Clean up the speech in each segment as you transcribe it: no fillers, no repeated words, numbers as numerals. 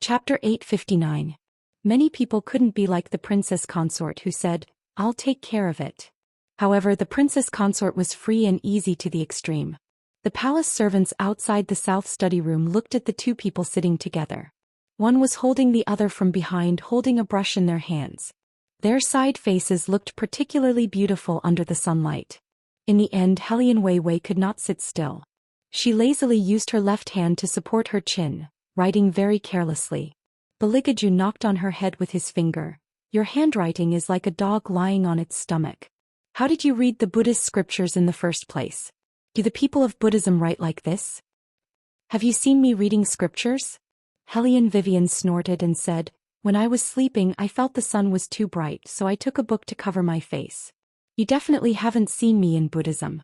Chapter 859. Many people couldn't be like the Princess Consort who said, "I'll take care of it." However, the Princess Consort was free and easy to the extreme. The palace servants outside the south study room looked at the two people sitting together. One was holding the other from behind, holding a brush in their hands. Their side faces looked particularly beautiful under the sunlight. In the end, Hellion Wei Wei could not sit still. She lazily used her left hand to support her chin, writing very carelessly. Beligaju knocked on her head with his finger. "Your handwriting is like a dog lying on its stomach. How did you read the Buddhist scriptures in the first place? Do the people of Buddhism write like this? Have you seen me reading scriptures?" Hellion Vivian snorted and said, "When I was sleeping I felt the sun was too bright, so I took a book to cover my face. You definitely haven't seen me in Buddhism."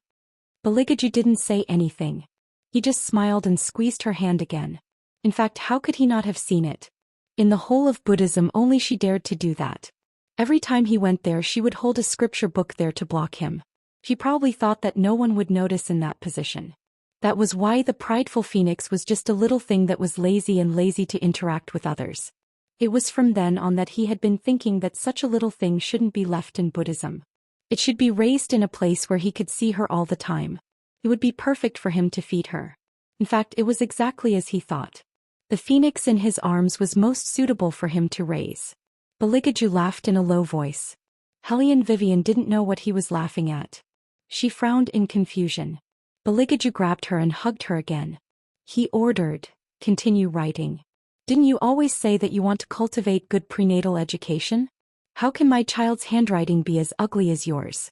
Beligaju didn't say anything. He just smiled and squeezed her hand again. In fact, how could he not have seen it? In the whole of Buddhism only she dared to do that. Every time he went there she would hold a scripture book there to block him. She probably thought that no one would notice in that position. That was why the prideful phoenix was just a little thing that was lazy to interact with others. It was from then on that he had been thinking that such a little thing shouldn't be left in Buddhism. It should be raised in a place where he could see her all the time. It would be perfect for him to feed her. In fact, it was exactly as he thought. The phoenix in his arms was most suitable for him to raise. Beligaju laughed in a low voice. Hellion Vivian didn't know what he was laughing at. She frowned in confusion. Beligaju grabbed her and hugged her again. He ordered, "Continue writing. Didn't you always say that you want to cultivate good prenatal education? How can my child's handwriting be as ugly as yours?"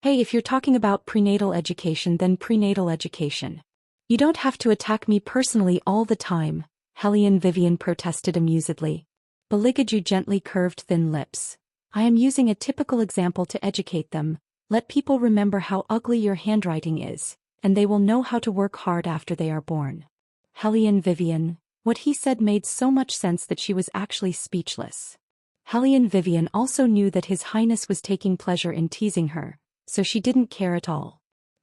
"Hey, if you're talking about prenatal education, then prenatal education. You don't have to attack me personally all the time," Hellion Vivian protested amusedly. Beligaju gently curved thin lips. "I am using a typical example to educate them. Let people remember how ugly your handwriting is, and they will know how to work hard after they are born." Hellion Vivian. What he said made so much sense that she was actually speechless. Hellion Vivian also knew that His Highness was taking pleasure in teasing her, so she didn't care at all.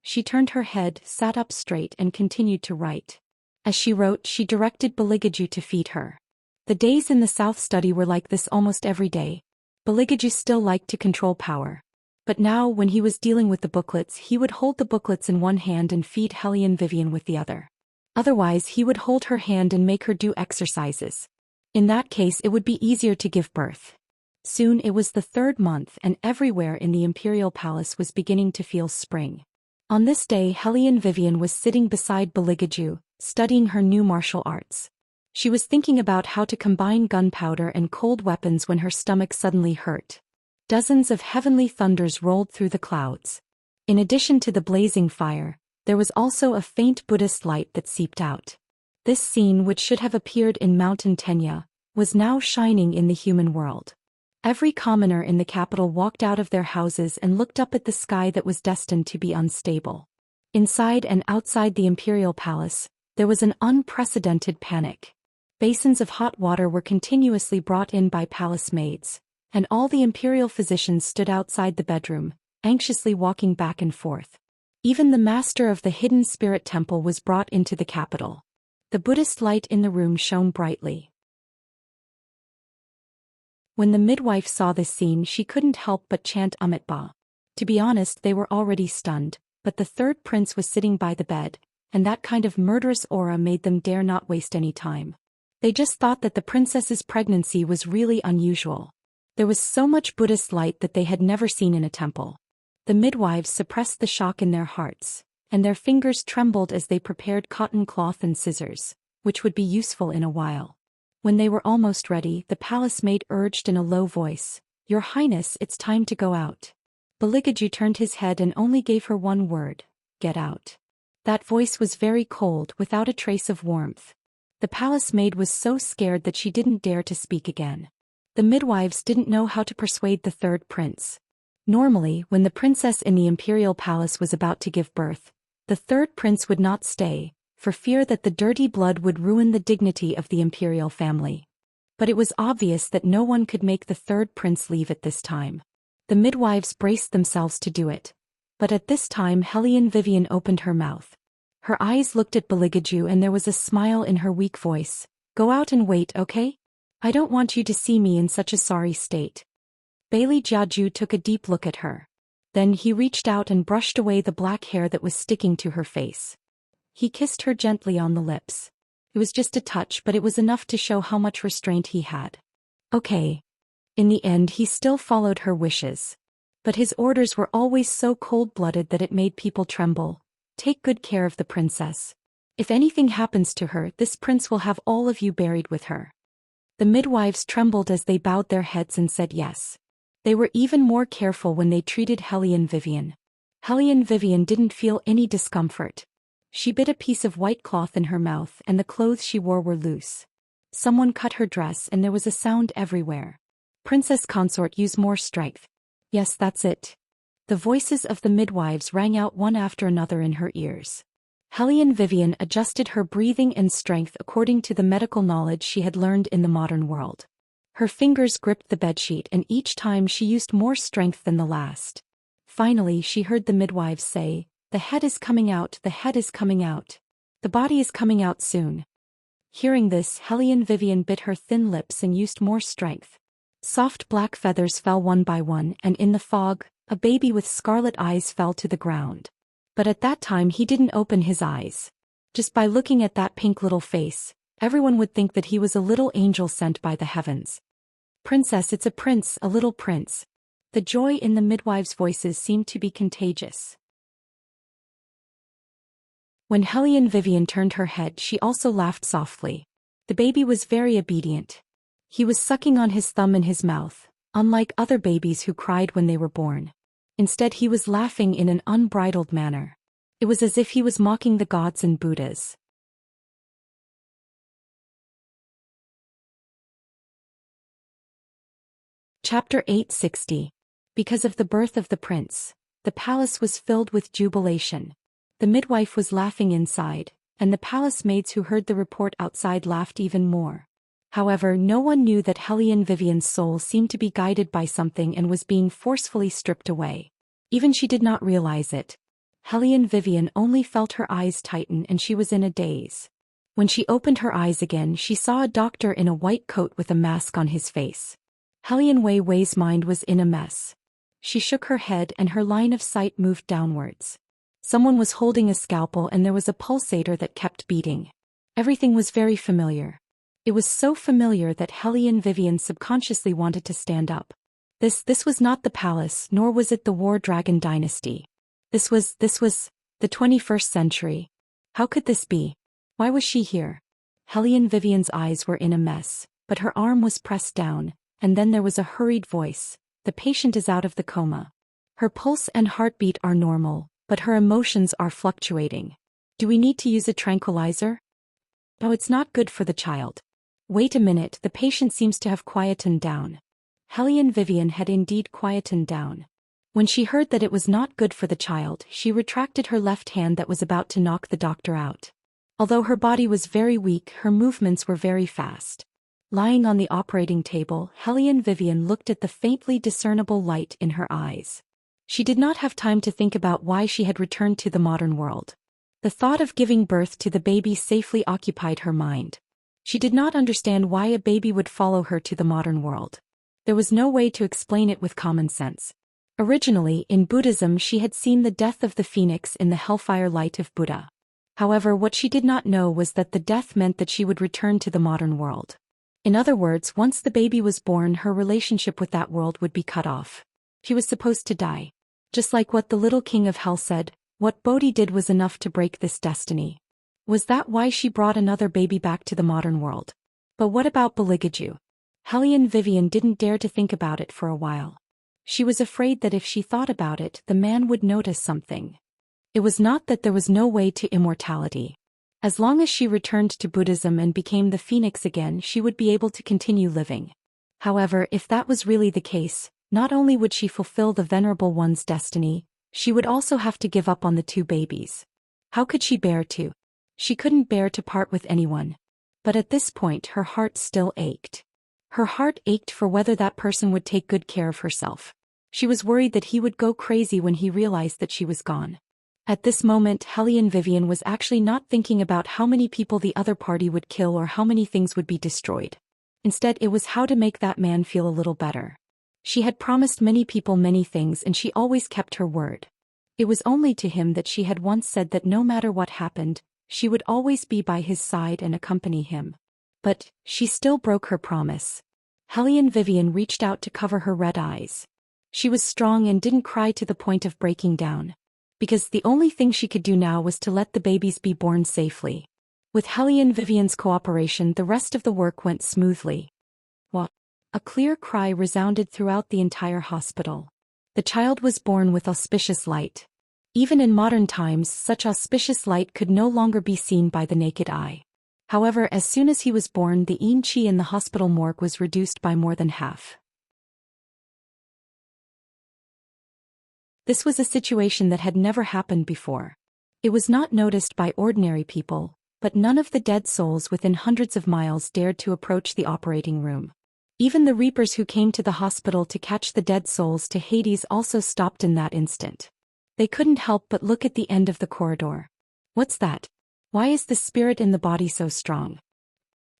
She turned her head, sat up straight and continued to write. As she wrote, she directed Beligaju to feed her. The days in the South Study were like this almost every day. Beligaju still liked to control power. But now, when he was dealing with the booklets, he would hold the booklets in one hand and feed Hellion Vivian with the other. Otherwise, he would hold her hand and make her do exercises. In that case, it would be easier to give birth. Soon it was the third month and everywhere in the Imperial Palace was beginning to feel spring. On this day, Hellion Vivian was sitting beside Beligaju, studying her new martial arts. She was thinking about how to combine gunpowder and cold weapons when her stomach suddenly hurt. Dozens of heavenly thunders rolled through the clouds. In addition to the blazing fire, there was also a faint Buddhist light that seeped out. This scene, which should have appeared in Mountain Tenya, was now shining in the human world. Every commoner in the capital walked out of their houses and looked up at the sky that was destined to be unstable. Inside and outside the Imperial Palace, there was an unprecedented panic. Basins of hot water were continuously brought in by palace maids, and all the imperial physicians stood outside the bedroom, anxiously walking back and forth. Even the master of the hidden spirit temple was brought into the capital. The Buddhist light in the room shone brightly. When the midwife saw this scene, she couldn't help but chant Amitabha. To be honest, they were already stunned, but the third prince was sitting by the bed, and that kind of murderous aura made them dare not waste any time. They just thought that the princess's pregnancy was really unusual. There was so much Buddhist light that they had never seen in a temple. The midwives suppressed the shock in their hearts, and their fingers trembled as they prepared cotton cloth and scissors, which would be useful in a while. When they were almost ready, the palace maid urged in a low voice, "Your Highness, it's time to go out." Beligaju turned his head and only gave her one word, "Get out." That voice was very cold, without a trace of warmth. The palace maid was so scared that she didn't dare to speak again. The midwives didn't know how to persuade the third prince. Normally, when the princess in the imperial palace was about to give birth, the third prince would not stay, for fear that the dirty blood would ruin the dignity of the imperial family. But it was obvious that no one could make the third prince leave at this time. The midwives braced themselves to do it. But at this time Hellion Vivian opened her mouth. Her eyes looked at Beligaju and there was a smile in her weak voice. Go out and wait, okay? I don't want you to see me in such a sorry state. Bailey Jiaju took a deep look at her. Then he reached out and brushed away the black hair that was sticking to her face. He kissed her gently on the lips. It was just a touch, but it was enough to show how much restraint he had. Okay. In the end, he still followed her wishes. But his orders were always so cold-blooded that it made people tremble. Take good care of the princess. If anything happens to her, this prince will have all of you buried with her. The midwives trembled as they bowed their heads and said yes. They were even more careful when they treated Hellion Vivian. Hellion Vivian didn't feel any discomfort. She bit a piece of white cloth in her mouth and the clothes she wore were loose. Someone cut her dress and there was a sound everywhere. Princess Consort, use more strength. Yes, that's it. The voices of the midwives rang out one after another in her ears. Hellion Vivian adjusted her breathing and strength according to the medical knowledge she had learned in the modern world. Her fingers gripped the bedsheet and each time she used more strength than the last. Finally she heard the midwives say, "The head is coming out, the head is coming out. The body is coming out soon." Hearing this, Hellion Vivian bit her thin lips and used more strength. Soft black feathers fell one by one and in the fog, a baby with scarlet eyes fell to the ground. But at that time he didn't open his eyes. Just by looking at that pink little face, everyone would think that he was a little angel sent by the heavens. "Princess, it's a prince, a little prince." The joy in the midwives' voices seemed to be contagious. When Hellion Vivian turned her head, she also laughed softly. The baby was very obedient. He was sucking on his thumb in his mouth, unlike other babies who cried when they were born. Instead he was laughing in an unbridled manner. It was as if he was mocking the gods and Buddhas. Chapter 860. Because of the birth of the prince, the palace was filled with jubilation. The midwife was laughing inside, and the palace maids who heard the report outside laughed even more. However, no one knew that Hellion Vivian's soul seemed to be guided by something and was being forcefully stripped away. Even she did not realize it. Hellion Vivian only felt her eyes tighten and she was in a daze. When she opened her eyes again, she saw a doctor in a white coat with a mask on his face. Hellion Wei Wei's mind was in a mess. She shook her head and her line of sight moved downwards. Someone was holding a scalpel and there was a pulsator that kept beating. Everything was very familiar. It was so familiar that Hellion Vivian subconsciously wanted to stand up. This was not the palace, nor was it the War Dragon dynasty. This was the 21st century. How could this be? Why was she here? Hellion Vivian's eyes were in a mess, but her arm was pressed down, and then there was a hurried voice. "The patient is out of the coma. Her pulse and heartbeat are normal, but her emotions are fluctuating. Do we need to use a tranquilizer? Oh, it's not good for the child. Wait a minute, the patient seems to have quietened down." Hellion Vivian had indeed quietened down. When she heard that it was not good for the child, she retracted her left hand that was about to knock the doctor out. Although her body was very weak, her movements were very fast. Lying on the operating table, Hellion Vivian looked at the faintly discernible light in her eyes. She did not have time to think about why she had returned to the modern world. The thought of giving birth to the baby safely occupied her mind. She did not understand why a baby would follow her to the modern world. There was no way to explain it with common sense. Originally, in Buddhism, she had seen the death of the phoenix in the hellfire light of Buddha. However, what she did not know was that the death meant that she would return to the modern world. In other words, once the baby was born, her relationship with that world would be cut off. She was supposed to die. Just like what the little king of hell said, what Bodhi did was enough to break this destiny. Was that why she brought another baby back to the modern world? But what about Baligaju? Hellion Vivian didn't dare to think about it for a while. She was afraid that if she thought about it, the man would notice something. It was not that there was no way to immortality. As long as she returned to Buddhism and became the phoenix again, she would be able to continue living. However, if that was really the case, not only would she fulfill the Venerable One's destiny, she would also have to give up on the two babies. How could she bear to? She couldn't bear to part with anyone. But at this point her heart still ached. Her heart ached for whether that person would take good care of herself. She was worried that he would go crazy when he realized that she was gone. At this moment, Hellion Vivian was actually not thinking about how many people the other party would kill or how many things would be destroyed. Instead, it was how to make that man feel a little better. She had promised many people many things and she always kept her word. It was only to him that she had once said that no matter what happened, she would always be by his side and accompany him. But she still broke her promise. Hellion Vivian reached out to cover her red eyes. She was strong and didn't cry to the point of breaking down. Because the only thing she could do now was to let the babies be born safely. With Hellion Vivian's cooperation, the rest of the work went smoothly. What? A clear cry resounded throughout the entire hospital. The child was born with auspicious light. Even in modern times, such auspicious light could no longer be seen by the naked eye. However, as soon as he was born, the qi in the hospital morgue was reduced by more than half. This was a situation that had never happened before. It was not noticed by ordinary people, but none of the dead souls within hundreds of miles dared to approach the operating room. Even the reapers who came to the hospital to catch the dead souls to Hades also stopped in that instant. They couldn't help but look at the end of the corridor. What's that? Why is the spirit in the body so strong?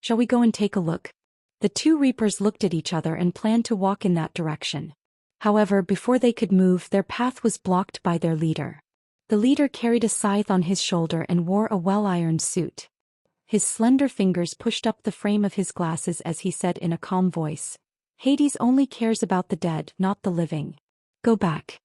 Shall we go and take a look? The two reapers looked at each other and planned to walk in that direction. However, before they could move, their path was blocked by their leader. The leader carried a scythe on his shoulder and wore a well-ironed suit. His slender fingers pushed up the frame of his glasses as he said in a calm voice, "Hades only cares about the dead, not the living. Go back."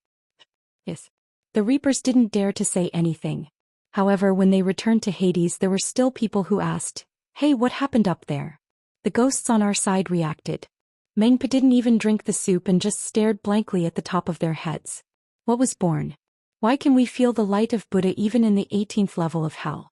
Yes. The reapers didn't dare to say anything. However, when they returned to Hades, there were still people who asked, "Hey, what happened up there?" The ghosts on our side reacted. Mengpa didn't even drink the soup and just stared blankly at the top of their heads. What was born? Why can we feel the light of Buddha even in the 18th level of hell?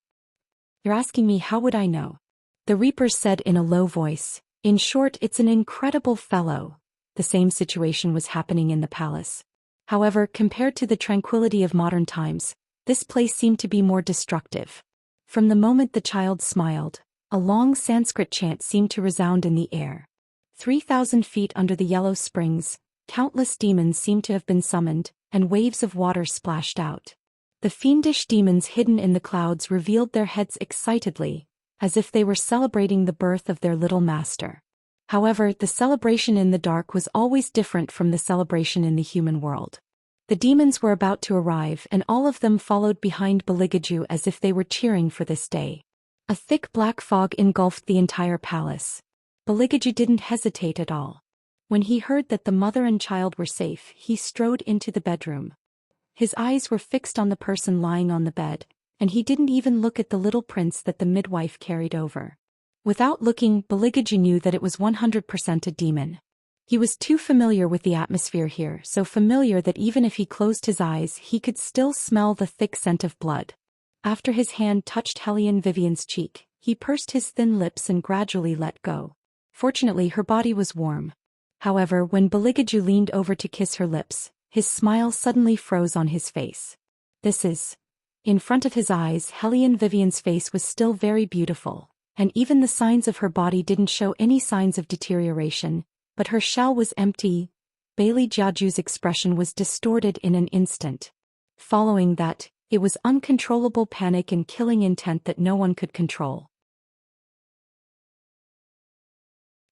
You're asking me, how would I know? The reapers said in a low voice. In short, it's an incredible fellow. The same situation was happening in the palace. However, compared to the tranquility of modern times, this place seemed to be more destructive. From the moment the child smiled, a long Sanskrit chant seemed to resound in the air. 3,000 feet under the yellow springs, countless demons seemed to have been summoned, and waves of water splashed out. The fiendish demons hidden in the clouds revealed their heads excitedly, as if they were celebrating the birth of their little master. However, the celebration in the dark was always different from the celebration in the human world. The demons were about to arrive, and all of them followed behind Baligaju as if they were cheering for this day. A thick black fog engulfed the entire palace. Baligaju didn't hesitate at all. When he heard that the mother and child were safe, he strode into the bedroom. His eyes were fixed on the person lying on the bed, and he didn't even look at the little prince that the midwife carried over. Without looking, Baligaju knew that it was 100% a demon. He was too familiar with the atmosphere here, so familiar that even if he closed his eyes, he could still smell the thick scent of blood. After his hand touched Hellion Vivian's cheek, he pursed his thin lips and gradually let go. Fortunately, her body was warm. However, when Baligaju leaned over to kiss her lips, his smile suddenly froze on his face. This is... In front of his eyes, Hellion Vivian's face was still very beautiful, and even the signs of her body didn't show any signs of deterioration, but her shell was empty. Bailey Jiaju's expression was distorted in an instant. Following that, it was uncontrollable panic and killing intent that no one could control.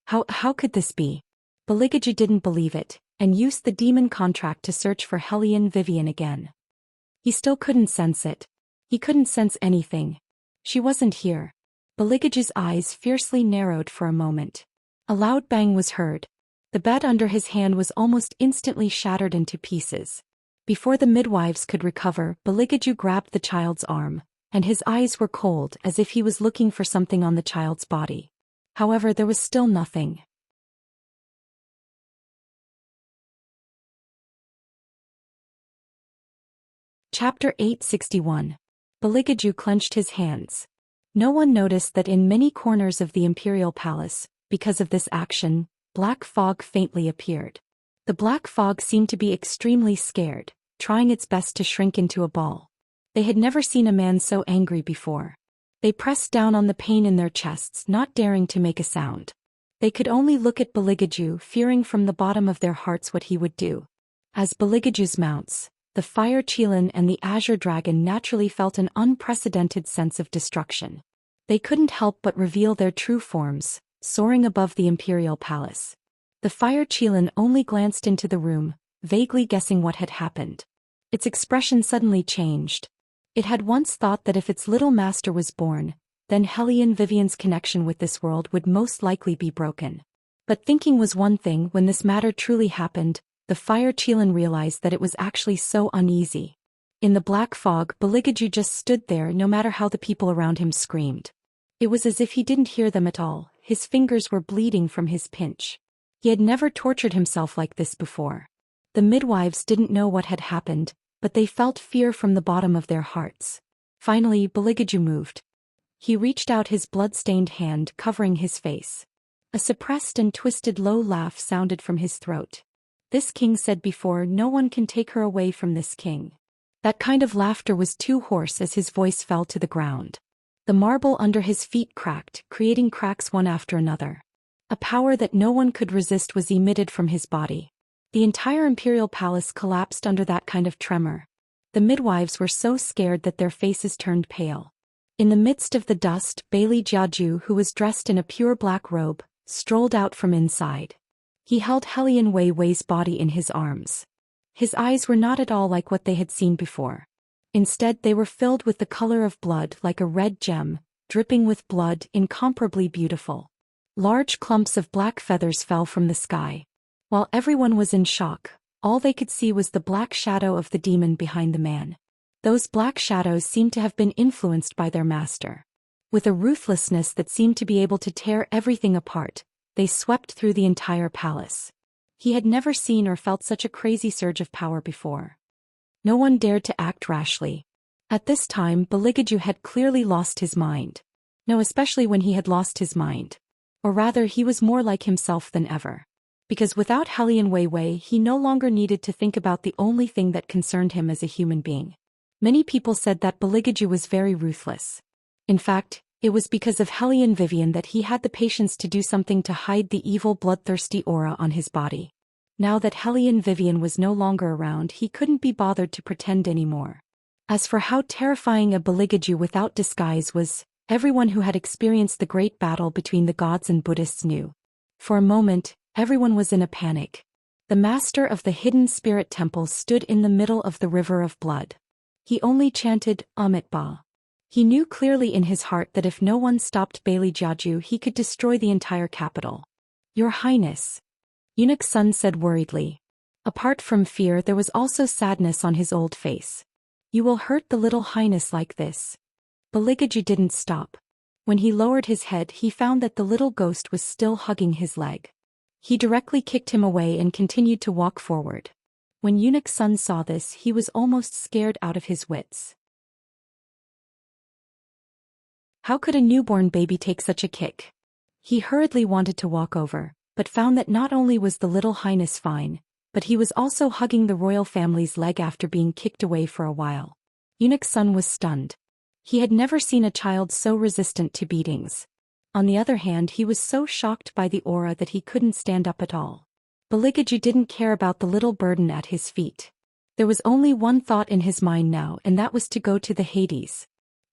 How could this be? Baligaju didn't believe it, and used the demon contract to search for Hellion Vivian again. He still couldn't sense it. He couldn't sense anything. She wasn't here. Baligaju's eyes fiercely narrowed for a moment. A loud bang was heard. The bed under his hand was almost instantly shattered into pieces. Before the midwives could recover, Baligaju grabbed the child's arm, and his eyes were cold as if he was looking for something on the child's body. However, there was still nothing. Chapter 861. Baligaju clenched his hands. No one noticed that in many corners of the imperial palace, because of this action, black fog faintly appeared. The black fog seemed to be extremely scared, trying its best to shrink into a ball. They had never seen a man so angry before. They pressed down on the pain in their chests, not daring to make a sound. They could only look at Baligaju, fearing from the bottom of their hearts what he would do. As Baligaju's mounts, the fire Qilin and the azure dragon naturally felt an unprecedented sense of destruction. They couldn't help but reveal their true forms, soaring above the imperial palace. The fire Qilin only glanced into the room, vaguely guessing what had happened. Its expression suddenly changed. It had once thought that if its little master was born, then Hellion Vivian's connection with this world would most likely be broken. But thinking was one thing. When this matter truly happened, the fire Qilin realized that it was actually so uneasy. In the black fog, Beligaju just stood there no matter how the people around him screamed. It was as if he didn't hear them at all. His fingers were bleeding from his pinch. He had never tortured himself like this before. The midwives didn't know what had happened, but they felt fear from the bottom of their hearts. Finally, Beligaju moved. He reached out his blood-stained hand, covering his face. A suppressed and twisted low laugh sounded from his throat. This king said before, no one can take her away from this king. That kind of laughter was too hoarse as his voice fell to the ground. The marble under his feet cracked, creating cracks one after another. A power that no one could resist was emitted from his body. The entire imperial palace collapsed under that kind of tremor. The midwives were so scared that their faces turned pale. In the midst of the dust, Bailey Jiaju, who was dressed in a pure black robe, strolled out from inside. He held Hellion Wei Wei's body in his arms. His eyes were not at all like what they had seen before. Instead, they were filled with the color of blood, like a red gem, dripping with blood, incomparably beautiful. Large clumps of black feathers fell from the sky. While everyone was in shock, all they could see was the black shadow of the demon behind the man. Those black shadows seemed to have been influenced by their master. With a ruthlessness that seemed to be able to tear everything apart, they swept through the entire palace. He had never seen or felt such a crazy surge of power before. No one dared to act rashly. At this time, Beligaju had clearly lost his mind. No, especially when he had lost his mind. Or rather, he was more like himself than ever. Because without Hellion Wei Wei, he no longer needed to think about the only thing that concerned him as a human being. Many people said that Beligaju was very ruthless. In fact, it was because of Hellion Vivian that he had the patience to do something to hide the evil bloodthirsty aura on his body. Now that Hellion Vivian was no longer around, he couldn't be bothered to pretend anymore. As for how terrifying a Beligaju without disguise was, everyone who had experienced the great battle between the gods and Buddhists knew. For a moment, everyone was in a panic. The master of the hidden spirit temple stood in the middle of the river of blood. He only chanted, Amitabha. He knew clearly in his heart that if no one stopped Bailey Jiaju, he could destroy the entire capital. Your Highness. Eunuch's son said worriedly. Apart from fear, there was also sadness on his old face. You will hurt the little Highness like this. Beligaju didn't stop. When he lowered his head, he found that the little ghost was still hugging his leg. He directly kicked him away and continued to walk forward. When Eunuch's son saw this, he was almost scared out of his wits. How could a newborn baby take such a kick? He hurriedly wanted to walk over, but found that not only was the little Highness fine, but he was also hugging the royal family's leg after being kicked away for a while. Eunuch's son was stunned. He had never seen a child so resistant to beatings. On the other hand, he was so shocked by the aura that he couldn't stand up at all. Beligaju didn't care about the little burden at his feet. There was only one thought in his mind now, and that was to go to the Hades.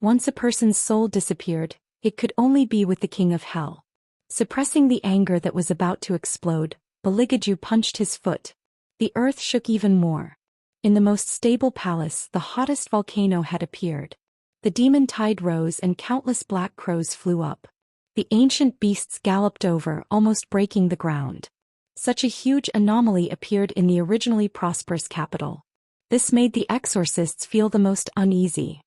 Once a person's soul disappeared, it could only be with the King of Hell. Suppressing the anger that was about to explode, Beligaju punched his foot. The earth shook even more. In the most stable palace, the hottest volcano had appeared. The demon tide rose and countless black crows flew up. The ancient beasts galloped over, almost breaking the ground. Such a huge anomaly appeared in the originally prosperous capital. This made the exorcists feel the most uneasy.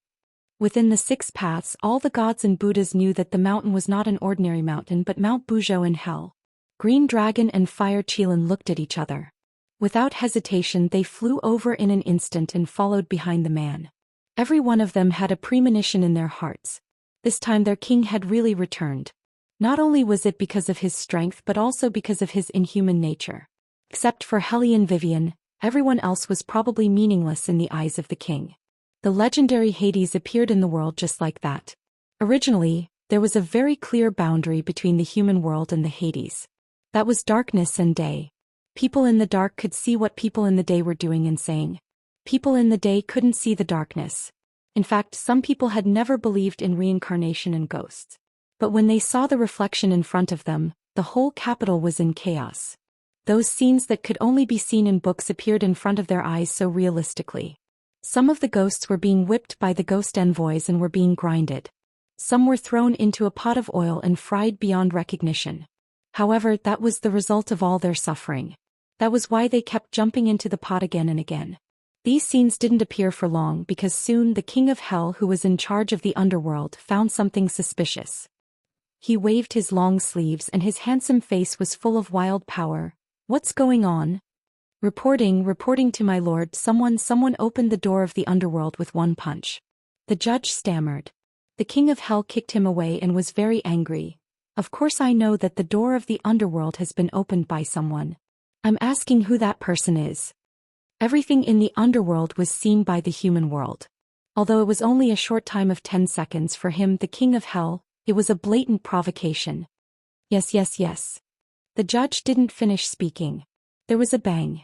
Within the 6 paths, all the gods and Buddhas knew that the mountain was not an ordinary mountain but Mount Buzhou in hell. Green Dragon and Fire Qilin looked at each other. Without hesitation, they flew over in an instant and followed behind the man. Every one of them had a premonition in their hearts. This time their king had really returned. Not only was it because of his strength but also because of his inhuman nature. Except for Hellion Vivian, everyone else was probably meaningless in the eyes of the king. The legendary Hades appeared in the world just like that. Originally, there was a very clear boundary between the human world and the Hades. That was darkness and day. People in the dark could see what people in the day were doing and saying, People in the day couldn't see the darkness. In fact, some people had never believed in reincarnation and ghosts. But when they saw the reflection in front of them, the whole capital was in chaos. Those scenes that could only be seen in books appeared in front of their eyes so realistically. Some of the ghosts were being whipped by the ghost envoys and were being grinded. Some were thrown into a pot of oil and fried beyond recognition. However, that was the result of all their suffering. That was why they kept jumping into the pot again and again. These scenes didn't appear for long because soon the king of hell, who was in charge of the underworld, found something suspicious. He waved his long sleeves and his handsome face was full of wild power. "What's going on?" Reporting to my lord, someone opened the door of the underworld with one punch. The judge stammered. The king of hell kicked him away and was very angry. "Of course I know that the door of the underworld has been opened by someone. I'm asking who that person is." Everything in the underworld was seen by the human world. Although it was only a short time of 10 seconds for him, the king of hell, it was a blatant provocation. Yes. The judge didn't finish speaking. There was a bang.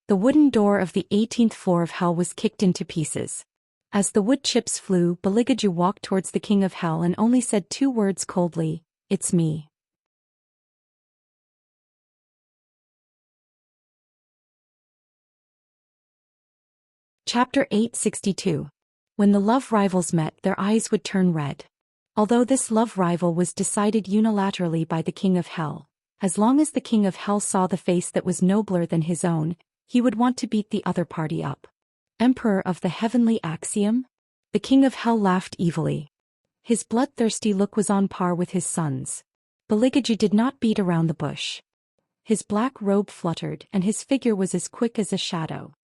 The wooden door of the 18th floor of hell was kicked into pieces. As the wood chips flew, Baligaju walked towards the king of hell and only said 2 words coldly, "It's me." Chapter 862. When the love rivals met, their eyes would turn red. Although this love rival was decided unilaterally by the king of hell, as long as the king of hell saw the face that was nobler than his own, he would want to beat the other party up. Emperor of the heavenly axiom? The king of hell laughed evilly. His bloodthirsty look was on par with his son's. Baligaju did not beat around the bush. His black robe fluttered and his figure was as quick as a shadow.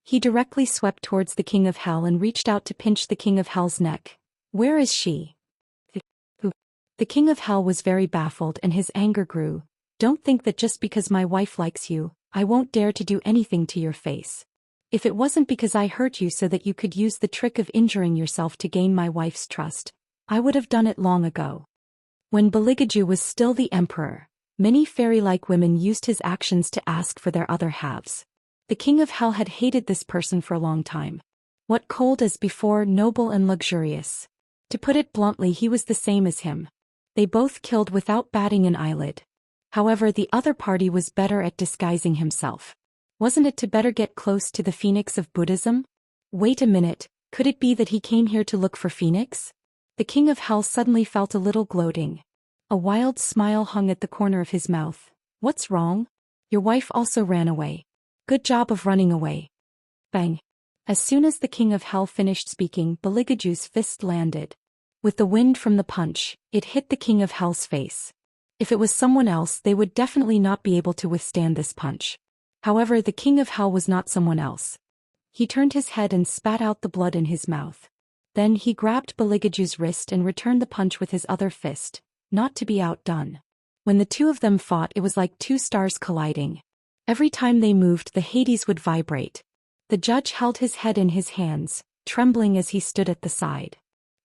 He directly swept towards the king of hell and reached out to pinch the king of hell's neck. "Where is she?" The king of hell was very baffled and his anger grew. "Don't think that just because my wife likes you, I won't dare to do anything to your face. If it wasn't because I hurt you so that you could use the trick of injuring yourself to gain my wife's trust, I would have done it long ago." When Baligaju was still the emperor, many fairy-like women used his actions to ask for their other halves. The king of hell had hated this person for a long time. What cold as before, noble and luxurious. To put it bluntly, he was the same as him. They both killed without batting an eyelid. However, the other party was better at disguising himself. Wasn't it to better get close to the phoenix of Buddhism? Wait a minute, could it be that he came here to look for Phoenix? The king of hell suddenly felt a little gloating. A wild smile hung at the corner of his mouth. "What's wrong? Your wife also ran away. Good job of running away." Bang. As soon as the king of hell finished speaking, Baligaju's fist landed. With the wind from the punch, it hit the king of hell's face. If it was someone else, they would definitely not be able to withstand this punch. However, the king of hell was not someone else. He turned his head and spat out the blood in his mouth. Then he grabbed Baligaju's wrist and returned the punch with his other fist, not to be outdone. When the two of them fought, it was like 2 stars colliding. Every time they moved, the Hades would vibrate. The judge held his head in his hands, trembling as he stood at the side.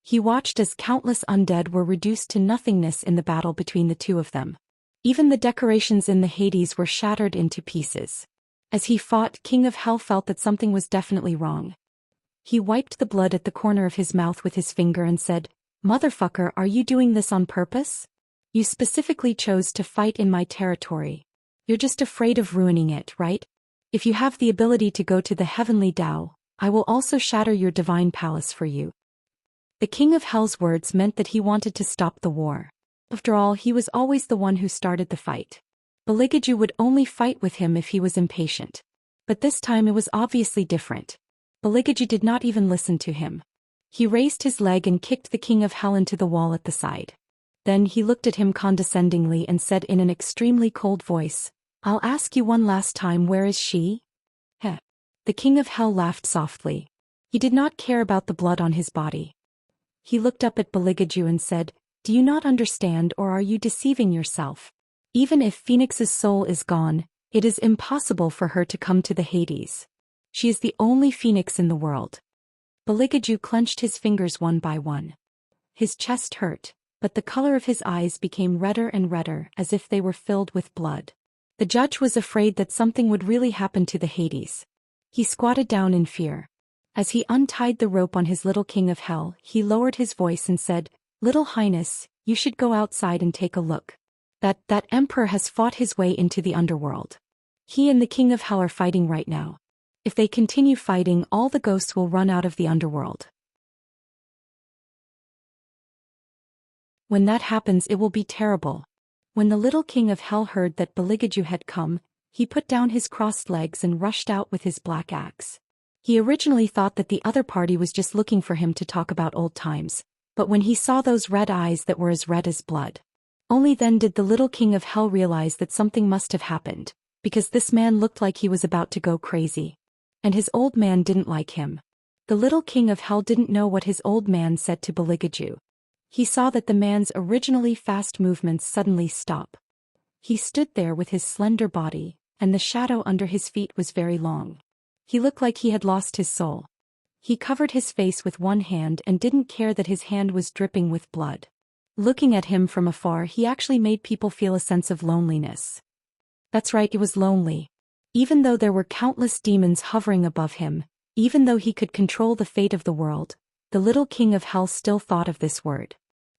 He watched as countless undead were reduced to nothingness in the battle between the two of them. Even the decorations in the Hades were shattered into pieces. As he fought, King of Hell felt that something was definitely wrong. He wiped the blood at the corner of his mouth with his finger and said, "Motherfucker, are you doing this on purpose? You specifically chose to fight in my territory. You're just afraid of ruining it, right? If you have the ability to go to the heavenly Tao, I will also shatter your divine palace for you." The King of Hell's words meant that he wanted to stop the war. After all, he was always the one who started the fight. Baligaju would only fight with him if he was impatient. But this time it was obviously different. Baligaju did not even listen to him. He raised his leg and kicked the King of Hell into the wall at the side. Then he looked at him condescendingly and said in an extremely cold voice, "I'll ask you one last time, where is she?" Heh. The King of Hell laughed softly. He did not care about the blood on his body. He looked up at Baligaju and said, "Do you not understand, or are you deceiving yourself? Even if Phoenix's soul is gone, it is impossible for her to come to the Hades. She is the only Phoenix in the world." Baligaju clenched his fingers one by one. His chest hurt, but the color of his eyes became redder and redder as if they were filled with blood. The judge was afraid that something would really happen to the Hades. He squatted down in fear. As he untied the rope on his little king of hell, he lowered his voice and said, "Little Highness, you should go outside and take a look. That emperor has fought his way into the underworld. He and the king of hell are fighting right now. If they continue fighting, all the ghosts will run out of the underworld. When that happens, it will be terrible." When the little king of hell heard that Beligaju had come, he put down his crossed legs and rushed out with his black axe. He originally thought that the other party was just looking for him to talk about old times, but when he saw those red eyes that were as red as blood, only then did the little king of hell realize that something must have happened, because this man looked like he was about to go crazy. And his old man didn't like him. The little king of hell didn't know what his old man said to Beligaju. He saw that the man's originally fast movements suddenly stop. He stood there with his slender body, and the shadow under his feet was very long. He looked like he had lost his soul. He covered his face with one hand and didn't care that his hand was dripping with blood. Looking at him from afar, he actually made people feel a sense of loneliness. That's right, he was lonely. Even though there were countless demons hovering above him, even though he could control the fate of the world, the little king of hell still thought of this word.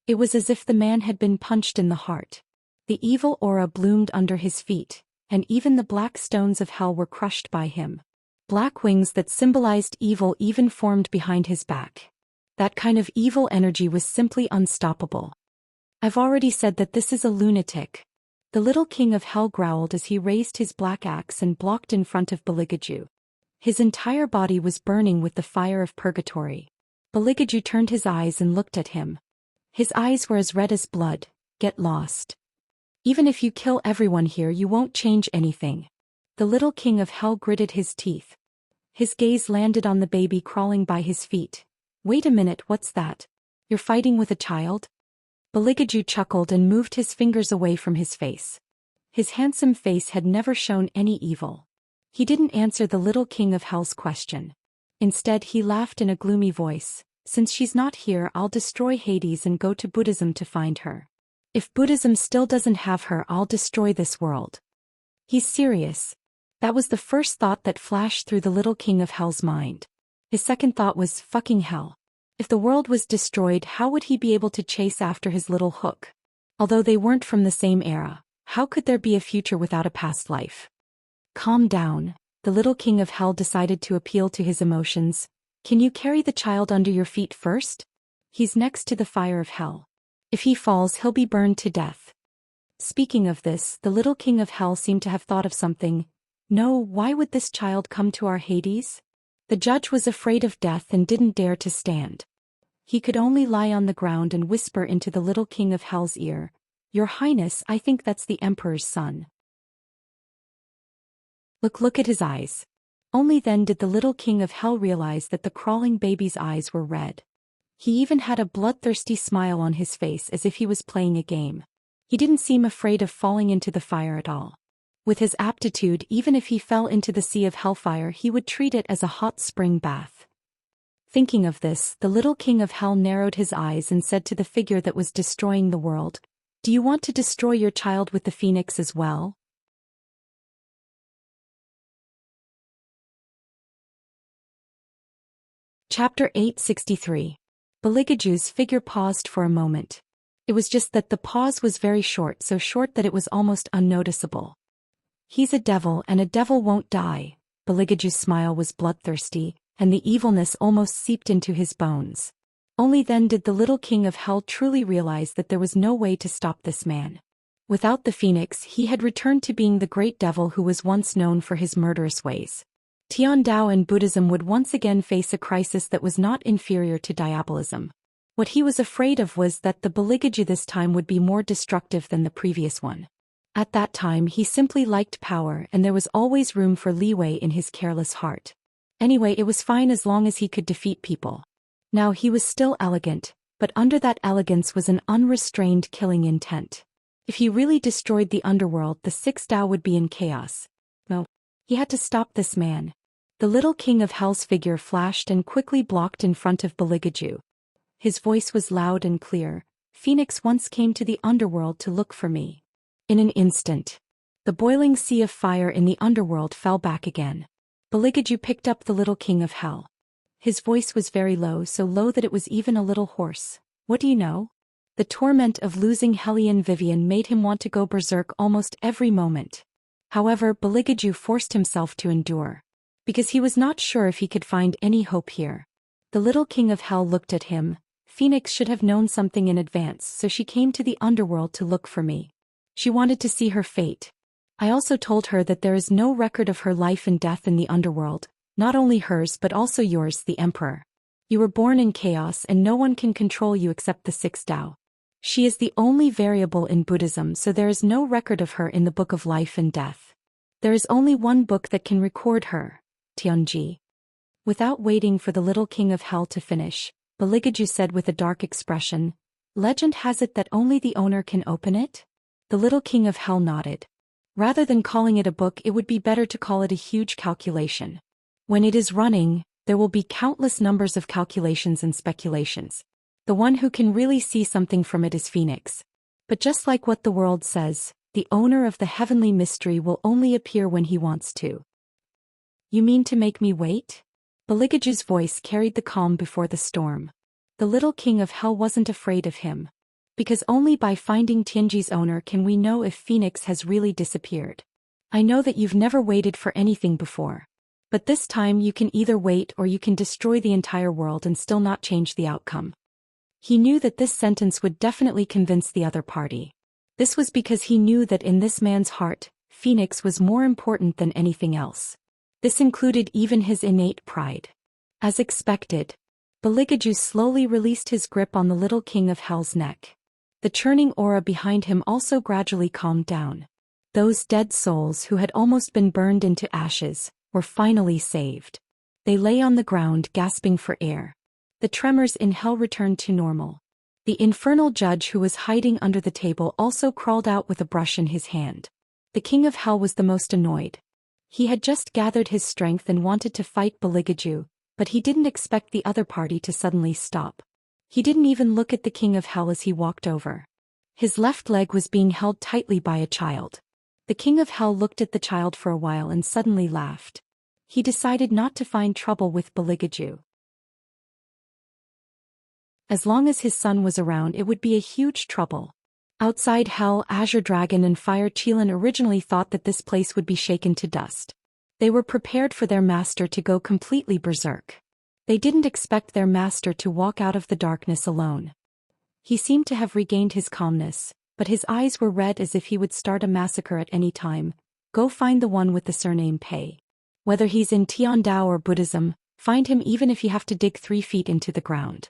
It was as if the man had been punched in the heart. The evil aura bloomed under his feet, and even the black stones of hell were crushed by him. Black wings that symbolized evil even formed behind his back. That kind of evil energy was simply unstoppable. "I've already said that this is a lunatic." The little king of hell growled as he raised his black axe and blocked in front of Beligaju. His entire body was burning with the fire of purgatory. Beligaju turned his eyes and looked at him. His eyes were as red as blood. "Get lost. Even if you kill everyone here, you won't change anything." The little king of hell gritted his teeth. His gaze landed on the baby crawling by his feet. "Wait a minute, what's that? You're fighting with a child?" Beligaju chuckled and moved his fingers away from his face. His handsome face had never shown any evil. He didn't answer the little king of hell's question. Instead, he laughed in a gloomy voice. "Since she's not here, I'll destroy Hades and go to Buddhism to find her. If Buddhism still doesn't have her, I'll destroy this world." He's serious. That was the first thought that flashed through the little king of hell's mind. His second thought was, fucking hell. If the world was destroyed, how would he be able to chase after his little hook? Although they weren't from the same era, how could there be a future without a past life? "Calm down." The little king of hell decided to appeal to his emotions. "Can you carry the child under your feet first? He's next to the fire of hell. If he falls, he'll be burned to death." Speaking of this, the little king of hell seemed to have thought of something. "No, why would this child come to our Hades?" The judge was afraid of death and didn't dare to stand. He could only lie on the ground and whisper into the little king of hell's ear, "Your Highness, I think that's the emperor's son. Look at his eyes." Only then did the little king of hell realize that the crawling baby's eyes were red. He even had a bloodthirsty smile on his face as if he was playing a game. He didn't seem afraid of falling into the fire at all. With his aptitude, even if he fell into the sea of hellfire, he would treat it as a hot spring bath. Thinking of this, the little king of hell narrowed his eyes and said to the figure that was destroying the world, "Do you want to destroy your child with the phoenix as well?" Chapter 863. Beligaju's figure paused for a moment. It was just that the pause was very short, so short that it was almost unnoticeable. "He's a devil, and a devil won't die." Beligaju's smile was bloodthirsty, and the evilness almost seeped into his bones. Only then did the little king of hell truly realize that there was no way to stop this man. Without the phoenix, he had returned to being the great devil who was once known for his murderous ways. Tiandao and Buddhism would once again face a crisis that was not inferior to diabolism. What he was afraid of was that the Beligaju this time would be more destructive than the previous one. At that time, he simply liked power, and there was always room for leeway in his careless heart. Anyway, it was fine as long as he could defeat people. Now he was still elegant, but under that elegance was an unrestrained killing intent. If he really destroyed the underworld, the six Tao would be in chaos. No, he had to stop this man. The little king of hell's figure flashed and quickly blocked in front of Beligaju. His voice was loud and clear. "Phoenix once came to the underworld to look for me. In an instant." The boiling sea of fire in the underworld fell back again. Beligaju picked up the little king of hell. His voice was very low, so low that it was even a little hoarse. What do you know? The torment of losing Hellion Vivian made him want to go berserk almost every moment. However, Beligaju forced himself to endure, because he was not sure if he could find any hope here. The little king of hell looked at him. Phoenix should have known something in advance, so she came to the underworld to look for me. She wanted to see her fate. I also told her that there is no record of her life and death in the underworld, not only hers but also yours, the emperor. You were born in chaos and no one can control you except the sixth Tao. She is the only variable in Buddhism, so there is no record of her in the Book of Life and Death. There is only one book that can record her, Tianji. Without waiting for the little king of hell to finish, Beligaju said with a dark expression, "Legend has it that only the owner can open it?" The little king of hell nodded. Rather than calling it a book, it would be better to call it a huge calculation. When it is running, there will be countless numbers of calculations and speculations. The one who can really see something from it is Phoenix. But just like what the world says, the owner of the heavenly mystery will only appear when he wants to. You mean to make me wait? Beligaju's voice carried the calm before the storm. The little king of hell wasn't afraid of him. Because only by finding Tianji's owner can we know if Phoenix has really disappeared. I know that you've never waited for anything before. But this time you can either wait or you can destroy the entire world and still not change the outcome. He knew that this sentence would definitely convince the other party. This was because he knew that in this man's heart, Phoenix was more important than anything else. This included even his innate pride. As expected, Beligaju slowly released his grip on the little king of hell's neck. The churning aura behind him also gradually calmed down. Those dead souls who had almost been burned into ashes were finally saved. They lay on the ground gasping for air. The tremors in hell returned to normal. The infernal judge who was hiding under the table also crawled out with a brush in his hand. The king of hell was the most annoyed. He had just gathered his strength and wanted to fight Beligaju, but he didn't expect the other party to suddenly stop. He didn't even look at the king of hell as he walked over. His left leg was being held tightly by a child. The king of hell looked at the child for a while and suddenly laughed. He decided not to find trouble with Beligaju. As long as his son was around, it would be a huge trouble. Outside hell, Azure Dragon and Fire Qilin originally thought that this place would be shaken to dust. They were prepared for their master to go completely berserk. They didn't expect their master to walk out of the darkness alone. He seemed to have regained his calmness, but his eyes were red as if he would start a massacre at any time. Go find the one with the surname Pei. Whether he's in Tiandao or Buddhism, find him even if you have to dig 3 feet into the ground.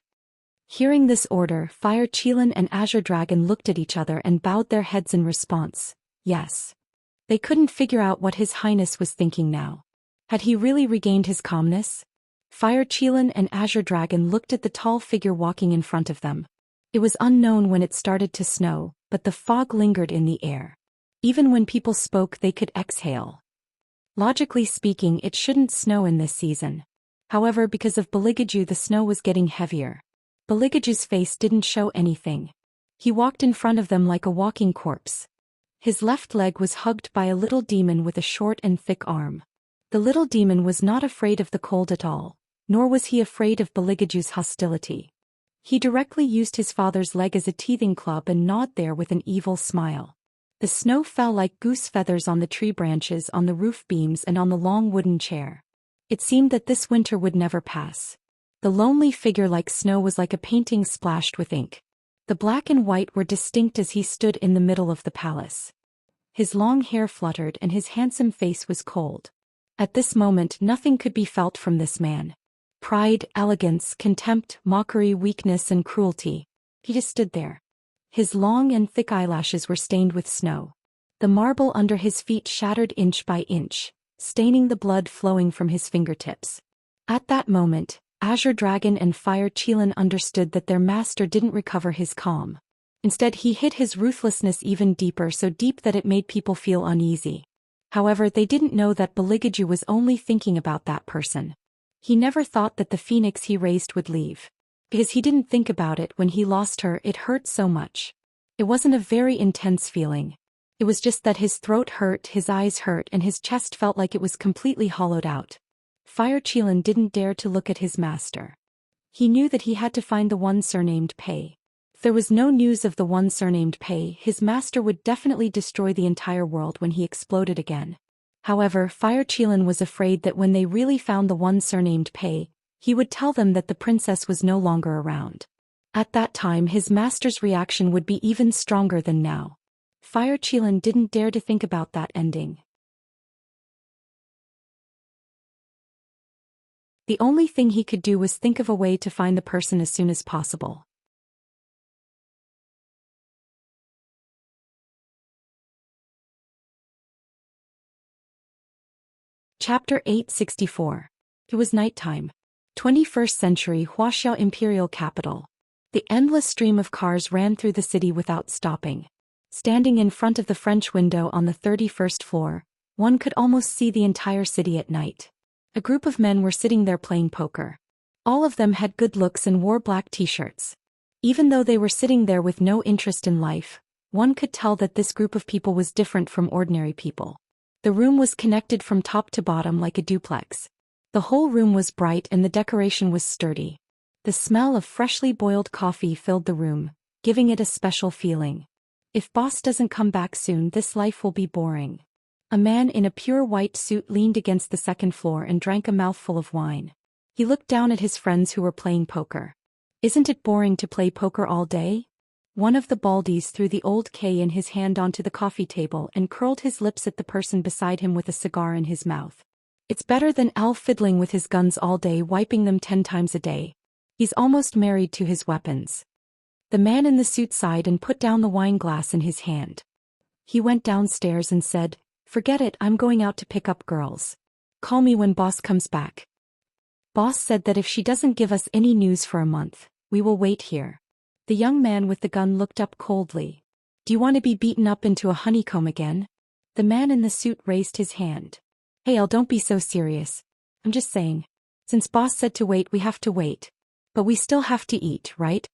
Hearing this order, Fire Qilin and Azure Dragon looked at each other and bowed their heads in response. Yes. They couldn't figure out what His Highness was thinking now. Had he really regained his calmness? Fire Qilin and Azure Dragon looked at the tall figure walking in front of them. It was unknown when it started to snow, but the fog lingered in the air. Even when people spoke, they could exhale. Logically speaking, it shouldn't snow in this season. However, because of Beligaju, the snow was getting heavier. Beligaju's face didn't show anything. He walked in front of them like a walking corpse. His left leg was hugged by a little demon with a short and thick arm. The little demon was not afraid of the cold at all, nor was he afraid of Beligaju's hostility. He directly used his father's leg as a teething club and gnawed there with an evil smile. The snow fell like goose feathers on the tree branches, on the roof beams, and on the long wooden chair. It seemed that this winter would never pass. The lonely figure like snow was like a painting splashed with ink. The black and white were distinct as he stood in the middle of the palace. His long hair fluttered and his handsome face was cold. At this moment nothing could be felt from this man. Pride, arrogance, contempt, mockery, weakness and cruelty. He just stood there. His long and thick eyelashes were stained with snow. The marble under his feet shattered inch by inch, staining the blood flowing from his fingertips. At that moment, Azure Dragon and Fire Qilin understood that their master didn't recover his calm. Instead, he hid his ruthlessness even deeper, so deep that it made people feel uneasy. However, they didn't know that Beligaju was only thinking about that person. He never thought that the phoenix he raised would leave. Because he didn't think about it when he lost her, it hurt so much. It wasn't a very intense feeling. It was just that his throat hurt, his eyes hurt, and his chest felt like it was completely hollowed out. Fire Qilin didn't dare to look at his master. He knew that he had to find the one surnamed Pei. If there was no news of the one surnamed Pei, his master would definitely destroy the entire world when he exploded again. However, Fire Qilin was afraid that when they really found the one surnamed Pei, he would tell them that the princess was no longer around. At that time his master's reaction would be even stronger than now. Fire Qilin didn't dare to think about that ending. The only thing he could do was think of a way to find the person as soon as possible. Chapter 864. It was nighttime. 21st century Huaxiao imperial capital. The endless stream of cars ran through the city without stopping. Standing in front of the French window on the 31st floor, one could almost see the entire city at night. A group of men were sitting there playing poker. All of them had good looks and wore black t-shirts. Even though they were sitting there with no interest in life, one could tell that this group of people was different from ordinary people. The room was connected from top to bottom like a duplex. The whole room was bright and the decoration was sturdy. The smell of freshly boiled coffee filled the room, giving it a special feeling. If boss doesn't come back soon, this life will be boring. A man in a pure white suit leaned against the second floor and drank a mouthful of wine. He looked down at his friends who were playing poker. Isn't it boring to play poker all day? One of the baldies threw the old K in his hand onto the coffee table and curled his lips at the person beside him with a cigar in his mouth. It's better than Al fiddling with his guns all day, wiping them 10 times a day. He's almost married to his weapons. The man in the suit sighed and put down the wine glass in his hand. He went downstairs and said, "Forget it, I'm going out to pick up girls. Call me when boss comes back." Boss said that if she doesn't give us any news for a month, we will wait here. The young man with the gun looked up coldly. "Do you want to be beaten up into a honeycomb again?" The man in the suit raised his hand. "Hey Al, don't be so serious. I'm just saying. Since boss said to wait, we have to wait. But we still have to eat, right?"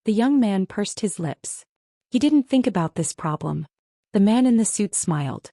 The young man pursed his lips. He didn't think about this problem. The man in the suit smiled.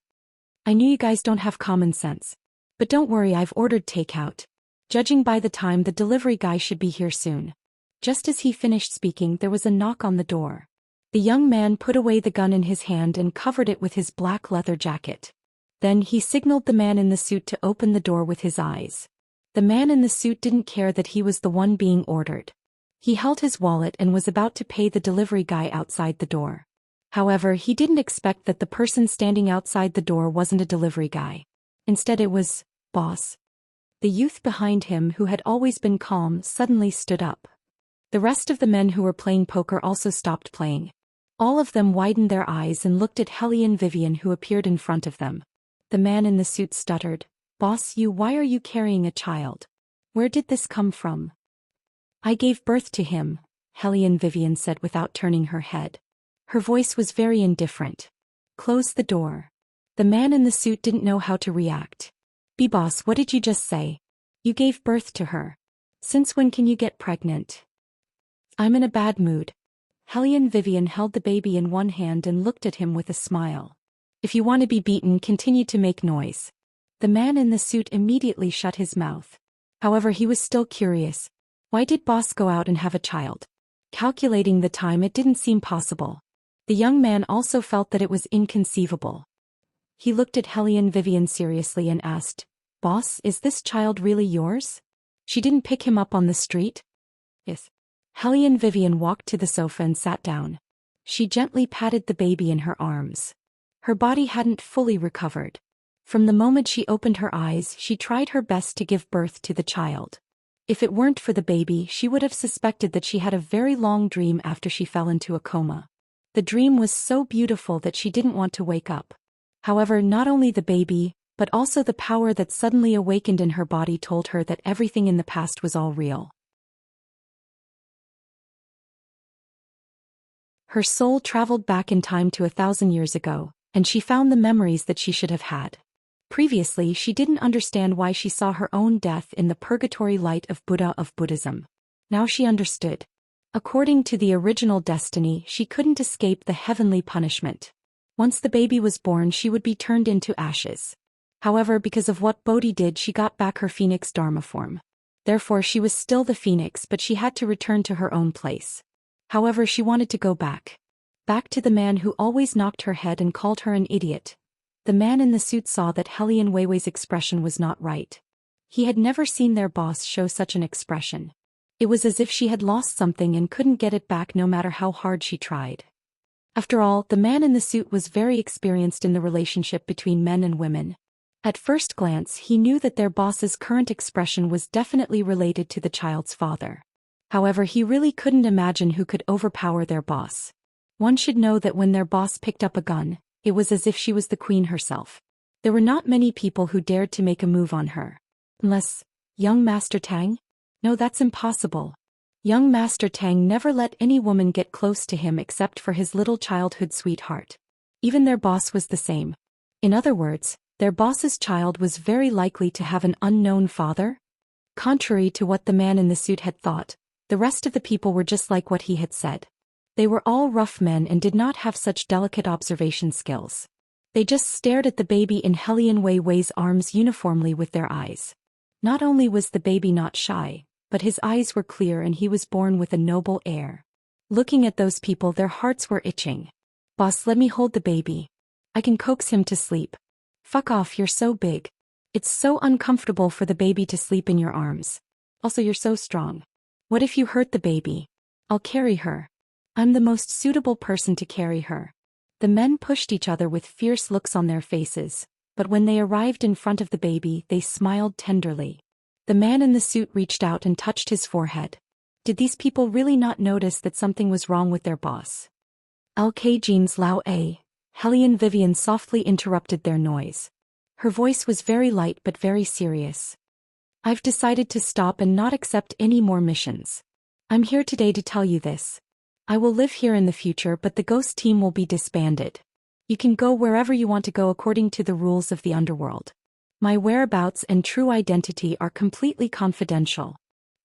"I knew you guys don't have common sense. But don't worry, I've ordered takeout. Judging by the time, the delivery guy should be here soon." Just as he finished speaking, there was a knock on the door. The young man put away the gun in his hand and covered it with his black leather jacket. Then he signaled the man in the suit to open the door with his eyes. The man in the suit didn't care that he was the one being ordered. He held his wallet and was about to pay the delivery guy outside the door. However, he didn't expect that the person standing outside the door wasn't a delivery guy. Instead it was, boss. The youth behind him, who had always been calm, suddenly stood up. The rest of the men who were playing poker also stopped playing. All of them widened their eyes and looked at Hellion Vivian, who appeared in front of them. The man in the suit stuttered, "Boss, why are you carrying a child? Where did this come from?" "I gave birth to him," Hellion Vivian said without turning her head. Her voice was very indifferent. "Close the door." The man in the suit didn't know how to react. "Boss, what did you just say? You gave birth to her. Since when can you get pregnant?" "I'm in a bad mood." Hellion Vivian held the baby in one hand and looked at him with a smile. "If you want to be beaten, continue to make noise." The man in the suit immediately shut his mouth. However, he was still curious. Why did boss go out and have a child? Calculating the time, it didn't seem possible. The young man also felt that it was inconceivable. He looked at Hellion Vivian seriously and asked, "Boss, is this child really yours? She didn't pick him up on the street?" "Yes." Hellion Vivian walked to the sofa and sat down. She gently patted the baby in her arms. Her body hadn't fully recovered. From the moment she opened her eyes, she tried her best to give birth to the child. If it weren't for the baby, she would have suspected that she had a very long dream after she fell into a coma. The dream was so beautiful that she didn't want to wake up. However, not only the baby, but also the power that suddenly awakened in her body told her that everything in the past was all real. Her soul traveled back in time to 1,000 years ago, and she found the memories that she should have had. Previously, she didn't understand why she saw her own death in the purgatory light of Buddha of Buddhism. Now she understood. According to the original destiny, she couldn't escape the heavenly punishment. Once the baby was born, she would be turned into ashes. However, because of what Bodhi did, she got back her phoenix dharma form. Therefore, she was still the phoenix, but she had to return to her own place. However, she wanted to go back. Back to the man who always knocked her head and called her an idiot. The man in the suit saw that Helian Weiwei's expression was not right. He had never seen their boss show such an expression. It was as if she had lost something and couldn't get it back no matter how hard she tried. After all, the man in the suit was very experienced in the relationship between men and women. At first glance, he knew that their boss's current expression was definitely related to the child's father. However, he really couldn't imagine who could overpower their boss. One should know that when their boss picked up a gun, it was as if she was the queen herself. There were not many people who dared to make a move on her. Unless, young Master Tang? No, that's impossible. Young Master Tang never let any woman get close to him except for his little childhood sweetheart. Even their boss was the same. In other words, their boss's child was very likely to have an unknown father? Contrary to what the man in the suit had thought, the rest of the people were just like what he had said. They were all rough men and did not have such delicate observation skills. They just stared at the baby in Helian Weiwei's arms uniformly with their eyes. Not only was the baby not shy, but his eyes were clear and he was born with a noble air. Looking at those people, their hearts were itching. Boss, let me hold the baby. I can coax him to sleep. Fuck off, you're so big. It's so uncomfortable for the baby to sleep in your arms. Also, you're so strong. What if you hurt the baby? I'll carry her. I'm the most suitable person to carry her. The men pushed each other with fierce looks on their faces, but when they arrived in front of the baby, they smiled tenderly. The man in the suit reached out and touched his forehead. Did these people really not notice that something was wrong with their boss? LK Jeans Lao A. Helian Vivian softly interrupted their noise. Her voice was very light but very serious. I've decided to stop and not accept any more missions. I'm here today to tell you this. I will live here in the future, but the ghost team will be disbanded. You can go wherever you want to go according to the rules of the underworld. My whereabouts and true identity are completely confidential.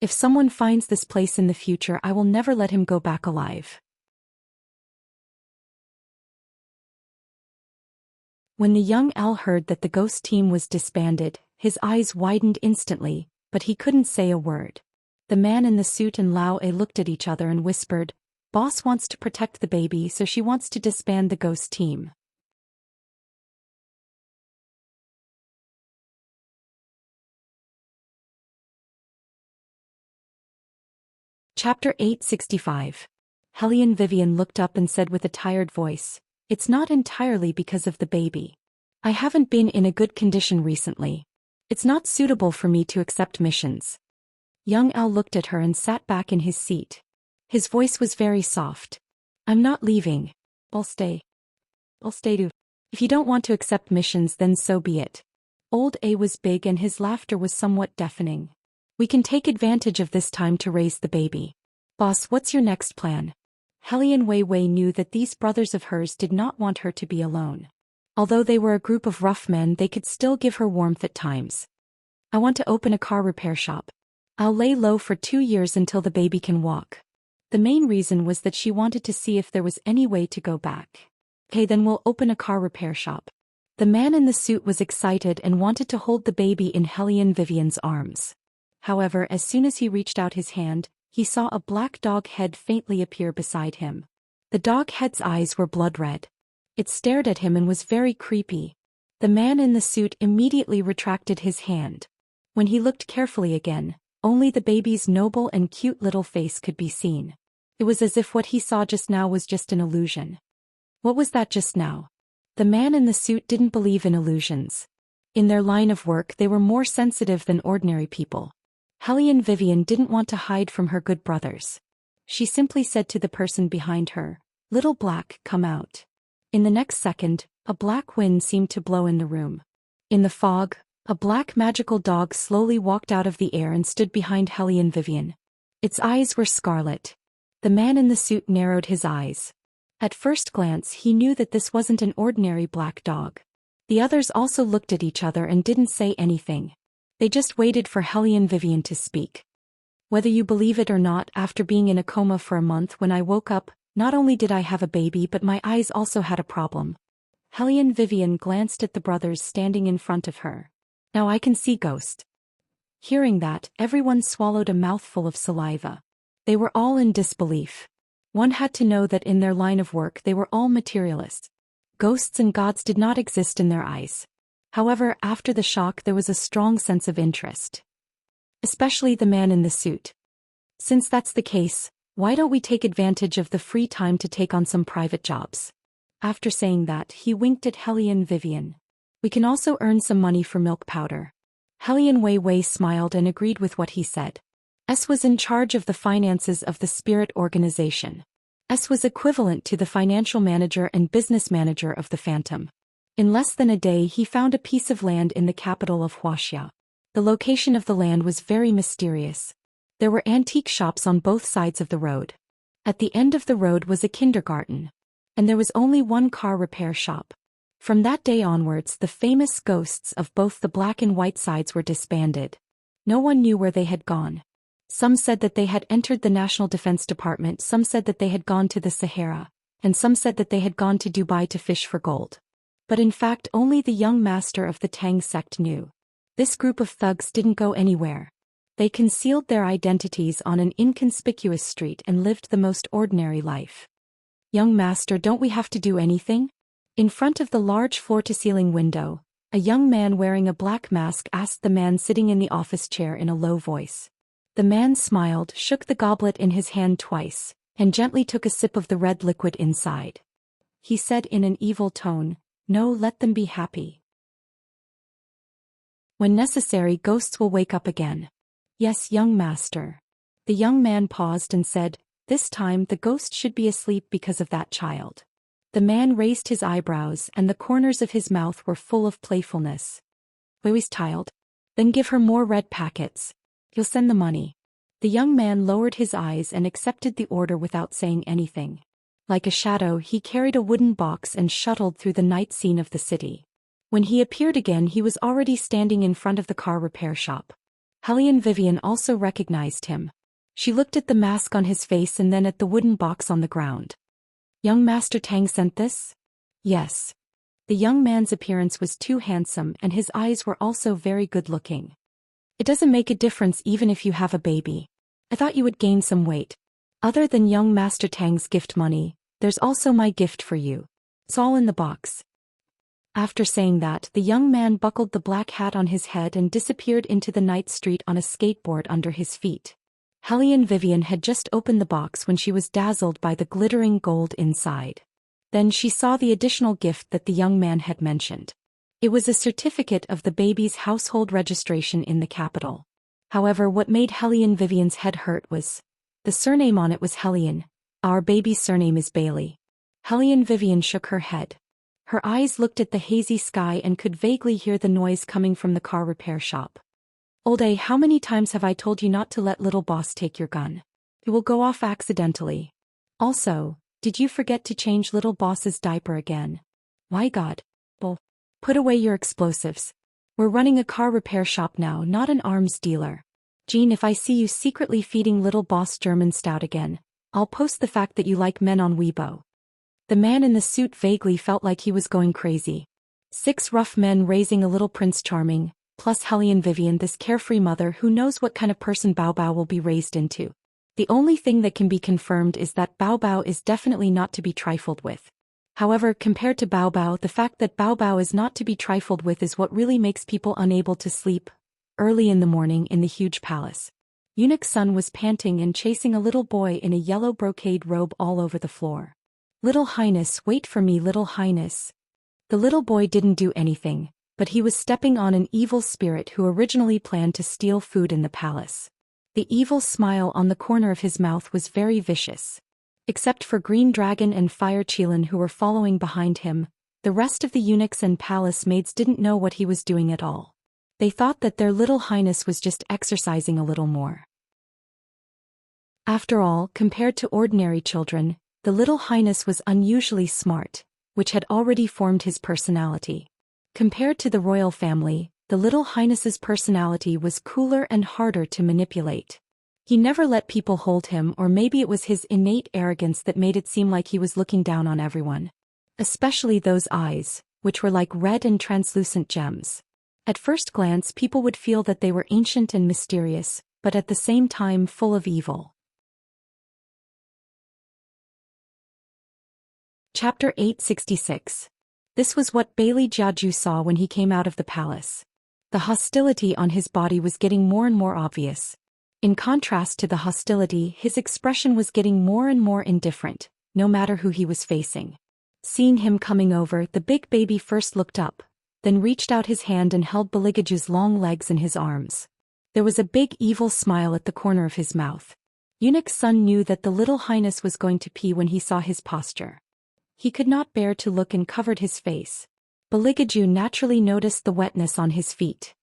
If someone finds this place in the future, I will never let him go back alive. When the young L heard that the ghost team was disbanded, his eyes widened instantly, but he couldn't say a word. The man in the suit and Lao A looked at each other and whispered, Boss wants to protect the baby, so she wants to disband the ghost team. Chapter 865. Helian Vivian looked up and said with a tired voice, It's not entirely because of the baby. I haven't been in a good condition recently. It's not suitable for me to accept missions. Young Al looked at her and sat back in his seat. His voice was very soft. I'm not leaving. I'll stay. I'll stay too. If you don't want to accept missions, then so be it. Old A was big and his laughter was somewhat deafening. We can take advantage of this time to raise the baby. Boss, what's your next plan? Helian Weiwei knew that these brothers of hers did not want her to be alone. Although they were a group of rough men, they could still give her warmth at times. I want to open a car repair shop. I'll lay low for 2 years until the baby can walk. The main reason was that she wanted to see if there was any way to go back. Okay, then we'll open a car repair shop. The man in the suit was excited and wanted to hold the baby in Helian Vivian's arms. However, as soon as he reached out his hand, he saw a black dog head faintly appear beside him. The dog head's eyes were blood red. It stared at him and was very creepy. The man in the suit immediately retracted his hand. When he looked carefully again, only the baby's noble and cute little face could be seen. It was as if what he saw just now was just an illusion. What was that just now? The man in the suit didn't believe in illusions. In their line of work, they were more sensitive than ordinary people. Helian Vivian didn't want to hide from her good brothers. She simply said to the person behind her, Little Black, come out. In the next second, a black wind seemed to blow in the room. In the fog, a black magical dog slowly walked out of the air and stood behind Helian Vivian. Its eyes were scarlet. The man in the suit narrowed his eyes. At first glance, he knew that this wasn't an ordinary black dog. The others also looked at each other and didn't say anything. They just waited for Helian Vivian to speak. Whether you believe it or not, after being in a coma for a month, when I woke up, not only did I have a baby but my eyes also had a problem. Hellion Vivian glanced at the brothers standing in front of her. Now I can see ghosts. Hearing that, everyone swallowed a mouthful of saliva. They were all in disbelief. One had to know that in their line of work they were all materialists. Ghosts and gods did not exist in their eyes. However, after the shock there was a strong sense of interest. Especially the man in the suit. Since that's the case, why don't we take advantage of the free time to take on some private jobs? After saying that, he winked at Hellion Vivian. We can also earn some money for milk powder. Hellion Wei Wei smiled and agreed with what he said. S was in charge of the finances of the spirit organization. S was equivalent to the financial manager and business manager of the Phantom. In less than a day he found a piece of land in the capital of Huaxia. The location of the land was very mysterious. There were antique shops on both sides of the road. At the end of the road was a kindergarten. And there was only one car repair shop. From that day onwards the famous ghosts of both the black and white sides were disbanded. No one knew where they had gone. Some said that they had entered the National Defense Department, some said that they had gone to the Sahara, and some said that they had gone to Dubai to fish for gold. But in fact only the young master of the Tang sect knew. This group of thugs didn't go anywhere. They concealed their identities on an inconspicuous street and lived the most ordinary life. Young master, don't we have to do anything? In front of the large floor-to-ceiling window, a young man wearing a black mask asked the man sitting in the office chair in a low voice. The man smiled, shook the goblet in his hand twice, and gently took a sip of the red liquid inside. He said in an evil tone, "No, let them be happy. When necessary, ghosts will wake up again." "Yes, young master." The young man paused and said, "This time the ghost should be asleep because of that child." The man raised his eyebrows and the corners of his mouth were full of playfulness. "Weiwei's child? Then give her more red packets. You'll send the money." The young man lowered his eyes and accepted the order without saying anything. Like a shadow he carried a wooden box and shuttled through the night scene of the city. When he appeared again he was already standing in front of the car repair shop. Hellion Vivian also recognized him. She looked at the mask on his face and then at the wooden box on the ground. "Young Master Tang sent this?" "Yes." The young man's appearance was too handsome and his eyes were also very good-looking. "It doesn't make a difference even if you have a baby. I thought you would gain some weight. Other than young Master Tang's gift money, there's also my gift for you. It's all in the box." After saying that, the young man buckled the black hat on his head and disappeared into the night street on a skateboard under his feet. Hellion Vivian had just opened the box when she was dazzled by the glittering gold inside. Then she saw the additional gift that the young man had mentioned. It was a certificate of the baby's household registration in the capital. However, what made Hellion Vivian's head hurt was the surname on it was Hellion. "Our baby's surname is Bailey." Hellion Vivian shook her head. Her eyes looked at the hazy sky and could vaguely hear the noise coming from the car repair shop. "Old A, how many times have I told you not to let little boss take your gun? It will go off accidentally. Also, did you forget to change little boss's diaper again? Why God? Bull. Put away your explosives. We're running a car repair shop now, not an arms dealer. Jean, if I see you secretly feeding little boss German stout again, I'll post the fact that you like men on Weibo." The man in the suit vaguely felt like he was going crazy. 6 rough men raising a little Prince Charming, plus Hellion Vivian, this carefree mother who knows what kind of person Bao Bao will be raised into. The only thing that can be confirmed is that Bao Bao is definitely not to be trifled with. However, compared to Bao Bao, the fact that Bao Bao is not to be trifled with is what really makes people unable to sleep. Early in the morning in the huge palace, Eunuch Sun was panting and chasing a little boy in a yellow brocade robe all over the floor. "Little Highness, wait for me, Little Highness." The little boy didn't do anything, but he was stepping on an evil spirit who originally planned to steal food in the palace. The evil smile on the corner of his mouth was very vicious. Except for Green Dragon and Fire Qilin who were following behind him, the rest of the eunuchs and palace maids didn't know what he was doing at all. They thought that their Little Highness was just exercising a little more. After all, compared to ordinary children, the Little Highness was unusually smart, which had already formed his personality. Compared to the royal family, the Little Highness's personality was cooler and harder to manipulate. He never let people hold him, or maybe it was his innate arrogance that made it seem like he was looking down on everyone. Especially those eyes, which were like red and translucent gems. At first glance, people would feel that they were ancient and mysterious, but at the same time full of evil. Chapter 866. This was what Bailey Jiaju saw when he came out of the palace. The hostility on his body was getting more and more obvious. In contrast to the hostility, his expression was getting more and more indifferent, no matter who he was facing. Seeing him coming over, the big baby first looked up, then reached out his hand and held Baligaju's long legs in his arms. There was a big evil smile at the corner of his mouth. Eunuch's son knew that the little highness was going to pee when he saw his posture. He could not bear to look and covered his face. Baligaju naturally noticed the wetness on his feet.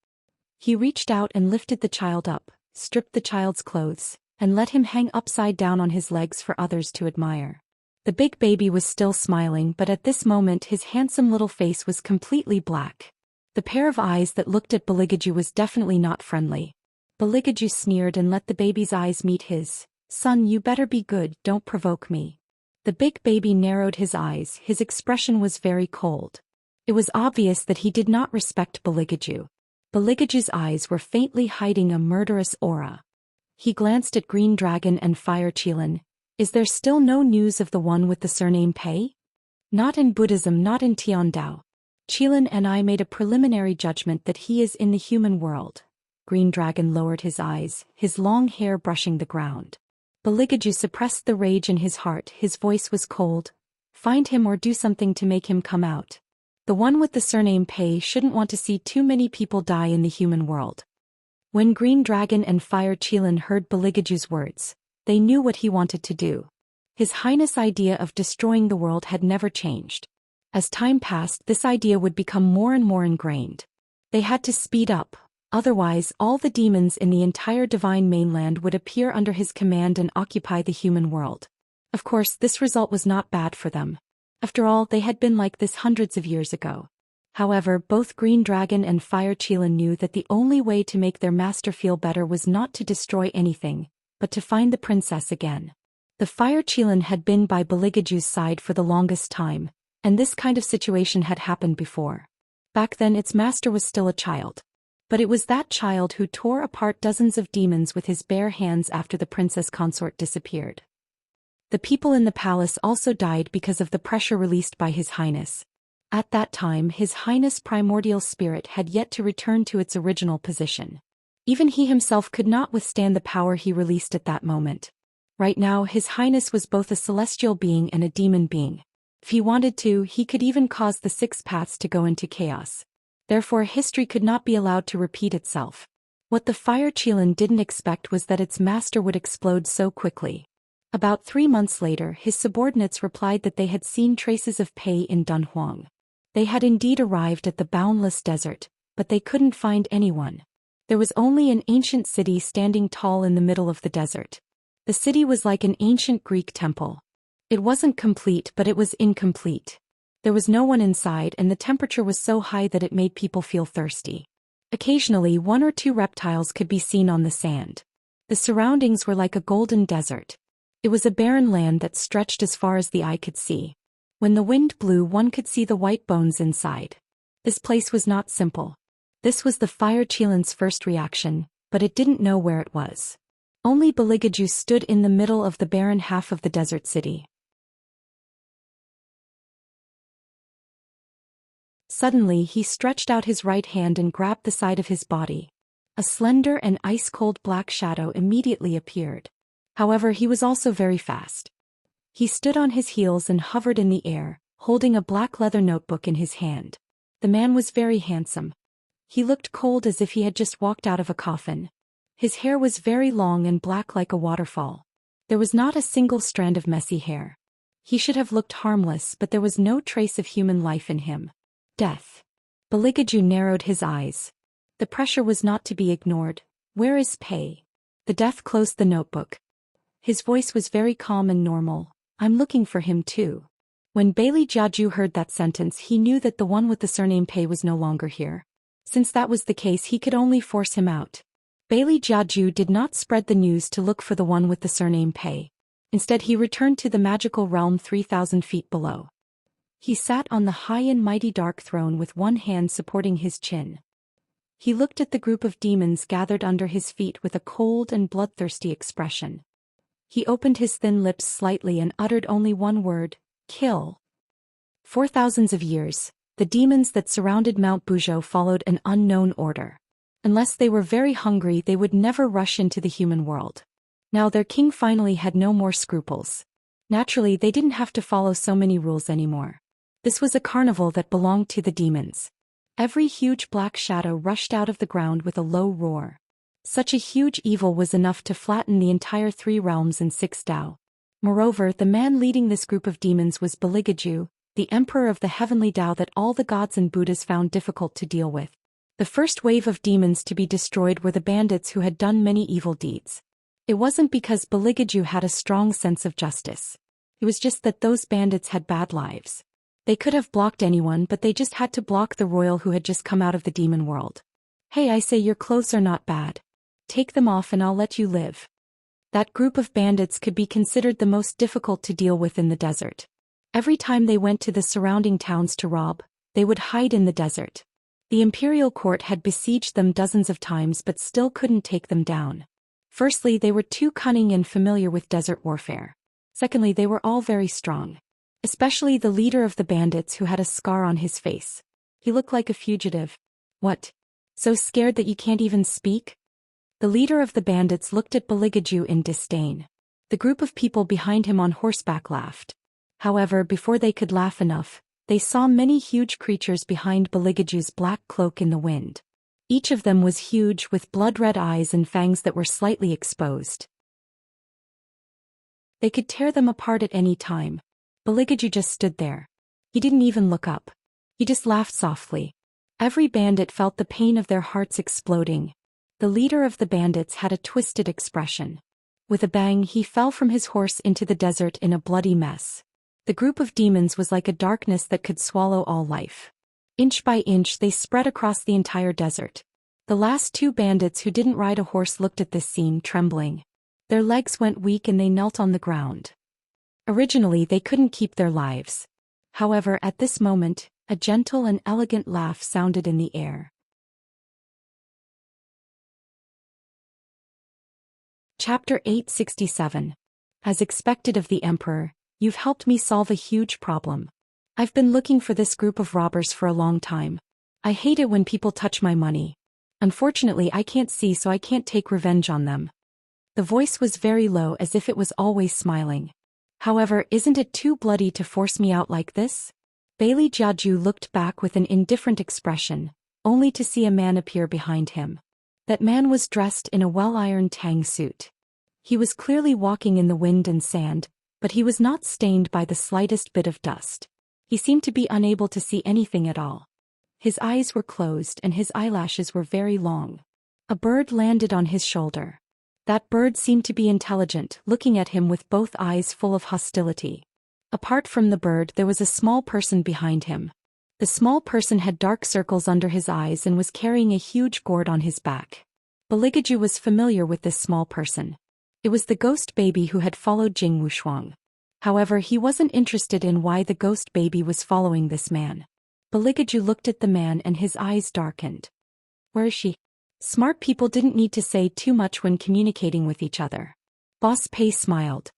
He reached out and lifted the child up, stripped the child's clothes, and let him hang upside down on his legs for others to admire. The big baby was still smiling, but at this moment his handsome little face was completely black. The pair of eyes that looked at Baligaju was definitely not friendly. Baligaju sneered and let the baby's eyes meet his. "Son, you better be good, don't provoke me." The big baby narrowed his eyes, his expression was very cold. It was obvious that he did not respect Baligaju. Baligaju's eyes were faintly hiding a murderous aura. He glanced at Green Dragon and Fire Qilin. "Is there still no news of the one with the surname Pei?" "Not in Buddhism, not in Tiandao. Qilin and I made a preliminary judgment that he is in the human world." Green Dragon lowered his eyes, his long hair brushing the ground. Baligaju suppressed the rage in his heart, his voice was cold. "Find him or do something to make him come out. The one with the surname Pei shouldn't want to see too many people die in the human world." When Green Dragon and Fire Qilin heard Baligaju's words, they knew what he wanted to do. His Highness' idea of destroying the world had never changed. As time passed, this idea would become more and more ingrained. They had to speed up. Otherwise, all the demons in the entire divine mainland would appear under his command and occupy the human world. Of course, this result was not bad for them. After all, they had been like this hundreds of years ago. However, both Green Dragon and Fire Qilin knew that the only way to make their master feel better was not to destroy anything, but to find the princess again. The Fire Qilin had been by Baligaju's side for the longest time, and this kind of situation had happened before. Back then its master was still a child. But it was that child who tore apart dozens of demons with his bare hands after the princess consort disappeared. The people in the palace also died because of the pressure released by His Highness. At that time, His Highness' primordial spirit had yet to return to its original position. Even he himself could not withstand the power he released at that moment. Right now, His Highness was both a celestial being and a demon being. If he wanted to, he could even cause the six paths to go into chaos. Therefore, history could not be allowed to repeat itself. What the Fire Qilin didn't expect was that its master would explode so quickly. About 3 months later, his subordinates replied that they had seen traces of Pei in Dunhuang. They had indeed arrived at the boundless desert, but they couldn't find anyone. There was only an ancient city standing tall in the middle of the desert. The city was like an ancient Greek temple. It wasn't complete, but it was incomplete. There was no one inside, and the temperature was so high that it made people feel thirsty. Occasionally, 1 or 2 reptiles could be seen on the sand. The surroundings were like a golden desert. It was a barren land that stretched as far as the eye could see. When the wind blew, one could see the white bones inside. This place was not simple. This was the Fire Qilin's first reaction, but it didn't know where it was. Only Baligaju stood in the middle of the barren half of the desert city. Suddenly, he stretched out his right hand and grabbed the side of his body. A slender and ice-cold black shadow immediately appeared. However, he was also very fast. He stood on his heels and hovered in the air, holding a black leather notebook in his hand. The man was very handsome. He looked cold as if he had just walked out of a coffin. His hair was very long and black like a waterfall. There was not a single strand of messy hair. He should have looked harmless, but there was no trace of human life in him. Death. Baligaju narrowed his eyes. The pressure was not to be ignored. "Where is Pei?" The death closed the notebook. His voice was very calm and normal. "I'm looking for him too." When Bailey Jiaju heard that sentence, he knew that the one with the surname Pei was no longer here. Since that was the case, he could only force him out. Bailey Jiaju did not spread the news to look for the one with the surname Pei. Instead, he returned to the magical realm 3,000 feet below. He sat on the high and mighty dark throne with one hand supporting his chin. He looked at the group of demons gathered under his feet with a cold and bloodthirsty expression. He opened his thin lips slightly and uttered only one word, kill. For thousands of years, the demons that surrounded Mount Bujo followed an unknown order. Unless they were very hungry, they would never rush into the human world. Now their king finally had no more scruples. Naturally, they didn't have to follow so many rules anymore. This was a carnival that belonged to the demons. Every huge black shadow rushed out of the ground with a low roar. Such a huge evil was enough to flatten the entire 3 realms in 6 Dao. Moreover, the man leading this group of demons was Baligaju, the emperor of the heavenly Dao that all the gods and Buddhas found difficult to deal with. The first wave of demons to be destroyed were the bandits who had done many evil deeds. It wasn't because Baligaju had a strong sense of justice. It was just that those bandits had bad lives. They could have blocked anyone, but they just had to block the royal who had just come out of the demon world. Hey, I say, your clothes are not bad. Take them off and I'll let you live. That group of bandits could be considered the most difficult to deal with in the desert. Every time they went to the surrounding towns to rob, they would hide in the desert. The imperial court had besieged them dozens of times but still couldn't take them down. Firstly, they were too cunning and familiar with desert warfare. Secondly, they were all very strong. Especially the leader of the bandits who had a scar on his face. He looked like a fugitive. What? So scared that you can't even speak? The leader of the bandits looked at Baligaju in disdain. The group of people behind him on horseback laughed. However, before they could laugh enough, they saw many huge creatures behind Baligaju's black cloak in the wind. Each of them was huge with blood-red eyes and fangs that were slightly exposed. They could tear them apart at any time. Baligaju just stood there. He didn't even look up. He just laughed softly. Every bandit felt the pain of their hearts exploding. The leader of the bandits had a twisted expression. With a bang, he fell from his horse into the desert in a bloody mess. The group of demons was like a darkness that could swallow all life. Inch by inch, they spread across the entire desert. The last 2 bandits who didn't ride a horse looked at this scene, trembling. Their legs went weak and they knelt on the ground. Originally, they couldn't keep their lives. However, at this moment, a gentle and elegant laugh sounded in the air. Chapter 867. As expected of the Emperor, you've helped me solve a huge problem. I've been looking for this group of robbers for a long time. I hate it when people touch my money. Unfortunately, I can't see, so I can't take revenge on them. The voice was very low, as if it was always smiling. However, isn't it too bloody to force me out like this? Bailey Jiaju looked back with an indifferent expression, only to see a man appear behind him. That man was dressed in a well-ironed tang suit. He was clearly walking in the wind and sand, but he was not stained by the slightest bit of dust. He seemed to be unable to see anything at all. His eyes were closed and his eyelashes were very long. A bird landed on his shoulder. That bird seemed to be intelligent, looking at him with both eyes full of hostility. Apart from the bird, there was a small person behind him. The small person had dark circles under his eyes and was carrying a huge gourd on his back. Baligaju was familiar with this small person. It was the ghost baby who had followed Jing Wushuang. However, he wasn't interested in why the ghost baby was following this man. Baligaju looked at the man and his eyes darkened. Where is she? Smart people didn't need to say too much when communicating with each other. Boss Pei smiled.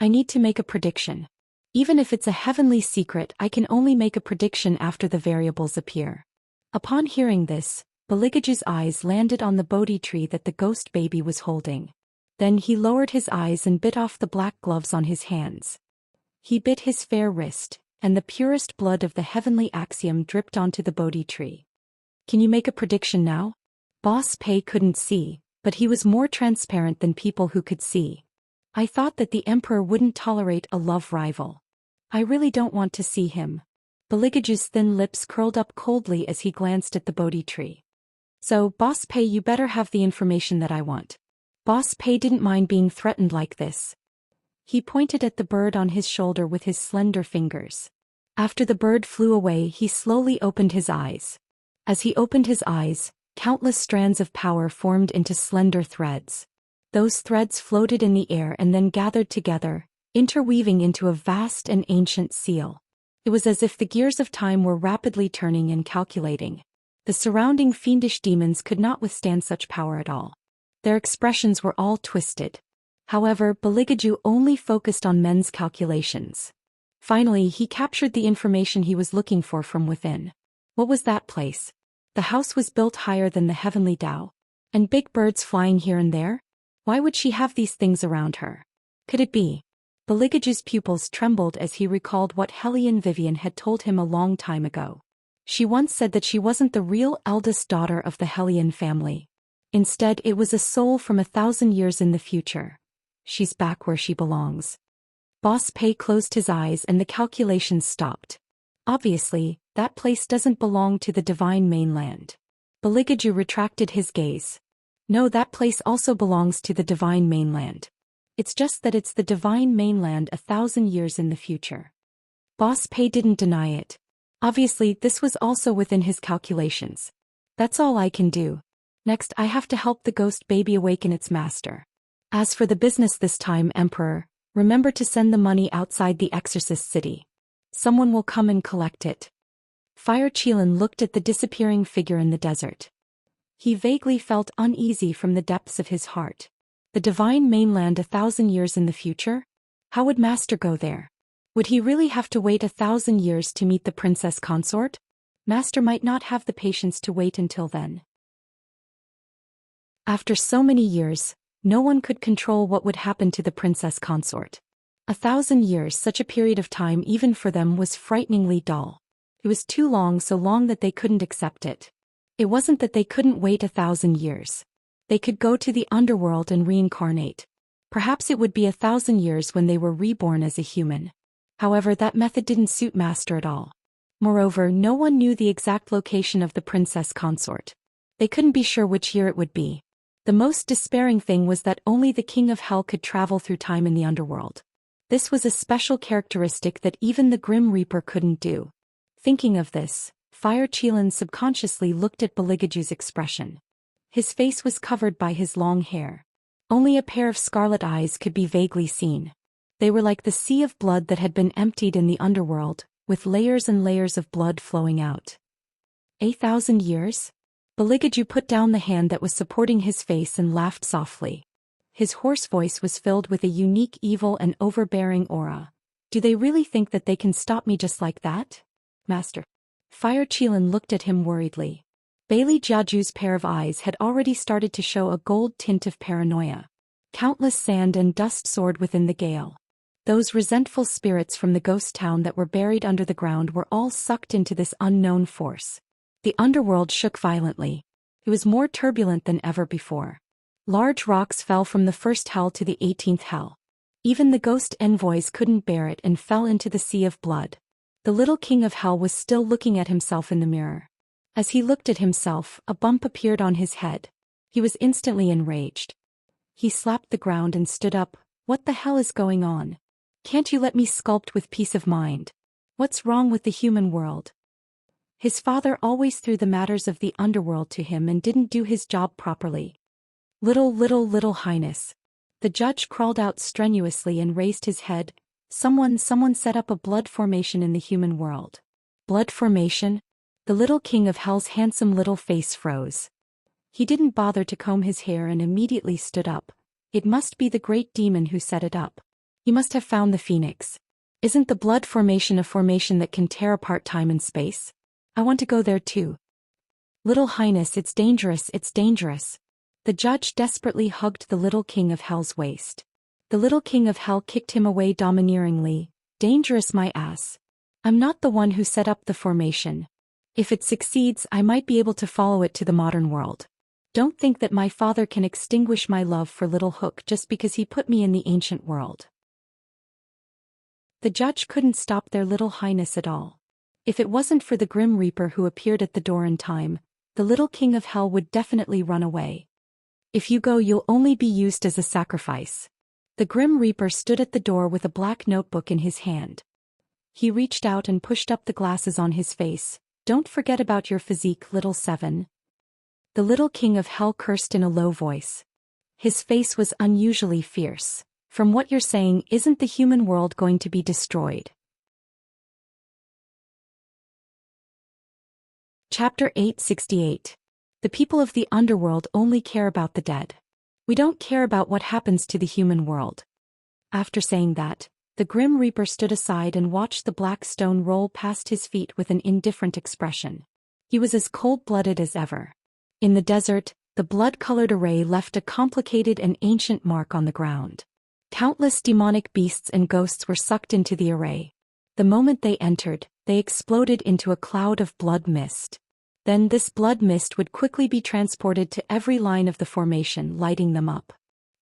I need to make a prediction. Even if it's a heavenly secret, I can only make a prediction after the variables appear. Upon hearing this, Baligaju's eyes landed on the Bodhi tree that the ghost baby was holding. Then he lowered his eyes and bit off the black gloves on his hands. He bit his fair wrist, and the purest blood of the heavenly axiom dripped onto the Bodhi tree. Can you make a prediction now? Boss Pei couldn't see, but he was more transparent than people who could see. I thought that the Emperor wouldn't tolerate a love rival. I really don't want to see him. Baligaju's thin lips curled up coldly as he glanced at the Bodhi tree. So, Boss Pei, you better have the information that I want. Boss Pei didn't mind being threatened like this. He pointed at the bird on his shoulder with his slender fingers. After the bird flew away, he slowly opened his eyes. As he opened his eyes, countless strands of power formed into slender threads. Those threads floated in the air and then gathered together, interweaving into a vast and ancient seal. It was as if the gears of time were rapidly turning and calculating. The surrounding fiendish demons could not withstand such power at all. Their expressions were all twisted. However, Beligaju only focused on men's calculations. Finally, he captured the information he was looking for from within. What was that place? The house was built higher than the heavenly Tao. And big birds flying here and there? Why would she have these things around her? Could it be? Beligaju's pupils trembled as he recalled what Hellion Vivian had told him a long time ago. She once said that she wasn't the real eldest daughter of the Hellion family. Instead, it was a soul from 1,000 years in the future. She's back where she belongs. Boss Pei closed his eyes and the calculations stopped. Obviously, that place doesn't belong to the divine mainland. Beligaju retracted his gaze. No, that place also belongs to the divine mainland. It's just that it's the divine mainland 1,000 years in the future. Boss Pei didn't deny it. Obviously, this was also within his calculations. That's all I can do. Next, I have to help the ghost baby awaken its master. As for the business this time, Emperor, remember to send the money outside the exorcist city. Someone will come and collect it. Fire Qilin looked at the disappearing figure in the desert. He vaguely felt uneasy from the depths of his heart. The divine mainland 1,000 years in the future? How would Master go there? Would he really have to wait 1,000 years to meet the princess consort? Master might not have the patience to wait until then. After so many years, no one could control what would happen to the princess consort. 1,000 years, such a period of time even for them, was frighteningly dull. It was too long, so long that they couldn't accept it. It wasn't that they couldn't wait 1,000 years. They could go to the underworld and reincarnate. Perhaps it would be 1,000 years when they were reborn as a human. However, that method didn't suit Master at all. Moreover, no one knew the exact location of the princess consort. They couldn't be sure which year it would be. The most despairing thing was that only the King of Hell could travel through time in the underworld. This was a special characteristic that even the Grim Reaper couldn't do. Thinking of this, Fire Qilin subconsciously looked at Beligaju's expression. His face was covered by his long hair. Only a pair of scarlet eyes could be vaguely seen. They were like the sea of blood that had been emptied in the underworld, with layers and layers of blood flowing out. 1,000 years? Beligaju put down the hand that was supporting his face and laughed softly. His hoarse voice was filled with a unique evil and overbearing aura. Do they really think that they can stop me just like that? Master. Fire Qilin looked at him worriedly. Bailey Jiaju's pair of eyes had already started to show a gold tint of paranoia. Countless sand and dust soared within the gale. Those resentful spirits from the ghost town that were buried under the ground were all sucked into this unknown force. The underworld shook violently. It was more turbulent than ever before. Large rocks fell from the first hell to the 18th hell. Even the ghost envoys couldn't bear it and fell into the sea of blood. The little king of hell was still looking at himself in the mirror. As he looked at himself, a bump appeared on his head. He was instantly enraged. He slapped the ground and stood up. What the hell is going on? Can't you let me sculpt with peace of mind? What's wrong with the human world? His father always threw the matters of the underworld to him and didn't do his job properly. Little Highness. The judge crawled out strenuously and raised his head. Someone set up a blood formation in the human world. Blood formation? The little king of hell's handsome little face froze. He didn't bother to comb his hair and immediately stood up. It must be the great demon who set it up. He must have found the phoenix. Isn't the blood formation a formation that can tear apart time and space? I want to go there too. Little Highness, it's dangerous. The judge desperately hugged the little king of hell's waist. The little king of hell kicked him away domineeringly. Dangerous, my ass. I'm not the one who set up the formation. If it succeeds, I might be able to follow it to the modern world. Don't think that my father can extinguish my love for Little Hook just because he put me in the ancient world. The judge couldn't stop their Little Highness at all. If it wasn't for the Grim Reaper who appeared at the door in time, the little king of hell would definitely run away. If you go, you'll only be used as a sacrifice. The Grim Reaper stood at the door with a black notebook in his hand. He reached out and pushed up the glasses on his face. Don't forget about your physique, little seven. The little king of hell cursed in a low voice. His face was unusually fierce. From what you're saying, isn't the human world going to be destroyed? Chapter 868. The people of the underworld only care about the dead. We don't care about what happens to the human world. After saying that, the Grim Reaper stood aside and watched the black stone roll past his feet with an indifferent expression. He was as cold-blooded as ever. In the desert, the blood-colored array left a complicated and ancient mark on the ground. Countless demonic beasts and ghosts were sucked into the array. The moment they entered, they exploded into a cloud of blood mist. Then this blood mist would quickly be transported to every line of the formation, lighting them up.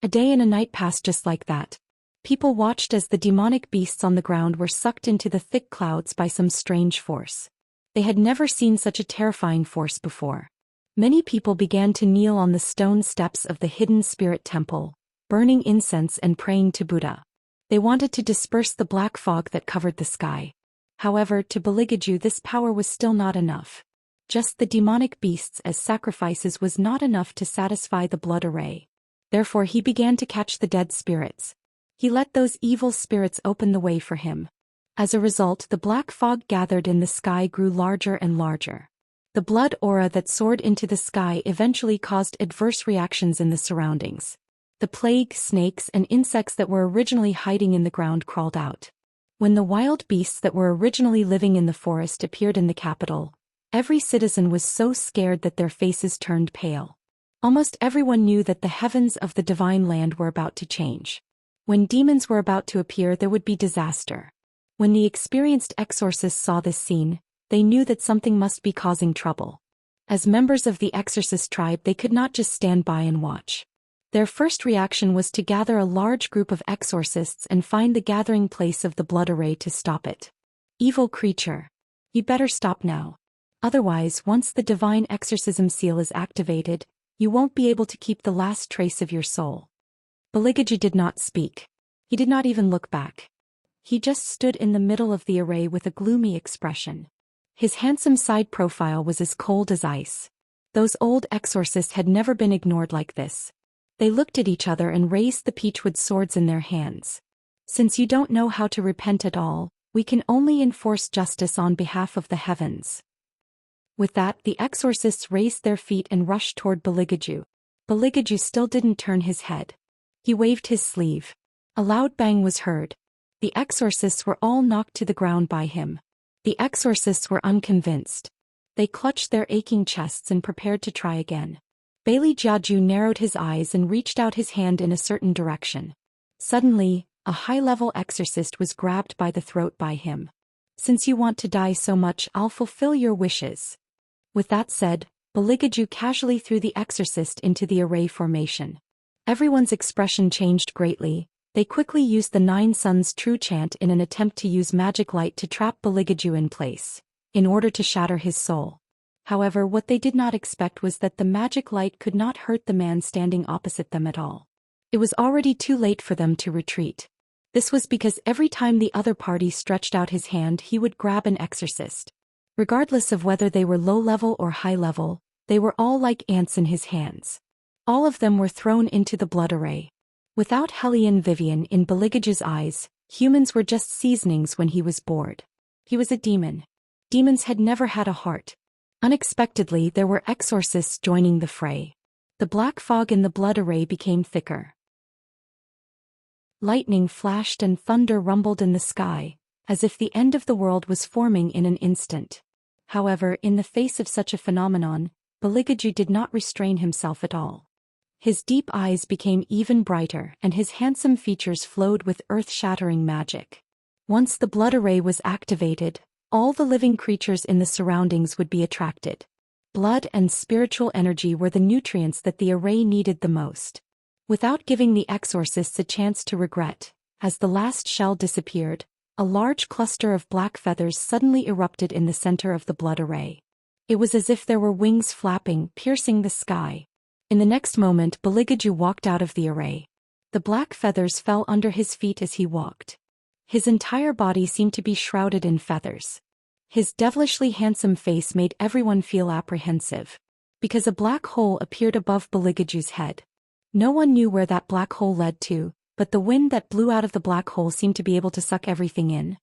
A day and a night passed just like that. People watched as the demonic beasts on the ground were sucked into the thick clouds by some strange force. They had never seen such a terrifying force before. Many people began to kneel on the stone steps of the hidden spirit temple, burning incense and praying to Buddha. They wanted to disperse the black fog that covered the sky. However, to Beligaju this power was still not enough. Just the demonic beasts as sacrifices was not enough to satisfy the blood array. Therefore he began to catch the dead spirits. He let those evil spirits open the way for him. As a result, the black fog gathered in the sky grew larger and larger. The blood aura that soared into the sky eventually caused adverse reactions in the surroundings. The plague, snakes, and insects that were originally hiding in the ground crawled out. When the wild beasts that were originally living in the forest appeared in the capital, every citizen was so scared that their faces turned pale. Almost everyone knew that the heavens of the divine land were about to change. When demons were about to appear, there would be disaster. When the experienced exorcists saw this scene, they knew that something must be causing trouble. As members of the exorcist tribe, they could not just stand by and watch. Their first reaction was to gather a large group of exorcists and find the gathering place of the blood array to stop it. Evil creature. You better stop now. Otherwise, once the divine exorcism seal is activated, you won't be able to keep the last trace of your soul. Beligaju did not speak. He did not even look back. He just stood in the middle of the array with a gloomy expression. His handsome side profile was as cold as ice. Those old exorcists had never been ignored like this. They looked at each other and raised the peachwood swords in their hands. Since you don't know how to repent at all, we can only enforce justice on behalf of the heavens. With that, the exorcists raised their feet and rushed toward Beligaju. Beligaju still didn't turn his head. He waved his sleeve. A loud bang was heard. The exorcists were all knocked to the ground by him. The exorcists were unconvinced. They clutched their aching chests and prepared to try again. Bailey Jiaju narrowed his eyes and reached out his hand in a certain direction. Suddenly, a high-level exorcist was grabbed by the throat by him. Since you want to die so much, I'll fulfill your wishes. With that said, Beligaju casually threw the exorcist into the array formation. Everyone's expression changed greatly. They quickly used the Nine Suns True chant in an attempt to use magic light to trap Beligaju in place, in order to shatter his soul. However, what they did not expect was that the magic light could not hurt the man standing opposite them at all. It was already too late for them to retreat. This was because every time the other party stretched out his hand, he would grab an exorcist. Regardless of whether they were low-level or high-level, they were all like ants in his hands. All of them were thrown into the blood array. Without Hellion Vivian in Beligage's eyes, humans were just seasonings when he was bored. He was a demon. Demons had never had a heart. Unexpectedly, there were exorcists joining the fray. The black fog in the blood array became thicker. Lightning flashed and thunder rumbled in the sky, as if the end of the world was forming in an instant. However, in the face of such a phenomenon, Beligaju did not restrain himself at all. His deep eyes became even brighter and his handsome features flowed with earth-shattering magic. Once the blood array was activated, all the living creatures in the surroundings would be attracted. Blood and spiritual energy were the nutrients that the array needed the most. Without giving the exorcists a chance to regret, as the last shell disappeared, a large cluster of black feathers suddenly erupted in the center of the blood array. It was as if there were wings flapping, piercing the sky. In the next moment, Beligaju walked out of the array. The black feathers fell under his feet as he walked. His entire body seemed to be shrouded in feathers. His devilishly handsome face made everyone feel apprehensive. Because a black hole appeared above Beligaju's head. No one knew where that black hole led to, but the wind that blew out of the black hole seemed to be able to suck everything in.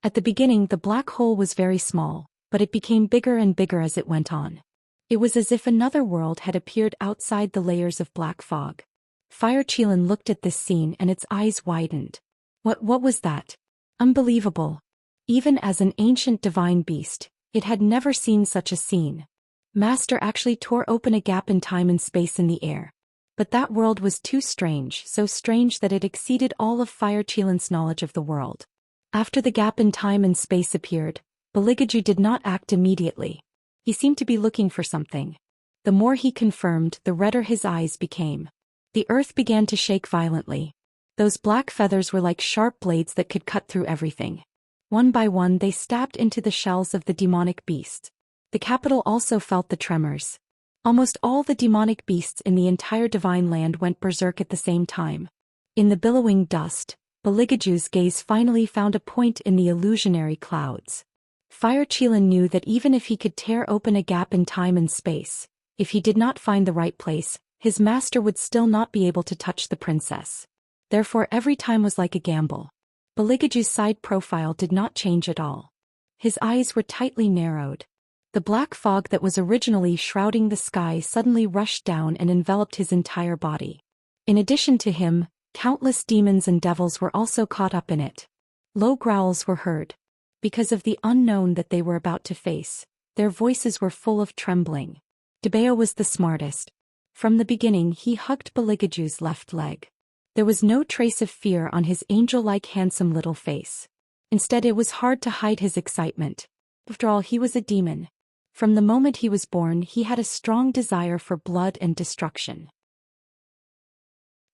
At the beginning, the black hole was very small, but it became bigger and bigger as it went on. It was as if another world had appeared outside the layers of black fog. Fire Qilin looked at this scene and its eyes widened. What was that? Unbelievable. Even as an ancient divine beast, it had never seen such a scene. Master actually tore open a gap in time and space in the air. But that world was too strange, so strange that it exceeded all of Fire Qilin's knowledge of the world. After the gap in time and space appeared, Baligaju did not act immediately. He seemed to be looking for something. The more he confirmed, the redder his eyes became. The earth began to shake violently. Those black feathers were like sharp blades that could cut through everything. One by one they stabbed into the shells of the demonic beast. The capital also felt the tremors. Almost all the demonic beasts in the entire divine land went berserk at the same time. In the billowing dust, Baligaju's gaze finally found a point in the illusionary clouds. Fire Qilin knew that even if he could tear open a gap in time and space, if he did not find the right place, his master would still not be able to touch the princess. Therefore every time was like a gamble. Baligaju's side profile did not change at all. His eyes were tightly narrowed. The black fog that was originally shrouding the sky suddenly rushed down and enveloped his entire body. In addition to him, countless demons and devils were also caught up in it. Low growls were heard. Because of the unknown that they were about to face, their voices were full of trembling. Debeo was the smartest. From the beginning he hugged Baligaju's left leg. There was no trace of fear on his angel-like handsome little face. Instead it was hard to hide his excitement. After all, he was a demon. From the moment he was born he had a strong desire for blood and destruction.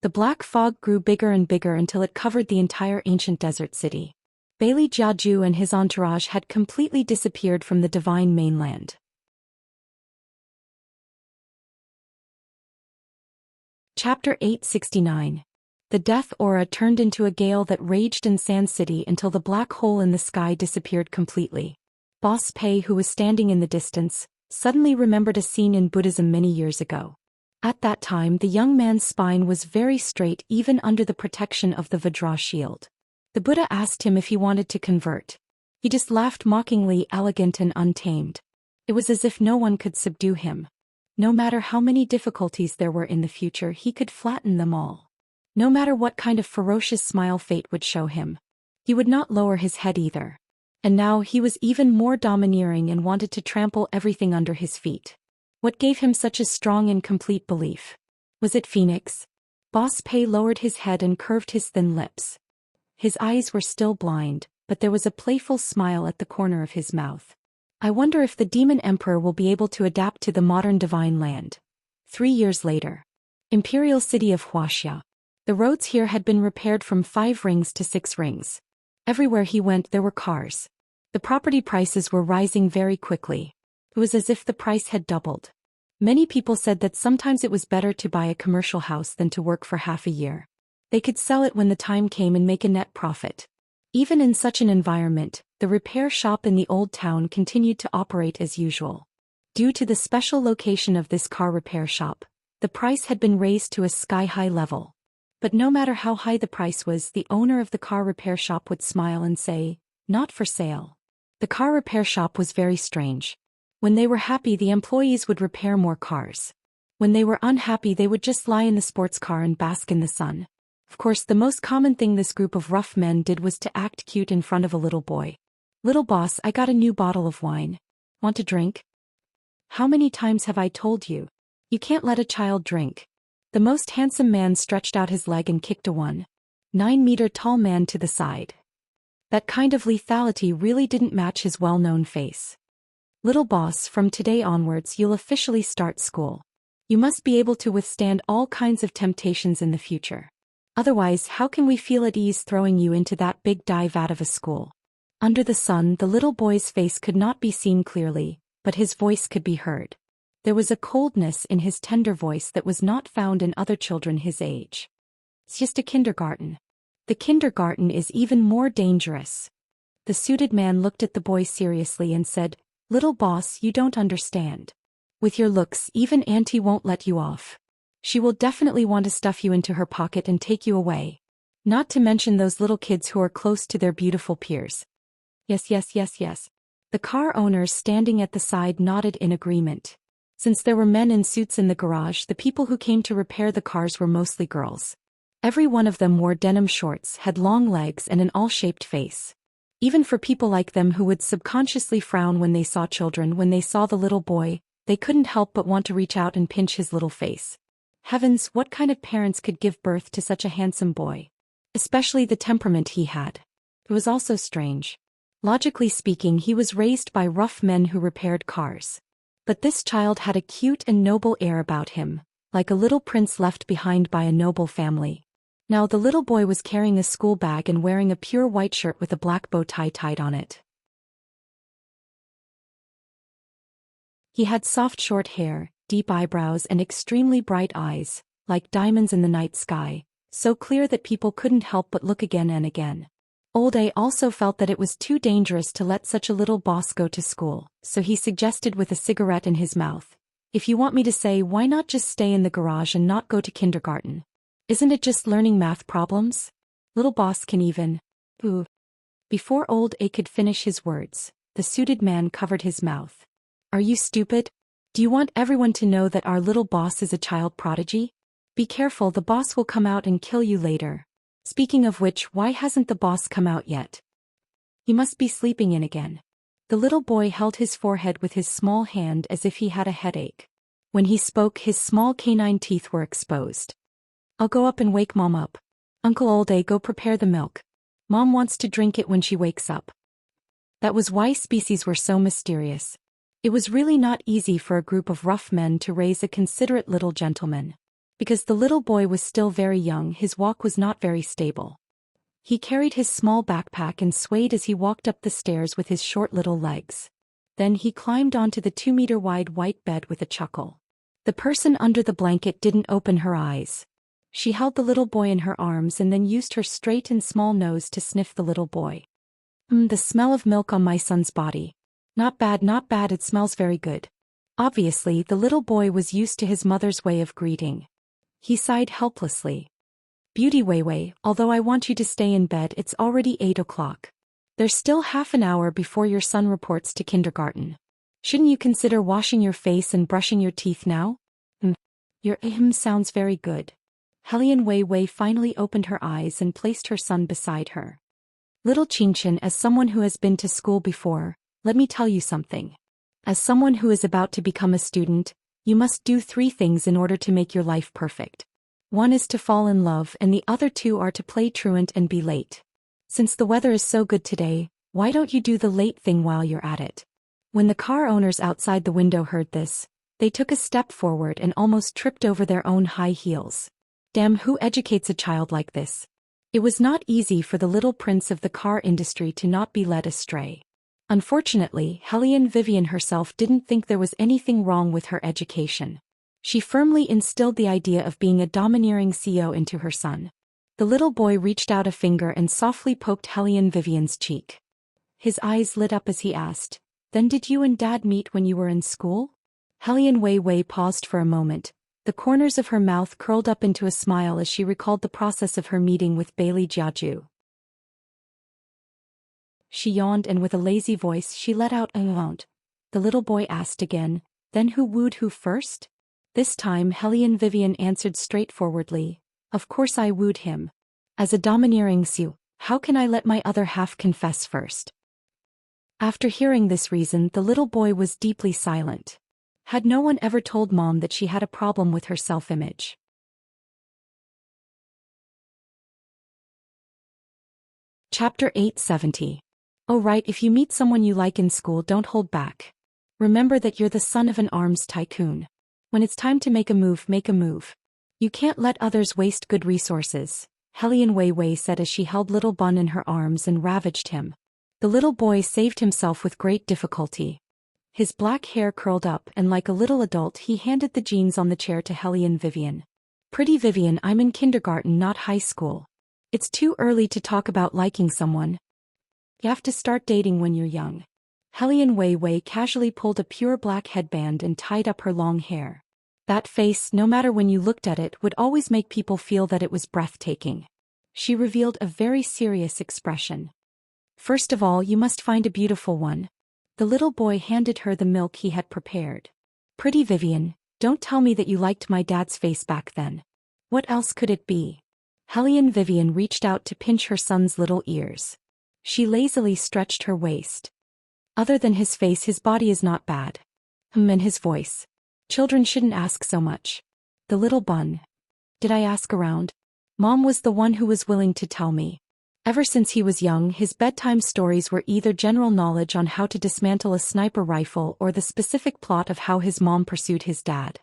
The black fog grew bigger and bigger until it covered the entire ancient desert city. Bailey Jiaju and his entourage had completely disappeared from the divine mainland. Chapter 869. The death aura turned into a gale that raged in Sand City until the black hole in the sky disappeared completely. Boss Pei, who was standing in the distance, suddenly remembered a scene in Buddhism many years ago. At that time the young man's spine was very straight even under the protection of the Vajra shield. The Buddha asked him if he wanted to convert. He just laughed mockingly, elegant and untamed. It was as if no one could subdue him. No matter how many difficulties there were in the future, he could flatten them all. No matter what kind of ferocious smile fate would show him, he would not lower his head either. And now he was even more domineering and wanted to trample everything under his feet. What gave him such a strong and complete belief? Was it Phoenix? Boss Pei lowered his head and curved his thin lips. His eyes were still blind, but there was a playful smile at the corner of his mouth. I wonder if the Demon Emperor will be able to adapt to the modern divine land. 3 years later. Imperial city of Huaxia. The roads here had been repaired from 5 rings to 6 rings. Everywhere he went there were cars. The property prices were rising very quickly. It was as if the price had doubled. Many people said that sometimes it was better to buy a commercial house than to work for half a year. They could sell it when the time came and make a net profit. Even in such an environment, the repair shop in the old town continued to operate as usual. Due to the special location of this car repair shop, the price had been raised to a sky-high level. But no matter how high the price was, the owner of the car repair shop would smile and say, "Not for sale." The car repair shop was very strange. When they were happy, the employees would repair more cars. When they were unhappy, they would just lie in the sports car and bask in the sun. Of course, the most common thing this group of rough men did was to act cute in front of a little boy. "Little boss, I got a new bottle of wine. Want a drink?" "How many times have I told you? You can't let a child drink." The most handsome man stretched out his leg and kicked a 1.9-meter-tall man to the side. That kind of lethality really didn't match his well-known face. "Little boss, from today onwards you'll officially start school. You must be able to withstand all kinds of temptations in the future. Otherwise, how can we feel at ease throwing you into that big dive out of a school?" Under the sun, the little boy's face could not be seen clearly, but his voice could be heard. There was a coldness in his tender voice that was not found in other children his age. "It's just a kindergarten." "The kindergarten is even more dangerous." The suited man looked at the boy seriously and said, "Little boss, you don't understand. With your looks, even Auntie won't let you off. She will definitely want to stuff you into her pocket and take you away. Not to mention those little kids who are close to their beautiful peers." Yes. The car owners standing at the side nodded in agreement. Since there were men in suits in the garage, the people who came to repair the cars were mostly girls. Every one of them wore denim shorts, had long legs and an all-shaped face. Even for people like them who would subconsciously frown when they saw children, when they saw the little boy, they couldn't help but want to reach out and pinch his little face. Heavens, what kind of parents could give birth to such a handsome boy? Especially the temperament he had. It was also strange. Logically speaking, he was raised by rough men who repaired cars. But this child had a cute and noble air about him, like a little prince left behind by a noble family. Now the little boy was carrying a school bag and wearing a pure white shirt with a black bow tie tied on it. He had soft short hair, deep eyebrows and extremely bright eyes, like diamonds in the night sky, so clear that people couldn't help but look again and again. Old A also felt that it was too dangerous to let such a little boss go to school, so he suggested with a cigarette in his mouth, "If you want me to say, why not just stay in the garage and not go to kindergarten? Isn't it just learning math problems? Little boss can even..." Ooh. Before old A could finish his words, the suited man covered his mouth. "Are you stupid? Do you want everyone to know that our little boss is a child prodigy? Be careful, the boss will come out and kill you later. Speaking of which, why hasn't the boss come out yet? He must be sleeping in again." The little boy held his forehead with his small hand as if he had a headache. When he spoke, his small canine teeth were exposed. "I'll go up and wake Mom up. Uncle Old A, go prepare the milk. Mom wants to drink it when she wakes up." That was why species were so mysterious. It was really not easy for a group of rough men to raise a considerate little gentleman. Because the little boy was still very young, his walk was not very stable. He carried his small backpack and swayed as he walked up the stairs with his short little legs. Then he climbed onto the 2-meter-wide white bed with a chuckle. The person under the blanket didn't open her eyes. She held the little boy in her arms and then used her straight and small nose to sniff the little boy. The smell of milk on my son's body. Not bad, it smells very good." Obviously, the little boy was used to his mother's way of greeting. He sighed helplessly. "Beauty Weiwei, although I want you to stay in bed, it's already 8 o'clock. There's still half an hour before your son reports to kindergarten. Shouldn't you consider washing your face and brushing your teeth now?" Your sounds very good." Helian Weiwei finally opened her eyes and placed her son beside her. "Little Qingshan, as someone who has been to school before, let me tell you something. As someone who is about to become a student, you must do 3 things in order to make your life perfect. One is to fall in love and the other 2 are to play truant and be late. Since the weather is so good today, why don't you do the late thing while you're at it?" When the car owners outside the window heard this, they took a step forward and almost tripped over their own high heels. Damn, who educates a child like this? It was not easy for the little prince of the car industry to not be led astray. Unfortunately, Helian Vivian herself didn't think there was anything wrong with her education. She firmly instilled the idea of being a domineering CEO into her son. The little boy reached out a finger and softly poked Helian Vivian's cheek. His eyes lit up as he asked, "Then did you and Dad meet when you were in school?" Helian Weiwei paused for a moment. The corners of her mouth curled up into a smile as she recalled the process of her meeting with Bailey Jiaju. She yawned and with a lazy voice she let out a grunt. The little boy asked again, "Then who wooed who first?" This time Helian Vivian answered straightforwardly, "Of course I wooed him. As a domineering Sioux, how can I let my other half confess first?" After hearing this reason, the little boy was deeply silent. Had no one ever told Mom that she had a problem with her self-image? Chapter 870. Oh right, if you meet someone you like in school, don't hold back. Remember that you're the son of an arms tycoon. When it's time to make a move, make a move. You can't let others waste good resources, Helian Weiwei said as she held little Bun in her arms and ravaged him. The little boy saved himself with great difficulty. His black hair curled up and like a little adult he handed the jeans on the chair to Helian Vivian. "Pretty Vivian, I'm in kindergarten, not high school. It's too early to talk about liking someone. You have to start dating when you're young." Helian Weiwei casually pulled a pure black headband and tied up her long hair. That face, no matter when you looked at it, would always make people feel that it was breathtaking. She revealed a very serious expression. "First of all, you must find a beautiful one. The little boy handed her the milk he had prepared. Pretty Vivian, don't tell me that you liked my dad's face back then. What else could it be? Hellion Vivian reached out to pinch her son's little ears. She lazily stretched her waist. Other than his face, his body is not bad. And his voice. Children shouldn't ask so much. The little bun. Did I ask around? Mom was the one who was willing to tell me. Ever since he was young, his bedtime stories were either general knowledge on how to dismantle a sniper rifle or the specific plot of how his mom pursued his dad.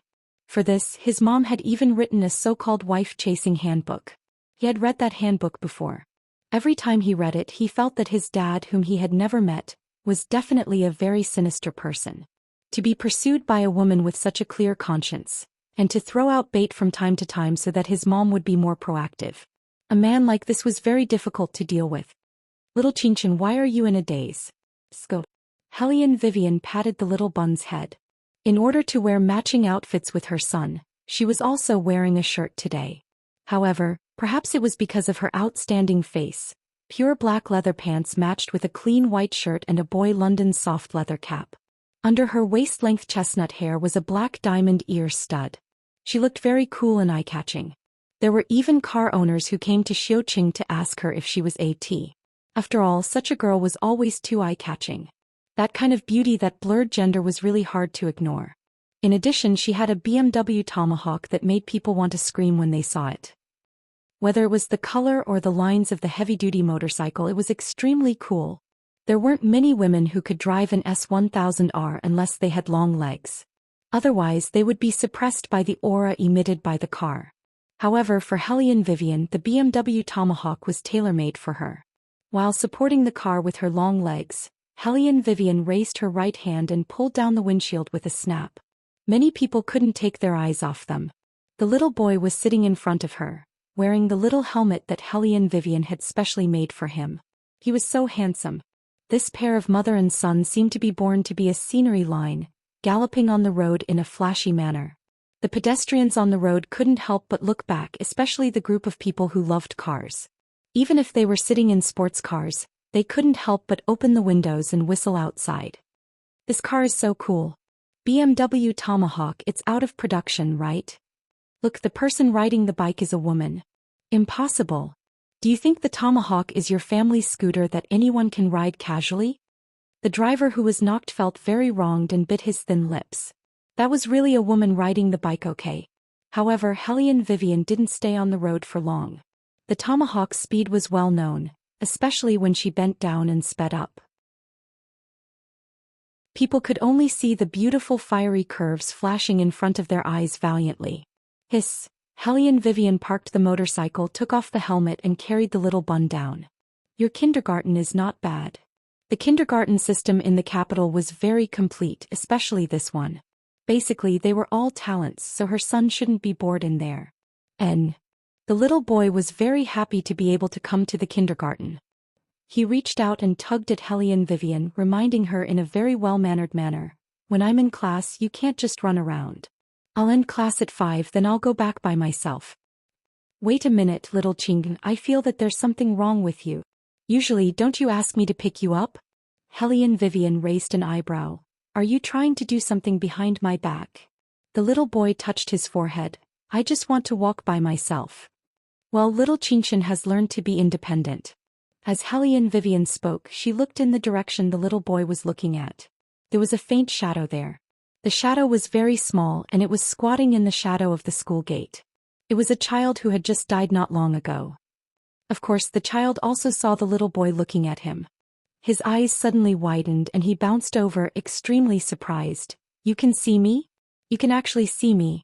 For this, his mom had even written a so-called wife-chasing handbook. He had read that handbook before. Every time he read it, he felt that his dad, whom he had never met, was definitely a very sinister person. To be pursued by a woman with such a clear conscience, and to throw out bait from time to time so that his mom would be more proactive. A man like this was very difficult to deal with. Little Chinchin, why are you in a daze? Scope. Hellion Vivian patted the little bun's head. In order to wear matching outfits with her son, she was also wearing a shirt today. However, perhaps it was because of her outstanding face. Pure black leather pants matched with a clean white shirt and a boy London soft leather cap. Under her waist-length chestnut hair was a black diamond ear stud. She looked very cool and eye-catching. There were even car owners who came to Xiaoqing to ask her if she was AT. After all, such a girl was always too eye-catching. That kind of beauty that blurred gender was really hard to ignore. In addition, she had a BMW Tomahawk that made people want to scream when they saw it. Whether it was the color or the lines of the heavy-duty motorcycle, it was extremely cool. There weren't many women who could drive an S1000R unless they had long legs. Otherwise, they would be suppressed by the aura emitted by the car. However, for Hellion Vivian, the BMW Tomahawk was tailor-made for her. While supporting the car with her long legs, Hellion Vivian raised her right hand and pulled down the windshield with a snap. Many people couldn't take their eyes off them. The little boy was sitting in front of her, wearing the little helmet that Hellion Vivian had specially made for him. He was so handsome. This pair of mother and son seemed to be born to be a scenery line, galloping on the road in a flashy manner. The pedestrians on the road couldn't help but look back, especially the group of people who loved cars. Even if they were sitting in sports cars, they couldn't help but open the windows and whistle outside. This car is so cool. BMW Tomahawk, it's out of production, right? Look, the person riding the bike is a woman. Impossible. Do you think the Tomahawk is your family's scooter that anyone can ride casually? The driver who was knocked felt very wronged and bit his thin lips. That was really a woman riding the bike, okay? However, Hellion Vivian didn't stay on the road for long. The Tomahawk's speed was well known, especially when she bent down and sped up. People could only see the beautiful fiery curves flashing in front of their eyes valiantly. Hiss! Hellion Vivian parked the motorcycle, took off the helmet and carried the little bun down. Your kindergarten is not bad. The kindergarten system in the capital was very complete, especially this one. Basically, they were all talents, so her son shouldn't be bored in there. The little boy was very happy to be able to come to the kindergarten. He reached out and tugged at Hellion Vivian, reminding her in a very well-mannered manner, "When I'm in class, you can't just run around. I'll end class at 5, then I'll go back by myself." Wait a minute, little Ching, I feel that there's something wrong with you. Usually, don't you ask me to pick you up? Hellion Vivian raised an eyebrow. Are you trying to do something behind my back? The little boy touched his forehead. I just want to walk by myself. Well, little Chinchin has learned to be independent. As Hellion Vivian spoke, she looked in the direction the little boy was looking at. There was a faint shadow there. The shadow was very small and it was squatting in the shadow of the school gate. It was a child who had just died not long ago. Of course, the child also saw the little boy looking at him. His eyes suddenly widened and he bounced over, extremely surprised. You can see me? You can actually see me.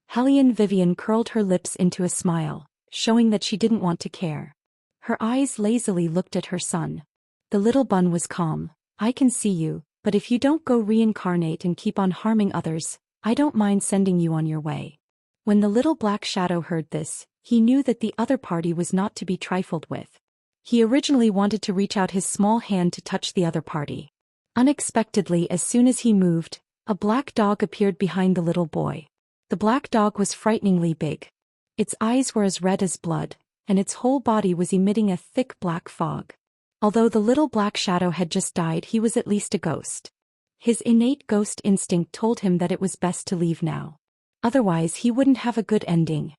Hellion Vivian curled her lips into a smile, showing that she didn't want to care. Her eyes lazily looked at her son. The little bun was calm. I can see you, but if you don't go reincarnate and keep on harming others, I don't mind sending you on your way. When the little black shadow heard this, he knew that the other party was not to be trifled with. He originally wanted to reach out his small hand to touch the other party. Unexpectedly, as soon as he moved, a black dog appeared behind the little boy. The black dog was frighteningly big. Its eyes were as red as blood, and its whole body was emitting a thick black fog. Although the little black shadow had just died, he was at least a ghost. His innate ghost instinct told him that it was best to leave now. Otherwise he wouldn't have a good ending.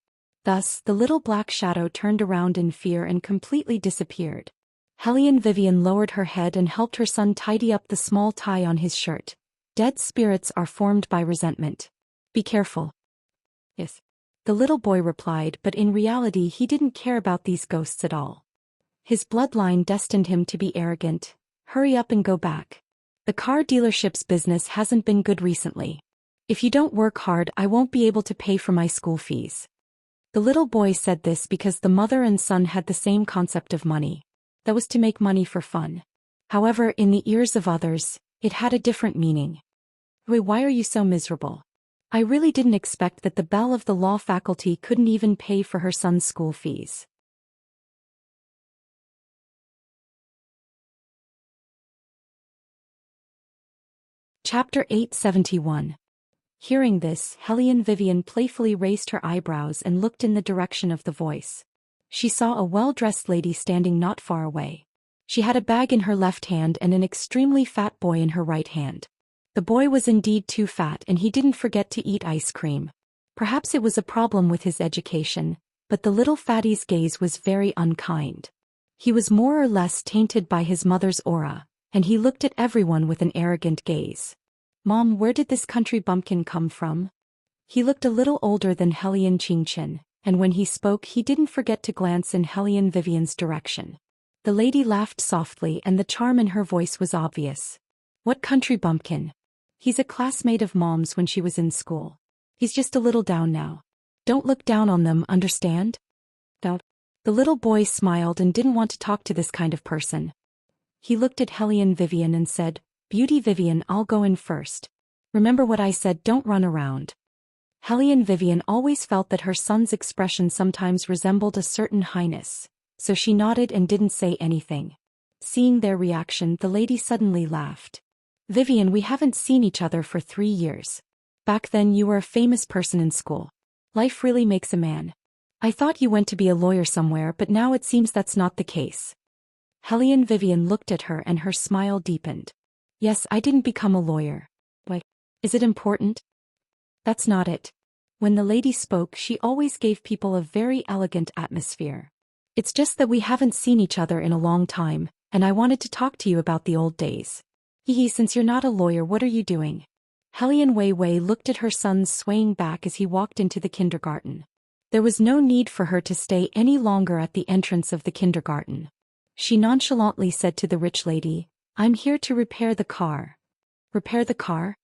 Thus, the little black shadow turned around in fear and completely disappeared. Hellion Vivian lowered her head and helped her son tidy up the small tie on his shirt. Dead spirits are formed by resentment. Be careful. Yes. The little boy replied, but in reality he didn't care about these ghosts at all. His bloodline destined him to be arrogant. Hurry up and go back. The car dealership's business hasn't been good recently. If you don't work hard, I won't be able to pay for my school fees. The little boy said this because the mother and son had the same concept of money. That was to make money for fun. However, in the ears of others, it had a different meaning. Why are you so miserable? I really didn't expect that the belle of the law faculty couldn't even pay for her son's school fees. Chapter 871. Hearing this, Hellion Vivian playfully raised her eyebrows and looked in the direction of the voice. She saw a well-dressed lady standing not far away. She had a bag in her left hand and an extremely fat boy in her right hand. The boy was indeed too fat and he didn't forget to eat ice cream. Perhaps it was a problem with his education, but the little fatty's gaze was very unkind. He was more or less tainted by his mother's aura, and he looked at everyone with an arrogant gaze. Mom, where did this country bumpkin come from? He looked a little older than Hellion Qingchen, and when he spoke he didn't forget to glance in Hellion Vivian's direction. The lady laughed softly and the charm in her voice was obvious. What country bumpkin? He's a classmate of Mom's when she was in school. He's just a little down now. Don't look down on them, understand? Don't. The little boy smiled and didn't want to talk to this kind of person. He looked at Hellion Vivian and said, Beauty Vivian, I'll go in first. Remember what I said, don't run around. Hellion Vivian always felt that her son's expression sometimes resembled a certain highness, so she nodded and didn't say anything. Seeing their reaction, the lady suddenly laughed. Vivian, we haven't seen each other for 3 years. Back then you were a famous person in school. Life really makes a man. I thought you went to be a lawyer somewhere, but now it seems that's not the case. Hellion Vivian looked at her and her smile deepened. Yes, I didn't become a lawyer. Why? Is it important? That's not it. When the lady spoke, she always gave people a very elegant atmosphere. It's just that we haven't seen each other in a long time, and I wanted to talk to you about the old days. Hehe, since you're not a lawyer, what are you doing? Hellion Wei looked at her son's swaying back as he walked into the kindergarten. There was no need for her to stay any longer at the entrance of the kindergarten. She nonchalantly said to the rich lady, I'm here to repair the car. Repair the car?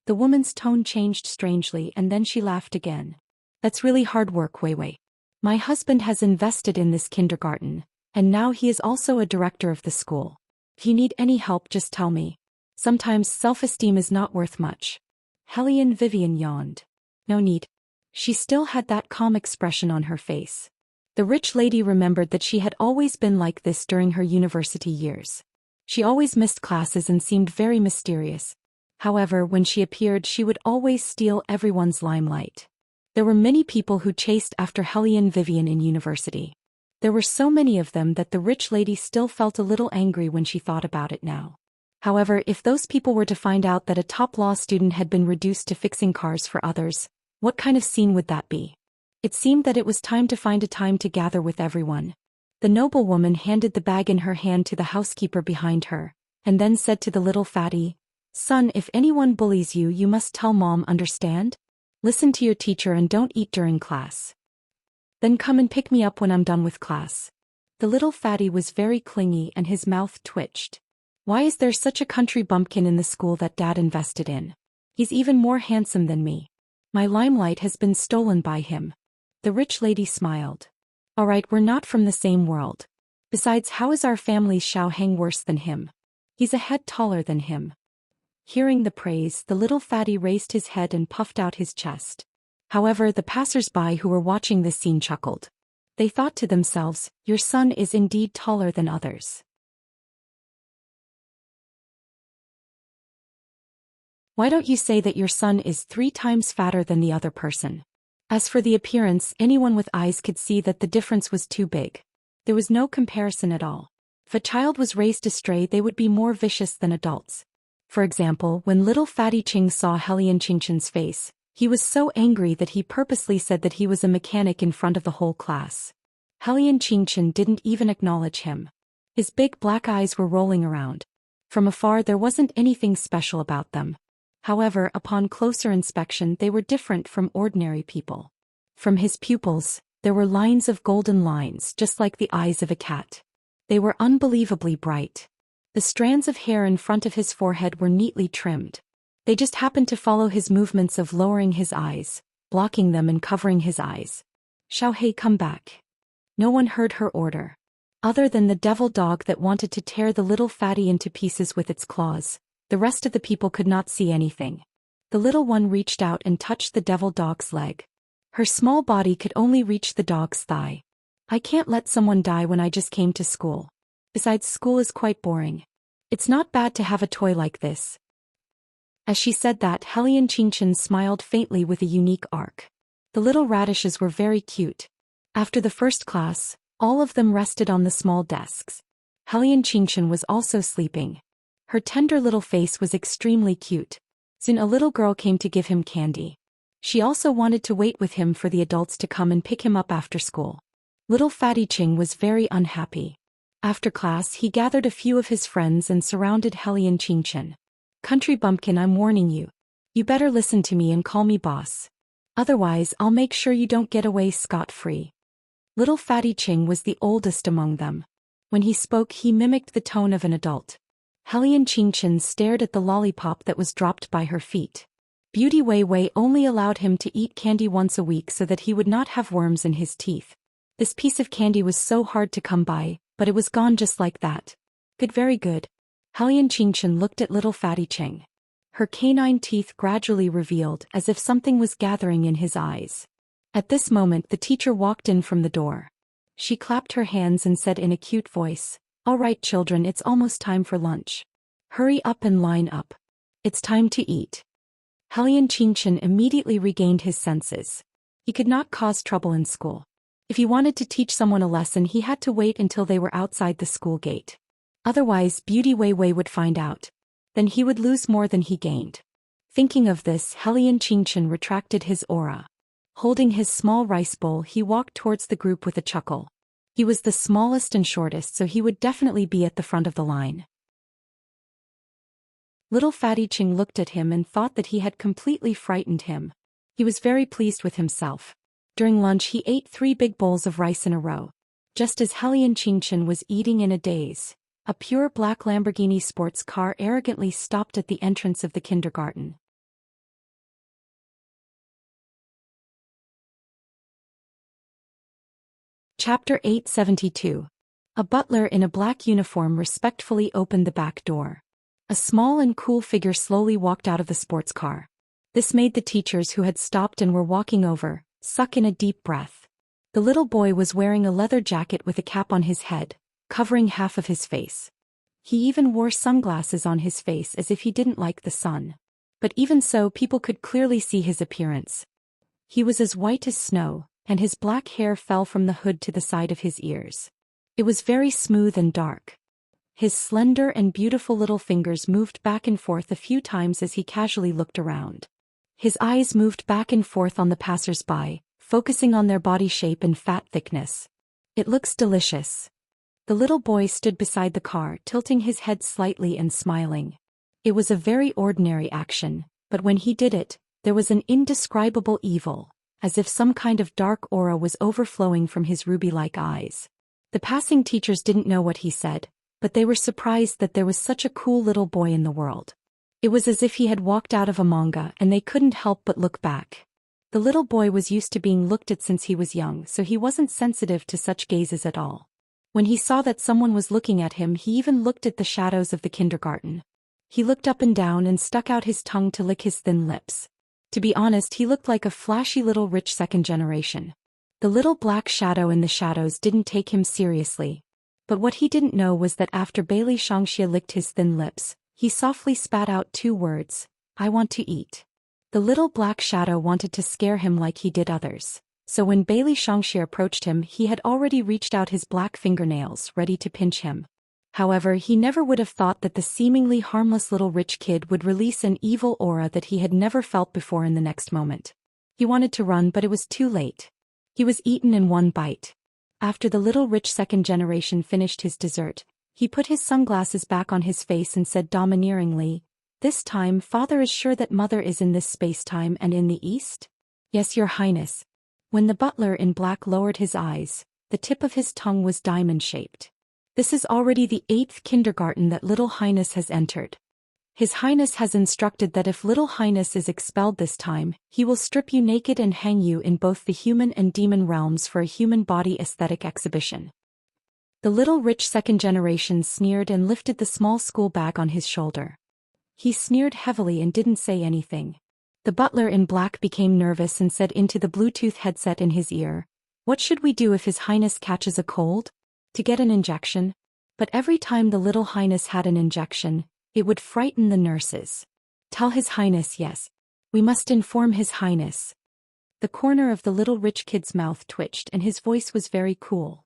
The woman's tone changed strangely and then she laughed again. That's really hard work, Wei. My husband has invested in this kindergarten, and now he is also a director of the school. If you need any help, just tell me. Sometimes self-esteem is not worth much. Hellion Vivian yawned. No need. She still had that calm expression on her face. The rich lady remembered that she had always been like this during her university years. She always missed classes and seemed very mysterious. However, when she appeared, she would always steal everyone's limelight. There were many people who chased after Hellion Vivian in university. There were so many of them that the rich lady still felt a little angry when she thought about it now. However, if those people were to find out that a top law student had been reduced to fixing cars for others, what kind of scene would that be? It seemed that it was time to find a time to gather with everyone. The noblewoman handed the bag in her hand to the housekeeper behind her, and then said to the little fatty, Son, if anyone bullies you, you must tell Mom, understand? Listen to your teacher and don't eat during class. Then come and pick me up when I'm done with class. The little fatty was very clingy and his mouth twitched. Why is there such a country bumpkin in the school that Dad invested in? He's even more handsome than me. My limelight has been stolen by him. The rich lady smiled. All right, we're not from the same world. Besides, how is our family's Xiao Heng worse than him? He's a head taller than him. Hearing the praise, the little fatty raised his head and puffed out his chest. However, the passers-by who were watching this scene chuckled. They thought to themselves, your son is indeed taller than others. Why don't you say that your son is 3 times fatter than the other person? As for the appearance, anyone with eyes could see that the difference was too big. There was no comparison at all. If a child was raised astray, they would be more vicious than adults. For example, when little Fatty Ching saw Hellion Chinchin's face, he was so angry that he purposely said that he was a mechanic in front of the whole class. Hellion Chinchin didn't even acknowledge him. His big black eyes were rolling around. From afar there wasn't anything special about them. However, upon closer inspection they were different from ordinary people. From his pupils, there were lines of golden lines just like the eyes of a cat. They were unbelievably bright. The strands of hair in front of his forehead were neatly trimmed. They just happened to follow his movements of lowering his eyes, blocking them and covering his eyes. Xiaohei, come back. No one heard her order. Other than the devil dog that wanted to tear the little fatty into pieces with its claws, the rest of the people could not see anything. The little one reached out and touched the devil dog's leg. Her small body could only reach the dog's thigh. I can't let someone die when I just came to school. Besides, school is quite boring. It's not bad to have a toy like this. As she said that, Hellion Chinchin smiled faintly with a unique arc. The little radishes were very cute. After the first class, all of them rested on the small desks. Hellion Chinchin was also sleeping. Her tender little face was extremely cute. Soon a little girl came to give him candy. She also wanted to wait with him for the adults to come and pick him up after school. Little Fatty Ching was very unhappy. After class he gathered a few of his friends and surrounded Hellion Chinchin. Country bumpkin, I'm warning you. You better listen to me and call me boss. Otherwise I'll make sure you don't get away scot-free. Little Fatty Ching was the oldest among them. When he spoke he mimicked the tone of an adult. Hellion Chinchin stared at the lollipop that was dropped by her feet. Beauty Wei Wei only allowed him to eat candy once a week so that he would not have worms in his teeth. This piece of candy was so hard to come by, but it was gone just like that. Good, very good. Hellion Chinchin looked at little Fatty Ching. Her canine teeth gradually revealed as if something was gathering in his eyes. At this moment the teacher walked in from the door. She clapped her hands and said in a cute voice, "All right children, it's almost time for lunch. Hurry up and line up. It's time to eat." Hellion Chinchin immediately regained his senses. He could not cause trouble in school. If he wanted to teach someone a lesson he had to wait until they were outside the school gate. Otherwise Beauty Wei Wei would find out. Then he would lose more than he gained. Thinking of this, Hellion Chinchin retracted his aura. Holding his small rice bowl he walked towards the group with a chuckle. He was the smallest and shortest, so he would definitely be at the front of the line. Little Fatty Ching looked at him and thought that he had completely frightened him. He was very pleased with himself. During lunch he ate 3 big bowls of rice in a row. Just as Hellion Chinchin was eating in a daze, a pure black Lamborghini sports car arrogantly stopped at the entrance of the kindergarten. Chapter 872. A butler in a black uniform respectfully opened the back door. A small and cool figure slowly walked out of the sports car. This made the teachers who had stopped and were walking over suck in a deep breath. The little boy was wearing a leather jacket with a cap on his head, covering half of his face. He even wore sunglasses on his face as if he didn't like the sun. But even so, people could clearly see his appearance. He was as white as snow, and his black hair fell from the hood to the side of his ears. It was very smooth and dark. His slender and beautiful little fingers moved back and forth a few times as he casually looked around. His eyes moved back and forth on the passers-by, focusing on their body shape and fat thickness. It looks delicious. The little boy stood beside the car, tilting his head slightly and smiling. It was a very ordinary action, but when he did it, there was an indescribable evil, as if some kind of dark aura was overflowing from his ruby-like eyes. The passing teachers didn't know what he said, but they were surprised that there was such a cool little boy in the world. It was as if he had walked out of a manga and they couldn't help but look back. The little boy was used to being looked at since he was young, so he wasn't sensitive to such gazes at all. When he saw that someone was looking at him, he even looked at the shadows of the kindergarten. He looked up and down and stuck out his tongue to lick his thin lips. To be honest, he looked like a flashy little rich second generation. The little black shadow in the shadows didn't take him seriously. But what he didn't know was that after Bailey Shangxia licked his thin lips, he softly spat out 2 words, "I want to eat." The little black shadow wanted to scare him like he did others. So when Bailey Shangxia approached him, he had already reached out his black fingernails, ready to pinch him. However, he never would have thought that the seemingly harmless little rich kid would release an evil aura that he had never felt before in the next moment. He wanted to run, but it was too late. He was eaten in one bite. After the little rich second generation finished his dessert, he put his sunglasses back on his face and said domineeringly, "This time, father is sure that mother is in this space-time and in the east?" "Yes, your highness." When the butler in black lowered his eyes, the tip of his tongue was diamond-shaped. "This is already the 8th kindergarten that Little Highness has entered. His Highness has instructed that if Little Highness is expelled this time, he will strip you naked and hang you in both the human and demon realms for a human body aesthetic exhibition." The little rich second generation sneered and lifted the small school bag on his shoulder. He sneered heavily and didn't say anything. The butler in black became nervous and said into the Bluetooth headset in his ear, "What should we do if His Highness catches a cold? To get an injection?" But every time the Little Highness had an injection, it would frighten the nurses. "Tell His Highness yes. We must inform His Highness." The corner of the little rich kid's mouth twitched and his voice was very cool.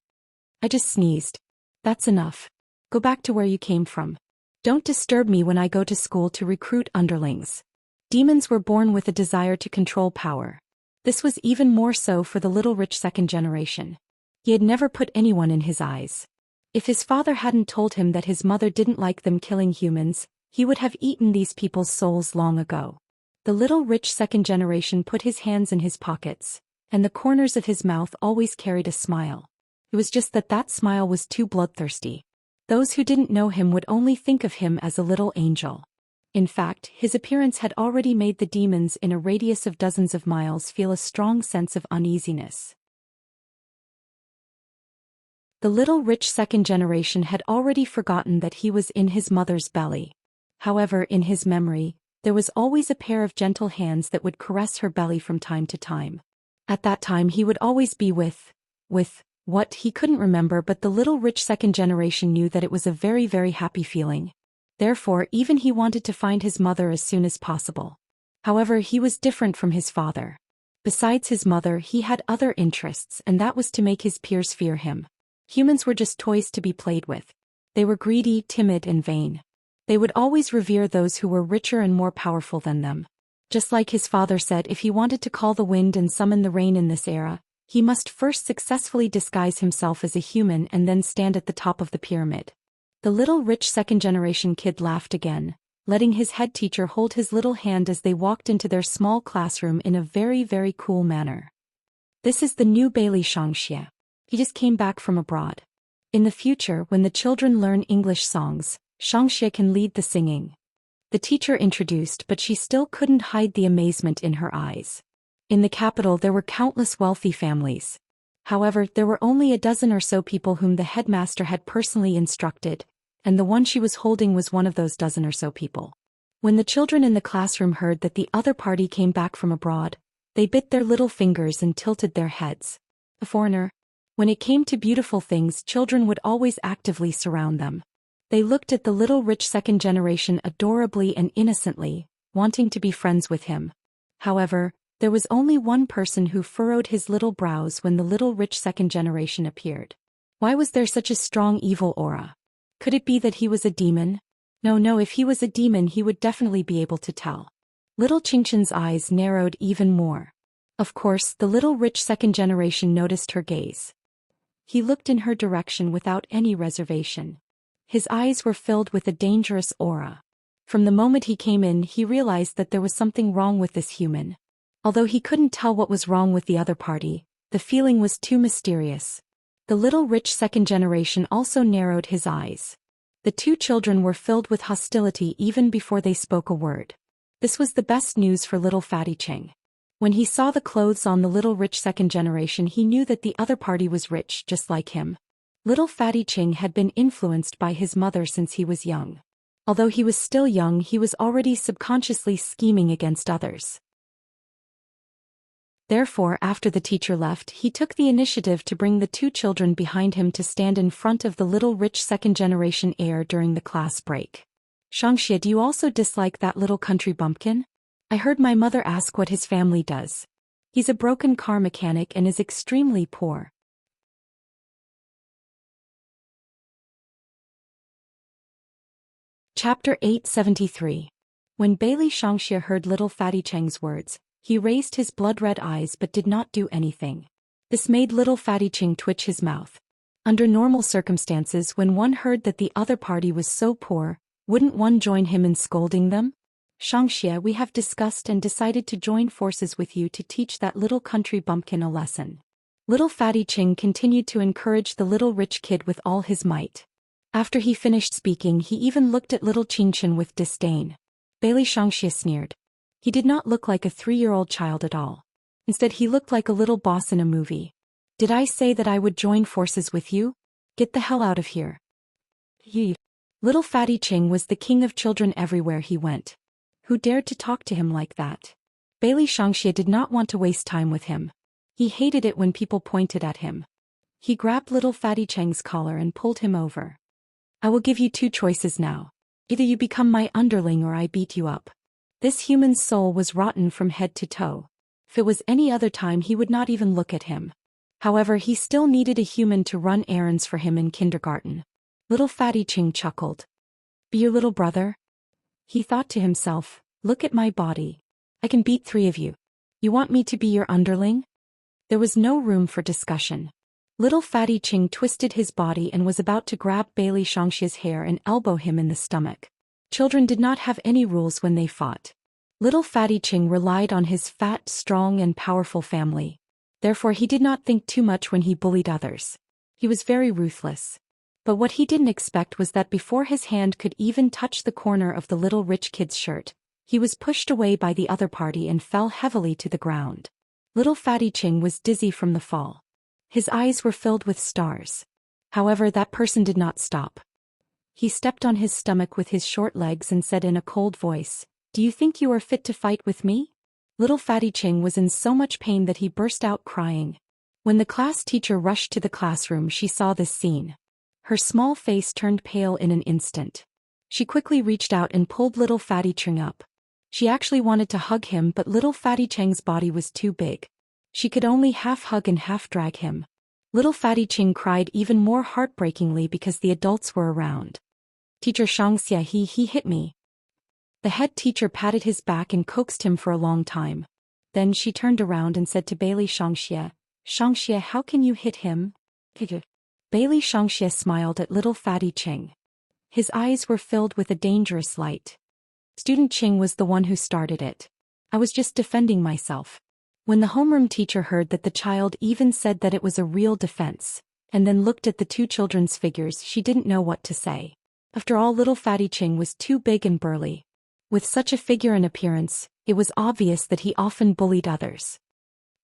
"I just sneezed. That's enough. Go back to where you came from. Don't disturb me when I go to school to recruit underlings." Demons were born with a desire to control power. This was even more so for the little rich second generation. He had never put anyone in his eyes. If his father hadn't told him that his mother didn't like them killing humans, he would have eaten these people's souls long ago. The little rich second generation put his hands in his pockets, and the corners of his mouth always carried a smile. It was just that that smile was too bloodthirsty. Those who didn't know him would only think of him as a little angel. In fact, his appearance had already made the demons in a radius of dozens of miles feel a strong sense of uneasiness. The little rich second generation had already forgotten that he was in his mother's belly. However, in his memory, there was always a pair of gentle hands that would caress her belly from time to time. At that time he would always be with what he couldn't remember, but the little rich second generation knew that it was a very, very happy feeling. Therefore, even he wanted to find his mother as soon as possible. However, he was different from his father. Besides his mother, he had other interests, and that was to make his peers fear him. Humans were just toys to be played with. They were greedy, timid, and vain. They would always revere those who were richer and more powerful than them. Just like his father said, if he wanted to call the wind and summon the rain in this era, he must first successfully disguise himself as a human and then stand at the top of the pyramid. The little rich second-generation kid laughed again, letting his head teacher hold his little hand as they walked into their small classroom in a very, very cool manner. "This is the new Bailey Shangxie. He just came back from abroad. In the future, when the children learn English songs, Shangxie can lead the singing." The teacher introduced, but she still couldn't hide the amazement in her eyes. In the capital there were countless wealthy families. However, there were only a dozen or so people whom the headmaster had personally instructed, and the one she was holding was one of those dozen or so people. When the children in the classroom heard that the other party came back from abroad, they bit their little fingers and tilted their heads. A foreigner? When it came to beautiful things, children would always actively surround them. They looked at the little rich second generation adorably and innocently, wanting to be friends with him. However, there was only one person who furrowed his little brows when the little rich second generation appeared. Why was there such a strong evil aura? Could it be that he was a demon? No, if he was a demon he would definitely be able to tell. Little Qingqian's eyes narrowed even more. Of course, the little rich second generation noticed her gaze. He looked in her direction without any reservation. His eyes were filled with a dangerous aura. From the moment he came in, he realized that there was something wrong with this human. Although he couldn't tell what was wrong with the other party, the feeling was too mysterious. The little rich second generation also narrowed his eyes. The two children were filled with hostility even before they spoke a word. This was the best news for little Fatty Cheng. When he saw the clothes on the little rich second generation, he knew that the other party was rich just like him. Little Fatty Cheng had been influenced by his mother since he was young. Although he was still young, he was already subconsciously scheming against others. Therefore, after the teacher left, he took the initiative to bring the two children behind him to stand in front of the little rich second-generation heir during the class break. "Shangxie, do you also dislike that little country bumpkin? I heard my mother ask what his family does. He's a broken car mechanic and is extremely poor. Chapter 873. When Bailey Shangxie heard little Fatty Cheng's words, he raised his blood-red eyes but did not do anything. This made little Fatty Cheng twitch his mouth. Under normal circumstances, when one heard that the other party was so poor, wouldn't one join him in scolding them? Shangxie, we have discussed and decided to join forces with you to teach that little country bumpkin a lesson. Little Fatty Cheng continued to encourage the little rich kid with all his might. After he finished speaking, he even looked at little Qingchen with disdain. Bailey Shangxie sneered. He did not look like a 3-year-old child at all. Instead, he looked like a little boss in a movie. Did I say that I would join forces with you? Get the hell out of here. Little Fatty Cheng was the king of children everywhere he went. Who dared to talk to him like that? Bailey Shangxie did not want to waste time with him. He hated it when people pointed at him. He grabbed little Fatty Cheng's collar and pulled him over. I will give you 2 choices now. Either you become my underling or I beat you up. This human's soul was rotten from head to toe. If it was any other time, he would not even look at him. However, he still needed a human to run errands for him in kindergarten. Little Fatty Cheng chuckled. Be your little brother? He thought to himself, look at my body. I can beat 3 of you. You want me to be your underling? There was no room for discussion. Little Fatty Cheng twisted his body and was about to grab Bailey Shangxie's hair and elbow him in the stomach. Children did not have any rules when they fought. Little Fatty Cheng relied on his fat, strong and powerful family. Therefore he did not think too much when he bullied others. He was very ruthless. But what he didn't expect was that before his hand could even touch the corner of the little rich kid's shirt, he was pushed away by the other party and fell heavily to the ground. Little Fatty Cheng was dizzy from the fall. His eyes were filled with stars. However, that person did not stop. He stepped on his stomach with his short legs and said in a cold voice, Do you think you are fit to fight with me? Little Fatty Cheng was in so much pain that he burst out crying. When the class teacher rushed to the classroom, she saw this scene. Her small face turned pale in an instant. She quickly reached out and pulled little Fatty Cheng up. She actually wanted to hug him, but little Fatty Cheng's body was too big. She could only half hug and half drag him. Little Fatty Cheng cried even more heartbreakingly because the adults were around. Teacher Shangxie, he hit me. The head teacher patted his back and coaxed him for a long time. Then she turned around and said to Bailey Shangxie, Shangxie, how can you hit him? Bailey Shangxie smiled at little Fatty Cheng. His eyes were filled with a dangerous light. Student Cheng was the one who started it. I was just defending myself. When the homeroom teacher heard that the child even said that it was a real defense, and then looked at the 2 children's figures, she didn't know what to say. After all, little Fatty Cheng was too big and burly. With such a figure and appearance, it was obvious that he often bullied others.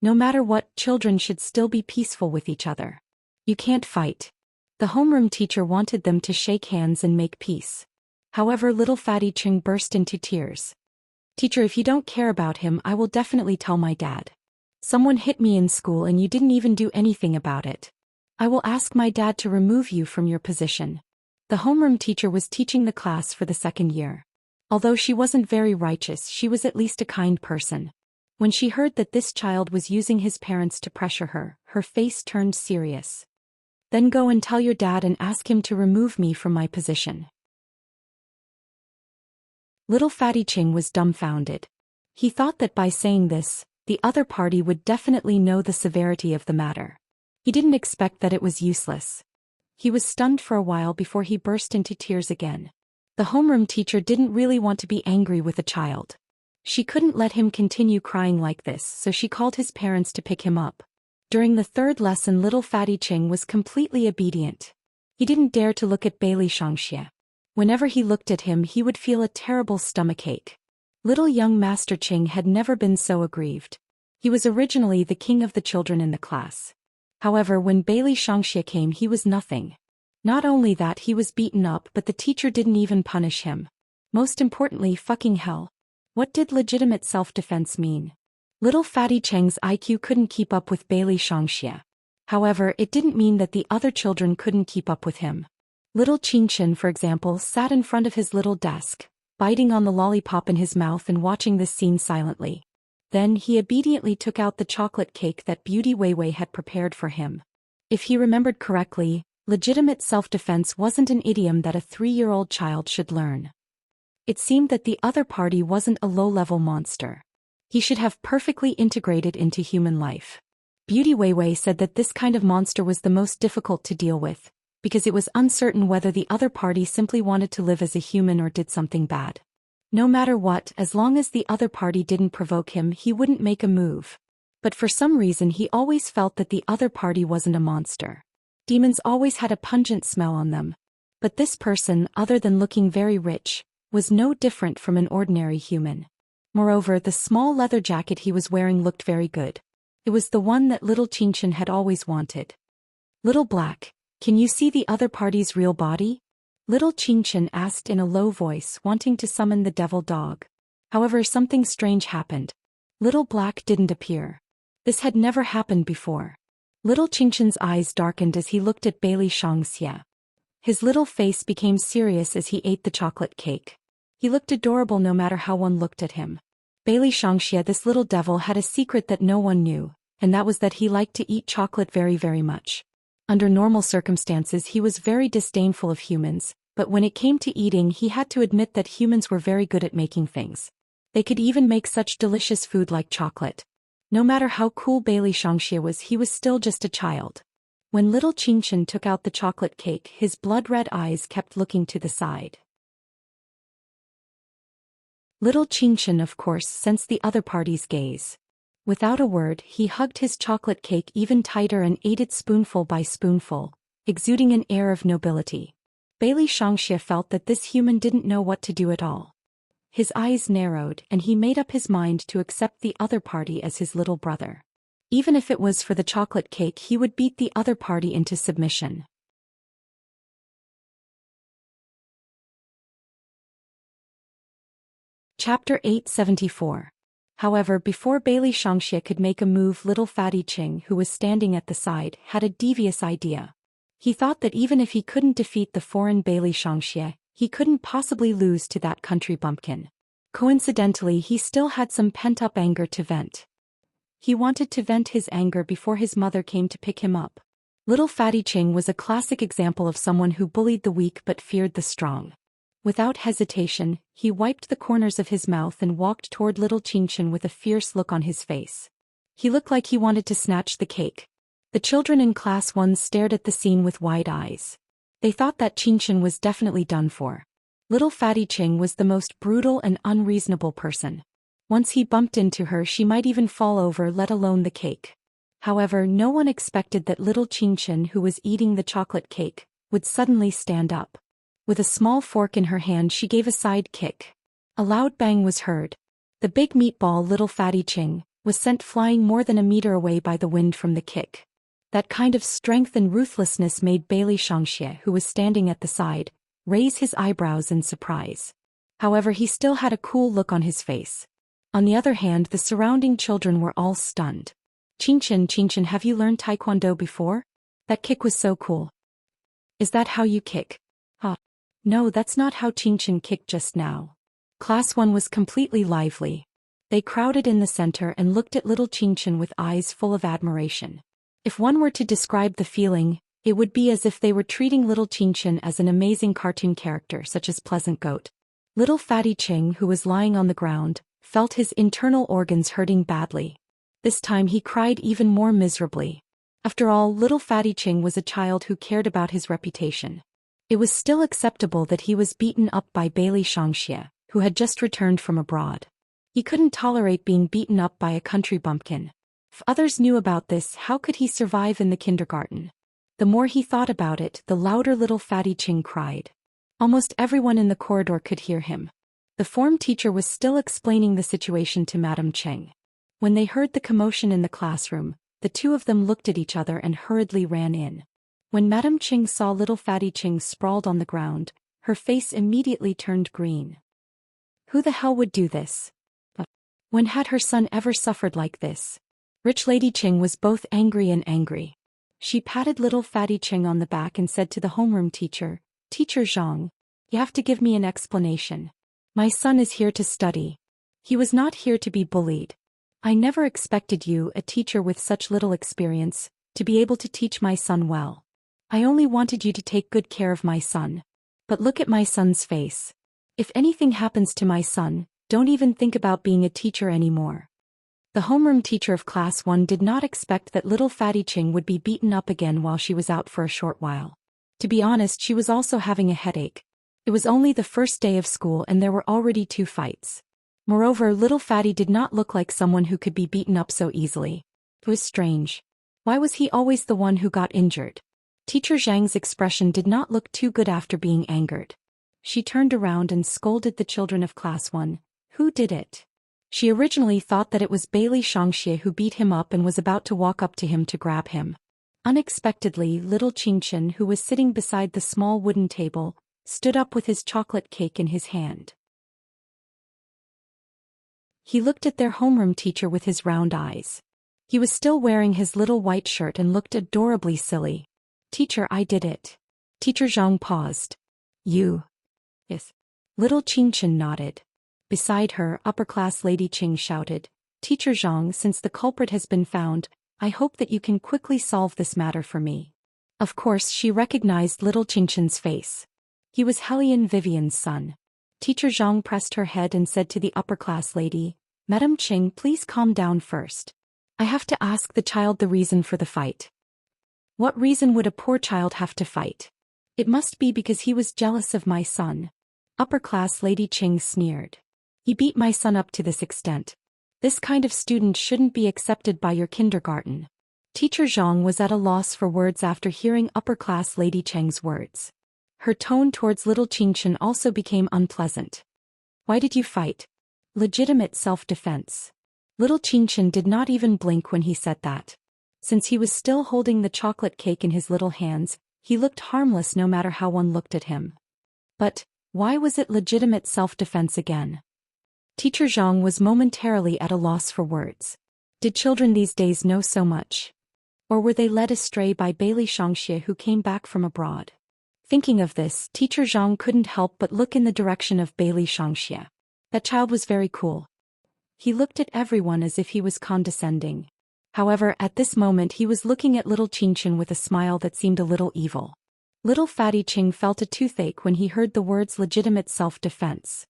No matter what, children should still be peaceful with each other. You can't fight. The homeroom teacher wanted them to shake hands and make peace. However, little Fatty Cheng burst into tears. Teacher, if you don't care about him, I will definitely tell my dad. Someone hit me in school and you didn't even do anything about it. I will ask my dad to remove you from your position. The homeroom teacher was teaching the class for the 2nd year. Although she wasn't very righteous, she was at least a kind person. When she heard that this child was using his parents to pressure her, her face turned serious. Then go and tell your dad and ask him to remove me from my position. Little Fatty Cheng was dumbfounded. He thought that by saying this, the other party would definitely know the severity of the matter. He didn't expect that it was useless. He was stunned for a while before he burst into tears again. The homeroom teacher didn't really want to be angry with the child. She couldn't let him continue crying like this, so she called his parents to pick him up. During the 3rd lesson, little Fatty Cheng was completely obedient. He didn't dare to look at Bailey Shangxie. Whenever he looked at him, he would feel a terrible stomachache. Little young Master Cheng had never been so aggrieved. He was originally the king of the children in the class. However, when Bailey Shangxie came, he was nothing. Not only that, he was beaten up, but the teacher didn't even punish him. Most importantly, fucking hell. What did legitimate self-defense mean? Little Fatty Cheng's IQ couldn't keep up with Bailey Shangxie. However, it didn't mean that the other children couldn't keep up with him. Little Qingchen, for example, sat in front of his little desk, biting on the lollipop in his mouth and watching this scene silently. Then he obediently took out the chocolate cake that Beauty Weiwei had prepared for him. If he remembered correctly, legitimate self-defense wasn't an idiom that a 3-year-old child should learn. It seemed that the other party wasn't a low-level monster. He should have perfectly integrated into human life. Beauty Weiwei said that this kind of monster was the most difficult to deal with, because it was uncertain whether the other party simply wanted to live as a human or did something bad. No matter what, as long as the other party didn't provoke him, he wouldn't make a move. But for some reason he always felt that the other party wasn't a monster. Demons always had a pungent smell on them. But this person, other than looking very rich, was no different from an ordinary human. Moreover, the small leather jacket he was wearing looked very good. It was the one that little Qingshan had always wanted. Little Black, can you see the other party's real body? Little Qingshan asked in a low voice, wanting to summon the devil dog. However, something strange happened. Little Black didn't appear. This had never happened before. Little Qingshan's eyes darkened as he looked at Bailey Shangxia. His little face became serious as he ate the chocolate cake. He looked adorable no matter how one looked at him. Bailey Shangxia, this little devil, had a secret that no one knew, and that was that he liked to eat chocolate very, very much. Under normal circumstances he was very disdainful of humans, but when it came to eating he had to admit that humans were very good at making things. They could even make such delicious food like chocolate. No matter how cool Bailey Shangxia was, he was still just a child. When little Qingshan took out the chocolate cake, his blood-red eyes kept looking to the side. Little Qingshan, of course, sensed the other party's gaze. Without a word, he hugged his chocolate cake even tighter and ate it spoonful by spoonful, exuding an air of nobility. Bailey Shangxia felt that this human didn't know what to do at all. His eyes narrowed, and he made up his mind to accept the other party as his little brother. Even if it was for the chocolate cake, he would beat the other party into submission. Chapter 874. However, before Bailey Shangxia could make a move, little Fatty Ching, who was standing at the side, had a devious idea. He thought that even if he couldn't defeat the foreign Bailey Shangxia, he couldn't possibly lose to that country bumpkin. Coincidentally, he still had some pent-up anger to vent. He wanted to vent his anger before his mother came to pick him up. Little Fatty Ching was a classic example of someone who bullied the weak but feared the strong. Without hesitation, he wiped the corners of his mouth and walked toward little Qingshan with a fierce look on his face. He looked like he wanted to snatch the cake. The children in Class 1 stared at the scene with wide eyes. They thought that Qingshan was definitely done for. Little Fatty Ching was the most brutal and unreasonable person. Once he bumped into her, she might even fall over, let alone the cake. However, no one expected that little Qingshan, who was eating the chocolate cake, would suddenly stand up. With a small fork in her hand, she gave a side kick. A loud bang was heard. The big meatball, little Fatty Ching, was sent flying more than a meter away by the wind from the kick. That kind of strength and ruthlessness made Bailey Shangxia, who was standing at the side, raise his eyebrows in surprise. However, he still had a cool look on his face. On the other hand, the surrounding children were all stunned. Qingshan, have you learned Taekwondo before? That kick was so cool. Is that how you kick? No, that's not how Qingshan kicked just now. Class 1 was completely lively. They crowded in the center and looked at little Qingshan with eyes full of admiration. If one were to describe the feeling, it would be as if they were treating little Qingshan as an amazing cartoon character such as Pleasant Goat. Little Fatty Ching, who was lying on the ground, felt his internal organs hurting badly. This time he cried even more miserably. After all, little Fatty Ching was a child who cared about his reputation. It was still acceptable that he was beaten up by Bailey Shangxia, who had just returned from abroad. He couldn't tolerate being beaten up by a country bumpkin. If others knew about this, how could he survive in the kindergarten? The more he thought about it, the louder little Fatty Ching cried. Almost everyone in the corridor could hear him. The form teacher was still explaining the situation to Madame Cheng. When they heard the commotion in the classroom, the two of them looked at each other and hurriedly ran in. When Madame Cheng saw little Fatty Ching sprawled on the ground, her face immediately turned green. Who the hell would do this? When had her son ever suffered like this? Rich Lady Cheng was both angry and angry. She patted little Fatty Ching on the back and said to the homeroom teacher, "Teacher Zhang, you have to give me an explanation. My son is here to study. He was not here to be bullied. I never expected you, a teacher with such little experience, to be able to teach my son well. I only wanted you to take good care of my son. But look at my son's face. If anything happens to my son, don't even think about being a teacher anymore. The homeroom teacher of Class 1 did not expect that little Fatty Ching would be beaten up again while she was out for a short while. To be honest, she was also having a headache. It was only the first day of school and there were already 2 fights. Moreover, little Fatty did not look like someone who could be beaten up so easily. It was strange. Why was he always the one who got injured? Teacher Zhang's expression did not look too good after being angered. She turned around and scolded the children of Class 1. Who did it? She originally thought that it was Bailey Shangxie who beat him up and was about to walk up to him to grab him. Unexpectedly, little Qingchen, who was sitting beside the small wooden table, stood up with his chocolate cake in his hand. He looked at their homeroom teacher with his round eyes. He was still wearing his little white shirt and looked adorably silly. Teacher, I did it. Teacher Zhang paused. You? Yes. Little Qingchen nodded. Beside her, upper-class Lady Qing shouted, Teacher Zhang, since the culprit has been found, I hope that you can quickly solve this matter for me. Of course, she recognized little Qingchen's face. He was Helian Vivian's son. Teacher Zhang pressed her head and said to the upper-class lady, Madam Qing, please calm down first. I have to ask the child the reason for the fight. What reason would a poor child have to fight? It must be because he was jealous of my son. Upper-class Lady Qing sneered. He beat my son up to this extent. This kind of student shouldn't be accepted by your kindergarten. Teacher Zhang was at a loss for words after hearing upper-class Lady Cheng's words. Her tone towards little Qingchen also became unpleasant. Why did you fight? Legitimate self-defense. Little Qingchen did not even blink when he said that. Since he was still holding the chocolate cake in his little hands, he looked harmless no matter how one looked at him. But why was it legitimate self-defense again? Teacher Zhang was momentarily at a loss for words. Did children these days know so much? Or were they led astray by Bailey Shangxie who came back from abroad? Thinking of this, Teacher Zhang couldn't help but look in the direction of Bailey Shangxie. That child was very cool. He looked at everyone as if he was condescending. However, at this moment he was looking at little Qingchen with a smile that seemed a little evil. Little Fatty Qing felt a toothache when he heard the words legitimate self-defense.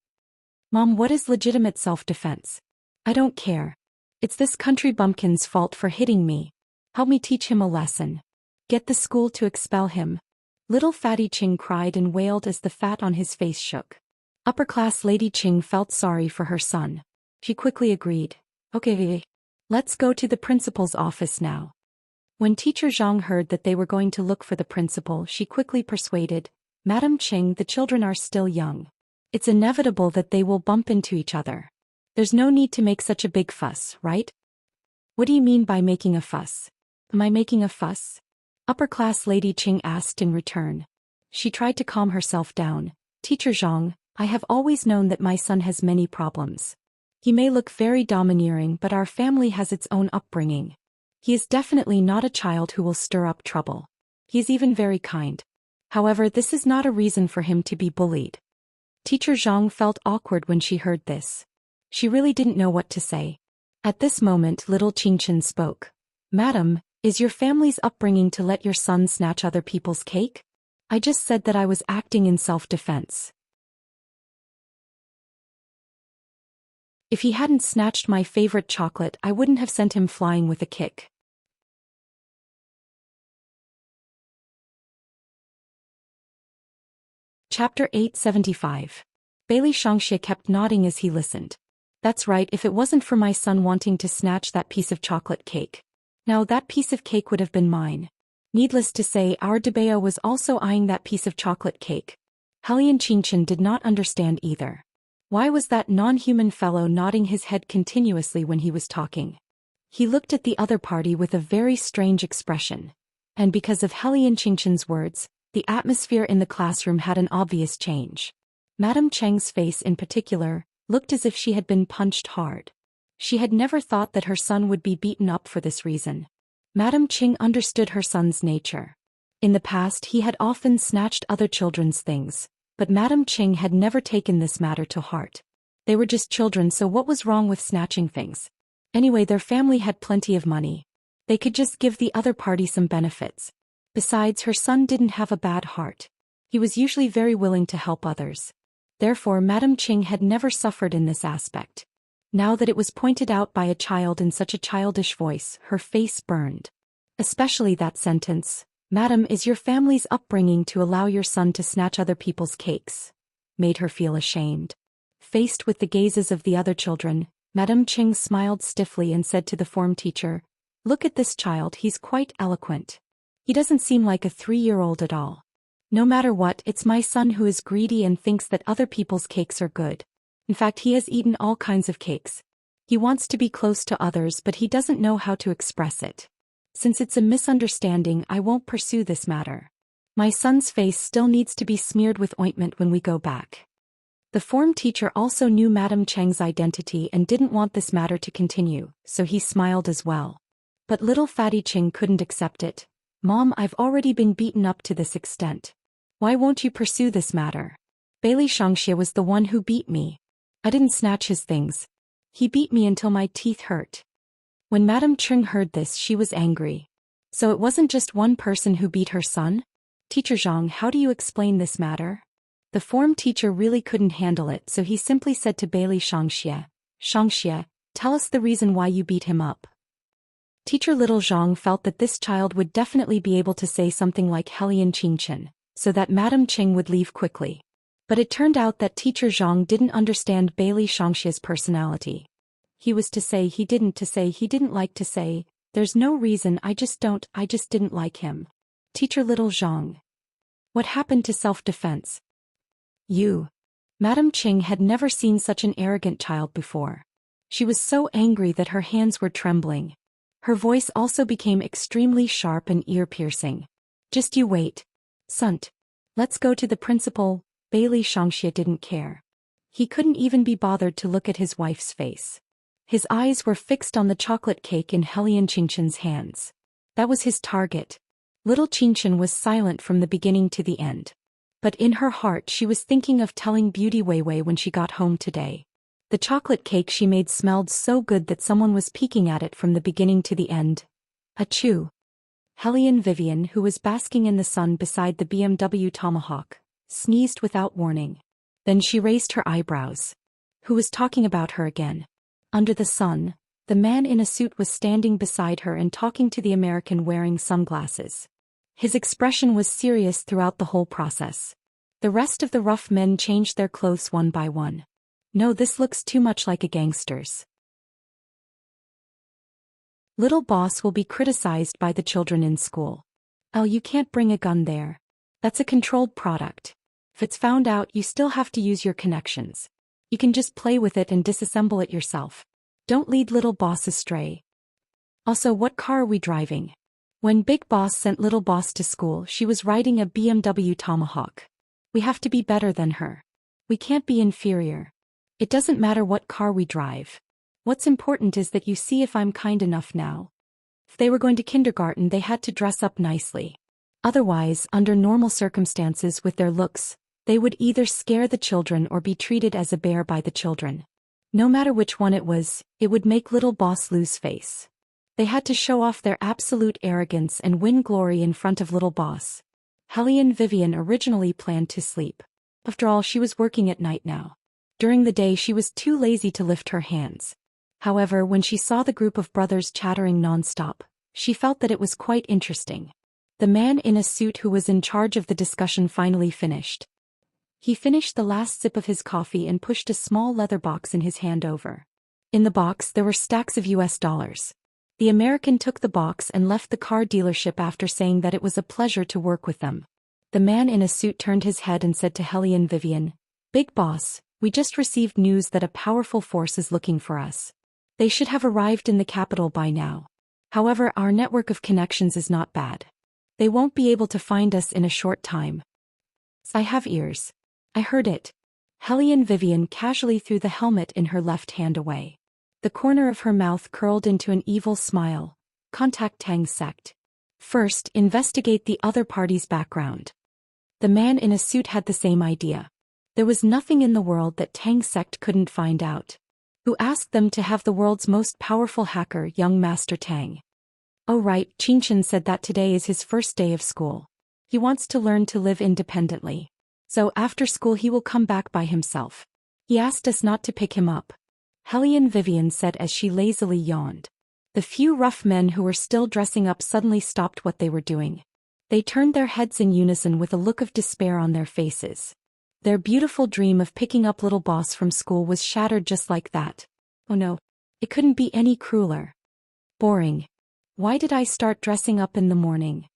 Mom, what is legitimate self-defense? I don't care. It's this country bumpkin's fault for hitting me. Help me teach him a lesson. Get the school to expel him. Little Fatty Qing cried and wailed as the fat on his face shook. Upper-class Lady Qing felt sorry for her son. She quickly agreed. Okay, let's go to the principal's office now. When Teacher Zhang heard that they were going to look for the principal, she quickly persuaded, Madam Qing, the children are still young. It's inevitable that they will bump into each other. There's no need to make such a big fuss, right? What do you mean by making a fuss? Am I making a fuss? Upper-class Lady Qing asked in return. She tried to calm herself down. Teacher Zhang, I have always known that my son has many problems. He may look very domineering, but our family has its own upbringing. He is definitely not a child who will stir up trouble. He is even very kind. However, this is not a reason for him to be bullied. Teacher Zhang felt awkward when she heard this. She really didn't know what to say. At this moment, little Qingchen spoke. Madam, is your family's upbringing to let your son snatch other people's cake? I just said that I was acting in self-defense. If he hadn't snatched my favorite chocolate, I wouldn't have sent him flying with a kick. Chapter 875. Bailey Shangxie kept nodding as he listened. That's right, if it wasn't for my son wanting to snatch that piece of chocolate cake. Now that piece of cake would have been mine. Needless to say, our Debeo was also eyeing that piece of chocolate cake. Helian Qingchen did not understand either. Why was that non-human fellow nodding his head continuously when he was talking? He looked at the other party with a very strange expression. And because of Helian Qingchen's words, the atmosphere in the classroom had an obvious change. Madam Cheng's face in particular looked as if she had been punched hard. She had never thought that her son would be beaten up for this reason. Madam Qing understood her son's nature. In the past he had often snatched other children's things, but Madam Qing had never taken this matter to heart. They were just children, so what was wrong with snatching things? Anyway, their family had plenty of money. They could just give the other party some benefits. Besides, her son didn't have a bad heart. He was usually very willing to help others. Therefore Madame Ching had never suffered in this aspect. Now that it was pointed out by a child in such a childish voice, her face burned. Especially that sentence, "Madam, is your family's upbringing to allow your son to snatch other people's cakes?" made her feel ashamed. Faced with the gazes of the other children, Madame Ching smiled stiffly and said to the form teacher, "Look at this child, he's quite eloquent. He doesn't seem like a 3-year-old at all. No matter what, it's my son who is greedy and thinks that other people's cakes are good. In fact, he has eaten all kinds of cakes. He wants to be close to others, but he doesn't know how to express it. Since it's a misunderstanding, I won't pursue this matter. My son's face still needs to be smeared with ointment when we go back." The form teacher also knew Madame Cheng's identity and didn't want this matter to continue, so he smiled as well. But little Fatty Ching couldn't accept it. "Mom, I've already been beaten up to this extent. Why won't you pursue this matter? Bailey Shangxie was the one who beat me. I didn't snatch his things. He beat me until my teeth hurt." When Madame Ching heard this, she was angry. So it wasn't just one person who beat her son? "Teacher Zhang, how do you explain this matter?" The form teacher really couldn't handle it, so he simply said to Bailey Shangxie, "Shangxie, tell us the reason why you beat him up." Teacher Little Zhang felt that this child would definitely be able to say something like Helian Qingchen, so that Madame Ching would leave quickly. But it turned out that Teacher Zhang didn't understand Bailey Shangxie's personality. He was to say he didn't like to say, "There's no reason, I just didn't like him." Teacher Little Zhang. What happened to self-defense? You. Madame Ching had never seen such an arrogant child before. She was so angry that her hands were trembling. Her voice also became extremely sharp and ear-piercing. "Just you wait. Sunt. Let's go to the principal." Bailey Shangxie didn't care. He couldn't even be bothered to look at his wife's face. His eyes were fixed on the chocolate cake in Helian Qingchen's hands. That was his target. Little Qingchen was silent from the beginning to the end. But in her heart she was thinking of telling Beauty Weiwei when she got home today. The chocolate cake she made smelled so good that someone was peeking at it from the beginning to the end. Achoo! Helian Vivian, who was basking in the sun beside the BMW Tomahawk, sneezed without warning. Then she raised her eyebrows. Who was talking about her again? Under the sun, the man in a suit was standing beside her and talking to the American wearing sunglasses. His expression was serious throughout the whole process. The rest of the rough men changed their clothes one by one. "No, this looks too much like a gangster's." Little boss will be criticized by the children in school. "Oh, you can't bring a gun there. That's a controlled product. If it's found out, you still have to use your connections. You can just play with it and disassemble it yourself. Don't lead little boss astray. Also, what car are we driving?" When Big Boss sent Little Boss to school, she was riding a BMW Tomahawk. "We have to be better than her. We can't be inferior. It doesn't matter what car we drive. What's important is that you see if I'm kind enough now." If they were going to kindergarten, they had to dress up nicely. Otherwise, under normal circumstances with their looks, they would either scare the children or be treated as a bear by the children. No matter which one it was, it would make Little Boss lose face. They had to show off their absolute arrogance and win glory in front of Little Boss. Helian Vivian originally planned to sleep. After all, she was working at night now. During the day she was too lazy to lift her hands. However, when she saw the group of brothers chattering non-stop, she felt that it was quite interesting. The man in a suit who was in charge of the discussion finally finished. He finished the last sip of his coffee and pushed a small leather box in his hand over. In the box there were stacks of US dollars. The American took the box and left the car dealership after saying that it was a pleasure to work with them. The man in a suit turned his head and said to Helian Vivian, "Big Boss, we just received news that a powerful force is looking for us. They should have arrived in the capital by now. However, our network of connections is not bad. They won't be able to find us in a short time." "I have ears. I heard it." Helian Vivian casually threw the helmet in her left hand away. The corner of her mouth curled into an evil smile. "Contact Tang sect. First, investigate the other party's background." The man in a suit had the same idea. There was nothing in the world that Tang sect couldn't find out. Who asked them to have the world's most powerful hacker, young Master Tang? "Oh right, Qingchen said that today is his first day of school. He wants to learn to live independently. So after school he will come back by himself. He asked us not to pick him up. Hellion Vivian said as she lazily yawned. The few rough men who were still dressing up suddenly stopped what they were doing. They turned their heads in unison with a look of despair on their faces. Their beautiful dream of picking up little boss from school was shattered just like that. Oh no, it couldn't be any crueler. Boring. Why did I start dressing up in the morning?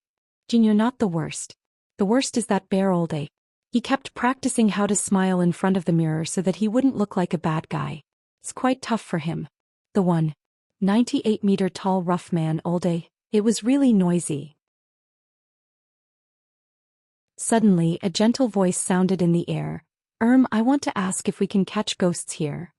Jin, you're not the worst. The worst is that bear all day. He kept practicing how to smile in front of the mirror so that he wouldn't look like a bad guy. It's quite tough for him. The 198-meter tall rough man all day. It was really noisy. Suddenly, a gentle voice sounded in the air. I want to ask if we can catch ghosts here.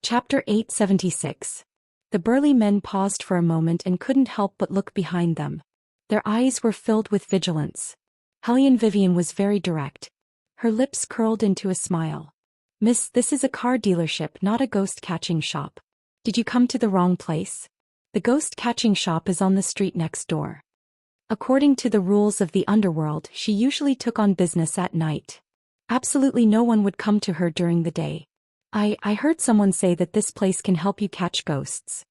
Chapter 876. The burly men paused for a moment and couldn't help but look behind them. Their eyes were filled with vigilance. Hellion Vivian was very direct. Her lips curled into a smile. Miss, this is a car dealership, not a ghost-catching shop. Did you come to the wrong place? The ghost-catching shop is on the street next door. According to the rules of the underworld, she usually took on business at night. Absolutely no one would come to her during the day. I heard someone say that this place can help you catch ghosts.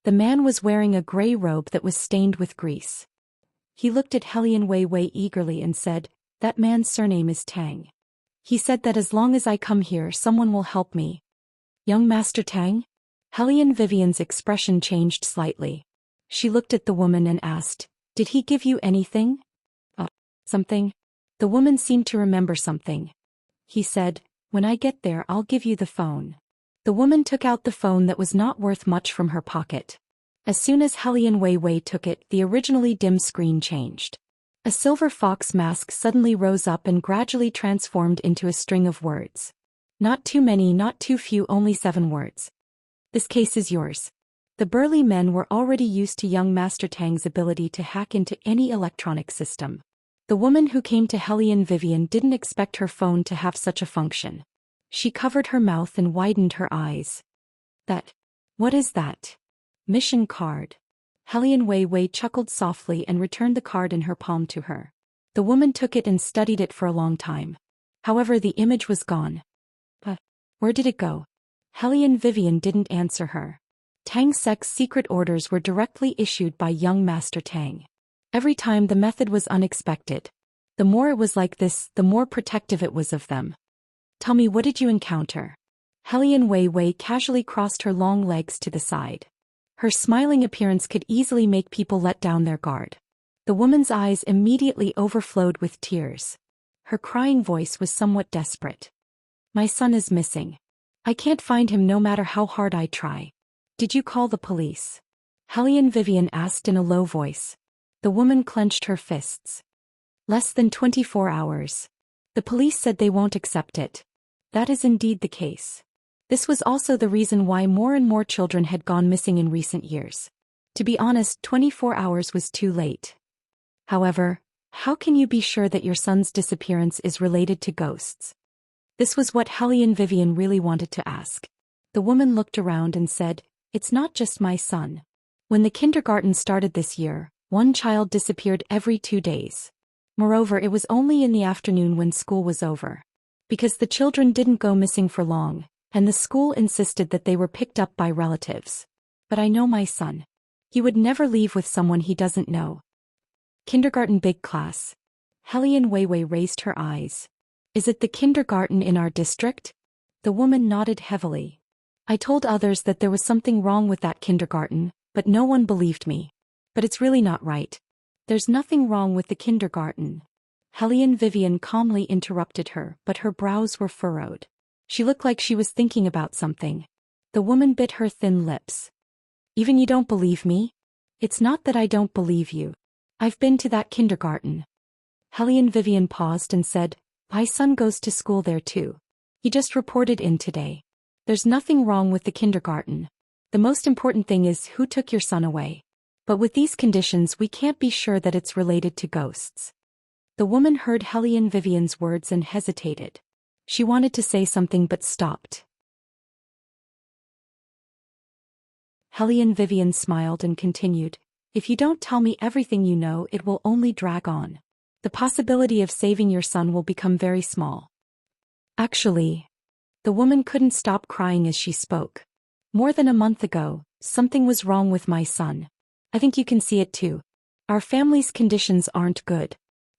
The man was wearing a gray robe that was stained with grease. He looked at Hellion Wei eagerly and said, that man's surname is Tang. He said that as long as I come here someone will help me. Young Master Tang? Hellion Vivian's expression changed slightly. She looked at the woman and asked, did he give you anything? Something? The woman seemed to remember something. He said, when I get there I'll give you the phone. The woman took out the phone that was not worth much from her pocket. As soon as Hellion Wei took it, the originally dim screen changed. A silver fox mask suddenly rose up and gradually transformed into a string of words. Not too many, not too few, only 7 words. This case is yours. The burly men were already used to young Master Tang's ability to hack into any electronic system. The woman who came to Hellion Vivian didn't expect her phone to have such a function. She covered her mouth and widened her eyes. What is that? Mission card. Hellion Wei chuckled softly and returned the card in her palm to her. The woman took it and studied it for a long time. However, the image was gone. But where did it go? Hellion Vivian didn't answer her. Tang Sek's secret orders were directly issued by young Master Tang. Every time the method was unexpected. The more it was like this, the more protective it was of them. Tell me, what did you encounter? Hellion Wei casually crossed her long legs to the side. Her smiling appearance could easily make people let down their guard. The woman's eyes immediately overflowed with tears. Her crying voice was somewhat desperate. My son is missing. I can't find him no matter how hard I try. Did you call the police? Hellion Vivian asked in a low voice. The woman clenched her fists. Less than 24 hours. The police said they won't accept it. That is indeed the case. This was also the reason why more and more children had gone missing in recent years. To be honest, 24 hours was too late. However, how can you be sure that your son's disappearance is related to ghosts? This was what Hellion Vivian really wanted to ask. The woman looked around and said, it's not just my son. When the kindergarten started this year, one child disappeared every 2 days. Moreover, it was only in the afternoon when school was over. Because the children didn't go missing for long, and the school insisted that they were picked up by relatives. But I know my son. He would never leave with someone he doesn't know. Kindergarten big class. Hellion Wei raised her eyes. Is it the kindergarten in our district? The woman nodded heavily. I told others that there was something wrong with that kindergarten, but no one believed me. But it's really not right. There's nothing wrong with the kindergarten. Hellion Vivian calmly interrupted her, but her brows were furrowed. She looked like she was thinking about something. The woman bit her thin lips. Even you don't believe me? It's not that I don't believe you. I've been to that kindergarten. Hellion Vivian paused and said, my son goes to school there too. He just reported in today. There's nothing wrong with the kindergarten. The most important thing is who took your son away. But with these conditions we can't be sure that it's related to ghosts. The woman heard Hellion Vivian's words and hesitated. She wanted to say something but stopped. Hellion Vivian smiled and continued, If you don't tell me everything you know, it will only drag on. The possibility of saving your son will become very small. Actually, the woman couldn't stop crying as she spoke. More than a month ago, something was wrong with my son. I think you can see it too. Our family's conditions aren't good.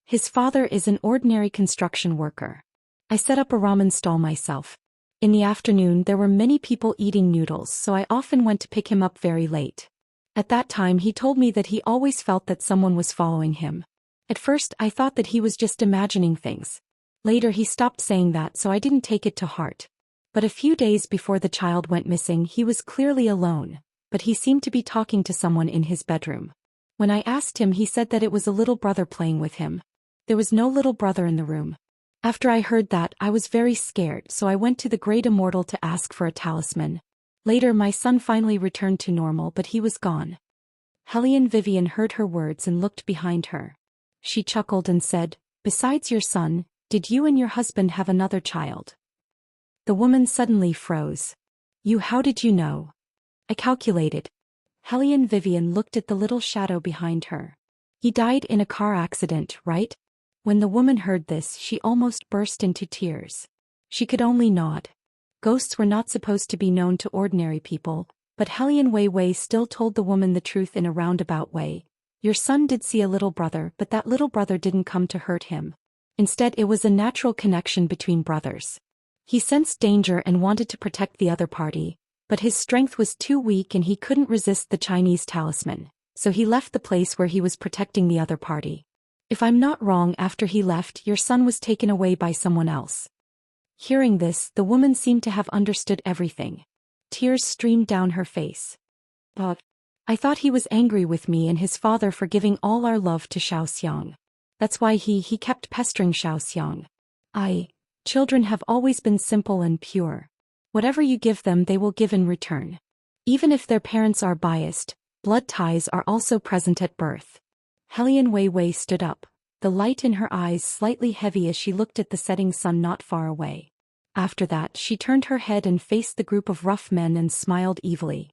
His father is an ordinary construction worker. I set up a ramen stall myself. In the afternoon there were many people eating noodles, so I often went to pick him up very late. At that time he told me that he always felt that someone was following him. At first I thought that he was just imagining things. Later he stopped saying that, so I didn't take it to heart. But a few days before the child went missing he was clearly alone, but he seemed to be talking to someone in his bedroom. When I asked him, he said that it was a little brother playing with him. There was no little brother in the room. After I heard that, I was very scared, so I went to the great immortal to ask for a talisman. Later my son finally returned to normal, but he was gone. Hellion Vivian heard her words and looked behind her. She chuckled and said, "Besides your son, did you and your husband have another child?" The woman suddenly froze. How did you know?" "I calculated." Hellion Vivian looked at the little shadow behind her. "He died in a car accident, right?" When the woman heard this, she almost burst into tears. She could only nod. Ghosts were not supposed to be known to ordinary people, but Hellion Wei still told the woman the truth in a roundabout way. "Your son did see a little brother, but that little brother didn't come to hurt him. Instead, it was a natural connection between brothers. He sensed danger and wanted to protect the other party, but his strength was too weak and he couldn't resist the Chinese talisman, so he left the place where he was protecting the other party. If I'm not wrong, after he left, your son was taken away by someone else." Hearing this, the woman seemed to have understood everything. Tears streamed down her face. "But I thought he was angry with me and his father for giving all our love to Xiaoxiang. That's why he kept pestering Xiaoxiang. Children have always been simple and pure. Whatever you give them they will give in return. Even if their parents are biased, blood ties are also present at birth." Hellion Wei stood up, the light in her eyes slightly heavy as she looked at the setting sun not far away. After that she turned her head and faced the group of rough men and smiled evilly.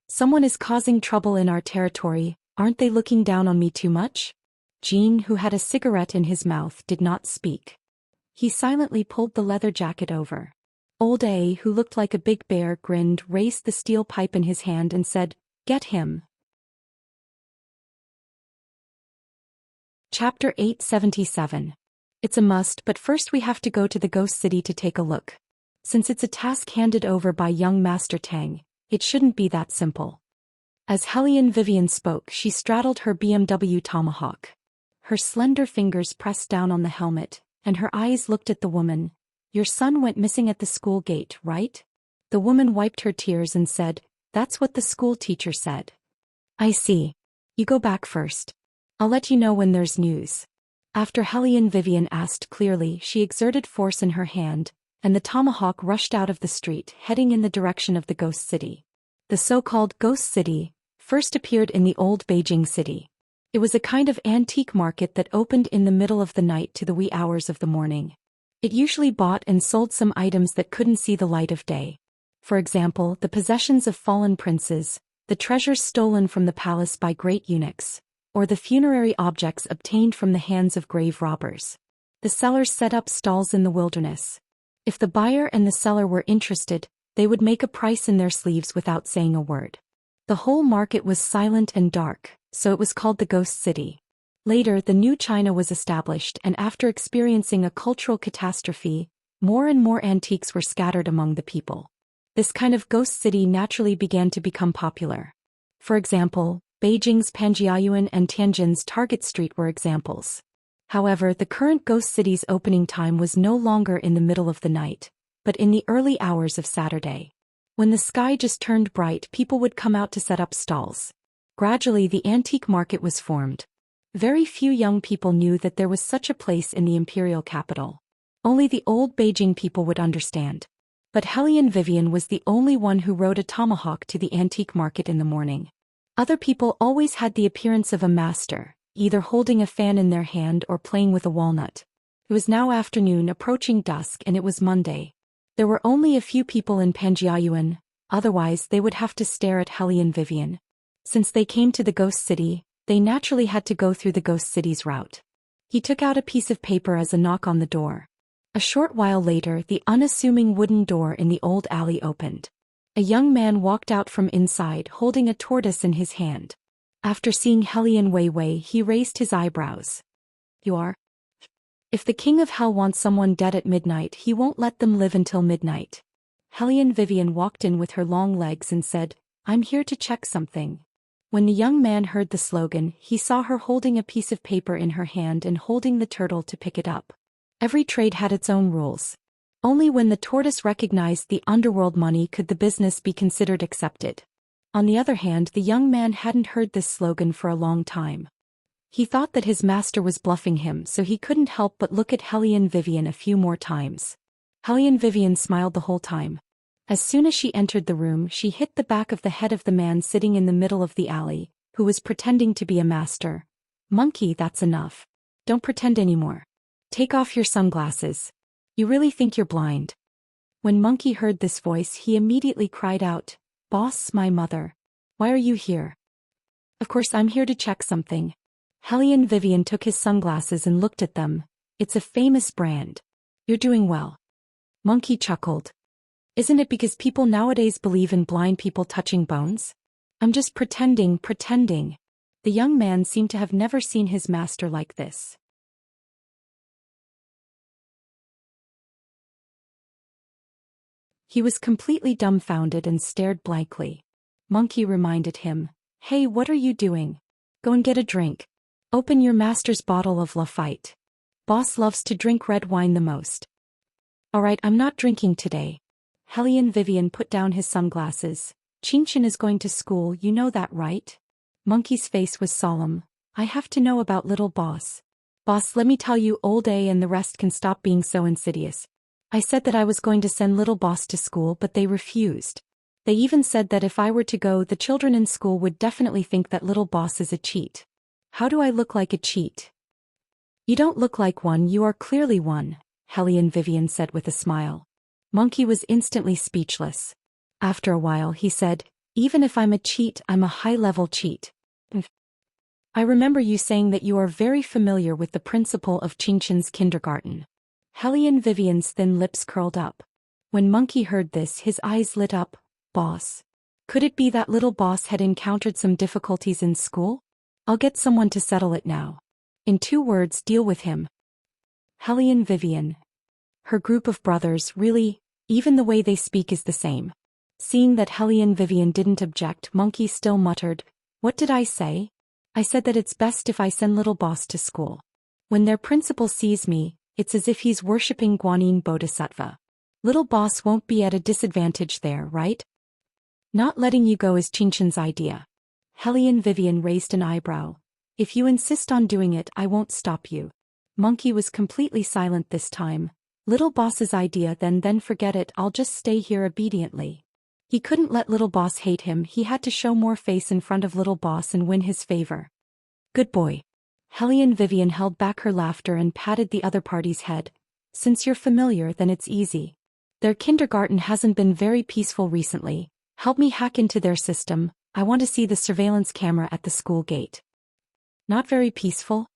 "Someone is causing trouble in our territory, aren't they looking down on me too much?" Jean, who had a cigarette in his mouth, did not speak. He silently pulled the leather jacket over. Old A, who looked like a big bear, grinned, raised the steel pipe in his hand and said, "Get him." Chapter 877. It's a must, but first we have to go to the ghost city to take a look. Since it's a task handed over by young Master Tang, it shouldn't be that simple. As Hellion Vivian spoke, she straddled her BMW tomahawk. Her slender fingers pressed down on the helmet, and her eyes looked at the woman. "Your son went missing at the school gate, right?" The woman wiped her tears and said, "That's what the school teacher said." "I see. You go back first. I'll let you know when there's news." After Hellion Vivian asked clearly, she exerted force in her hand, and the tomahawk rushed out of the street, heading in the direction of the ghost city. The so-called ghost city first appeared in the old Beijing city. It was a kind of antique market that opened in the middle of the night to the wee hours of the morning. It usually bought and sold some items that couldn't see the light of day. For example, the possessions of fallen princes, the treasures stolen from the palace by great eunuchs, or the funerary objects obtained from the hands of grave robbers. The sellers set up stalls in the wilderness. If the buyer and the seller were interested, they would make a price in their sleeves without saying a word. The whole market was silent and dark, so it was called the Ghost City. Later, the new China was established, and after experiencing a cultural catastrophe, more and more antiques were scattered among the people. This kind of ghost city naturally began to become popular. For example, Beijing's Panjiayuan and Tianjin's Target Street were examples. However, the current ghost city's opening time was no longer in the middle of the night, but in the early hours of Saturday. When the sky just turned bright, people would come out to set up stalls. Gradually, the antique market was formed. Very few young people knew that there was such a place in the imperial capital. Only the old Beijing people would understand. But Hellion Vivian was the only one who rode a tomahawk to the antique market in the morning. Other people always had the appearance of a master, either holding a fan in their hand or playing with a walnut. It was now afternoon, approaching dusk, and it was Monday. There were only a few people in Panjiayuan, otherwise they would have to stare at Hellion Vivian. Since they came to the ghost city, they naturally had to go through the ghost city's route. He took out a piece of paper as a knock on the door. A short while later, the unassuming wooden door in the old alley opened. A young man walked out from inside holding a tortoise in his hand. After seeing Hellion Wei Wei, he raised his eyebrows. You are? If the king of hell wants someone dead at midnight, he won't let them live until midnight. Hellion Vivian walked in with her long legs and said, I'm here to check something. When the young man heard the slogan, he saw her holding a piece of paper in her hand and holding the turtle to pick it up. Every trade had its own rules. Only when the tortoise recognized the underworld money could the business be considered accepted. On the other hand, the young man hadn't heard this slogan for a long time. He thought that his master was bluffing him, so he couldn't help but look at Hellion Vivian a few more times. Hellion Vivian smiled the whole time. As soon as she entered the room, she hit the back of the head of the man sitting in the middle of the alley, who was pretending to be a master. Monkey, that's enough. Don't pretend anymore. Take off your sunglasses. You really think you're blind? When Monkey heard this voice, he immediately cried out, Boss, my mother. Why are you here? Of course I'm here to check something. Hellion Vivian took his sunglasses and looked at them. It's a famous brand. You're doing well. Monkey chuckled. Isn't it because people nowadays believe in blind people touching bones? I'm just pretending. The young man seemed to have never seen his master like this. He was completely dumbfounded and stared blankly. Monkey reminded him, Hey, what are you doing? Go and get a drink. Open your master's bottle of Lafite. Boss loves to drink red wine the most. Alright, I'm not drinking today. Hellion Vivian put down his sunglasses. Chinchin is going to school, you know that, right? Monkey's face was solemn. I have to know about little boss. Boss, let me tell you, old A and the rest can stop being so insidious. I said that I was going to send little boss to school, but they refused. They even said that if I were to go, the children in school would definitely think that little boss is a cheat. How do I look like a cheat? You don't look like one, you are clearly one, Hellion Vivian said with a smile. Monkey was instantly speechless. After a while he said, Even if I'm a cheat, I'm a high-level cheat. I remember you saying that you are very familiar with the principal of Chinchin's kindergarten. Hellion Vivian's thin lips curled up. When Monkey heard this, his eyes lit up. Boss. Could it be that little boss had encountered some difficulties in school? I'll get someone to settle it now. In 2 words, deal with him. Hellion Vivian. Her group of brothers, really? Even the way they speak is the same. Seeing that Hellion Vivian didn't object, Monkey still muttered, What did I say? I said that it's best if I send little boss to school. When their principal sees me, it's as if he's worshipping Guanyin Bodhisattva. Little boss won't be at a disadvantage there, right? Not letting you go is Chinchin's idea. Hellion Vivian raised an eyebrow. If you insist on doing it, I won't stop you. Monkey was completely silent this time. Little boss's idea, then forget it, I'll just stay here obediently. He couldn't let little boss hate him, he had to show more face in front of little boss and win his favor. Good boy. Hellion Vivian held back her laughter and patted the other party's head. Since you're familiar, then it's easy. Their kindergarten hasn't been very peaceful recently. Help me hack into their system. I want to see the surveillance camera at the school gate. Not very peaceful?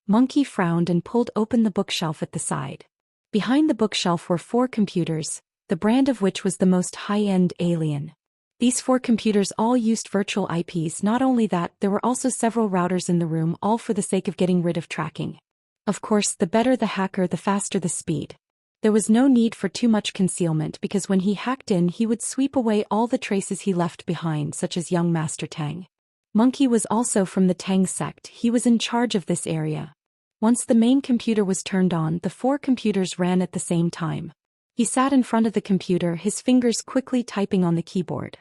Monkey frowned and pulled open the bookshelf at the side. Behind the bookshelf were 4 computers, the brand of which was the most high-end Alien. These 4 computers all used virtual IPs. Not only that, there were also several routers in the room, all for the sake of getting rid of tracking. Of course, the better the hacker, the faster the speed. There was no need for too much concealment because when he hacked in, he would sweep away all the traces he left behind, such as young Master Tang. Monkey was also from the Tang sect, he was in charge of this area. Once the main computer was turned on, the 4 computers ran at the same time. He sat in front of the computer, his fingers quickly typing on the keyboard.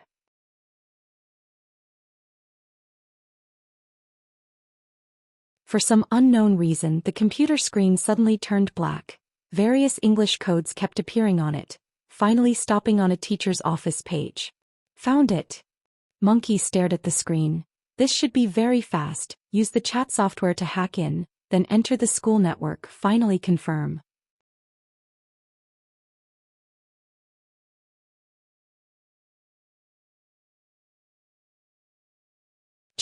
For some unknown reason, the computer screen suddenly turned black. Various English codes kept appearing on it, finally stopping on a teacher's office page. Found it. Monkey stared at the screen. This should be very fast. Use the chat software to hack in, then enter the school network, finally confirm.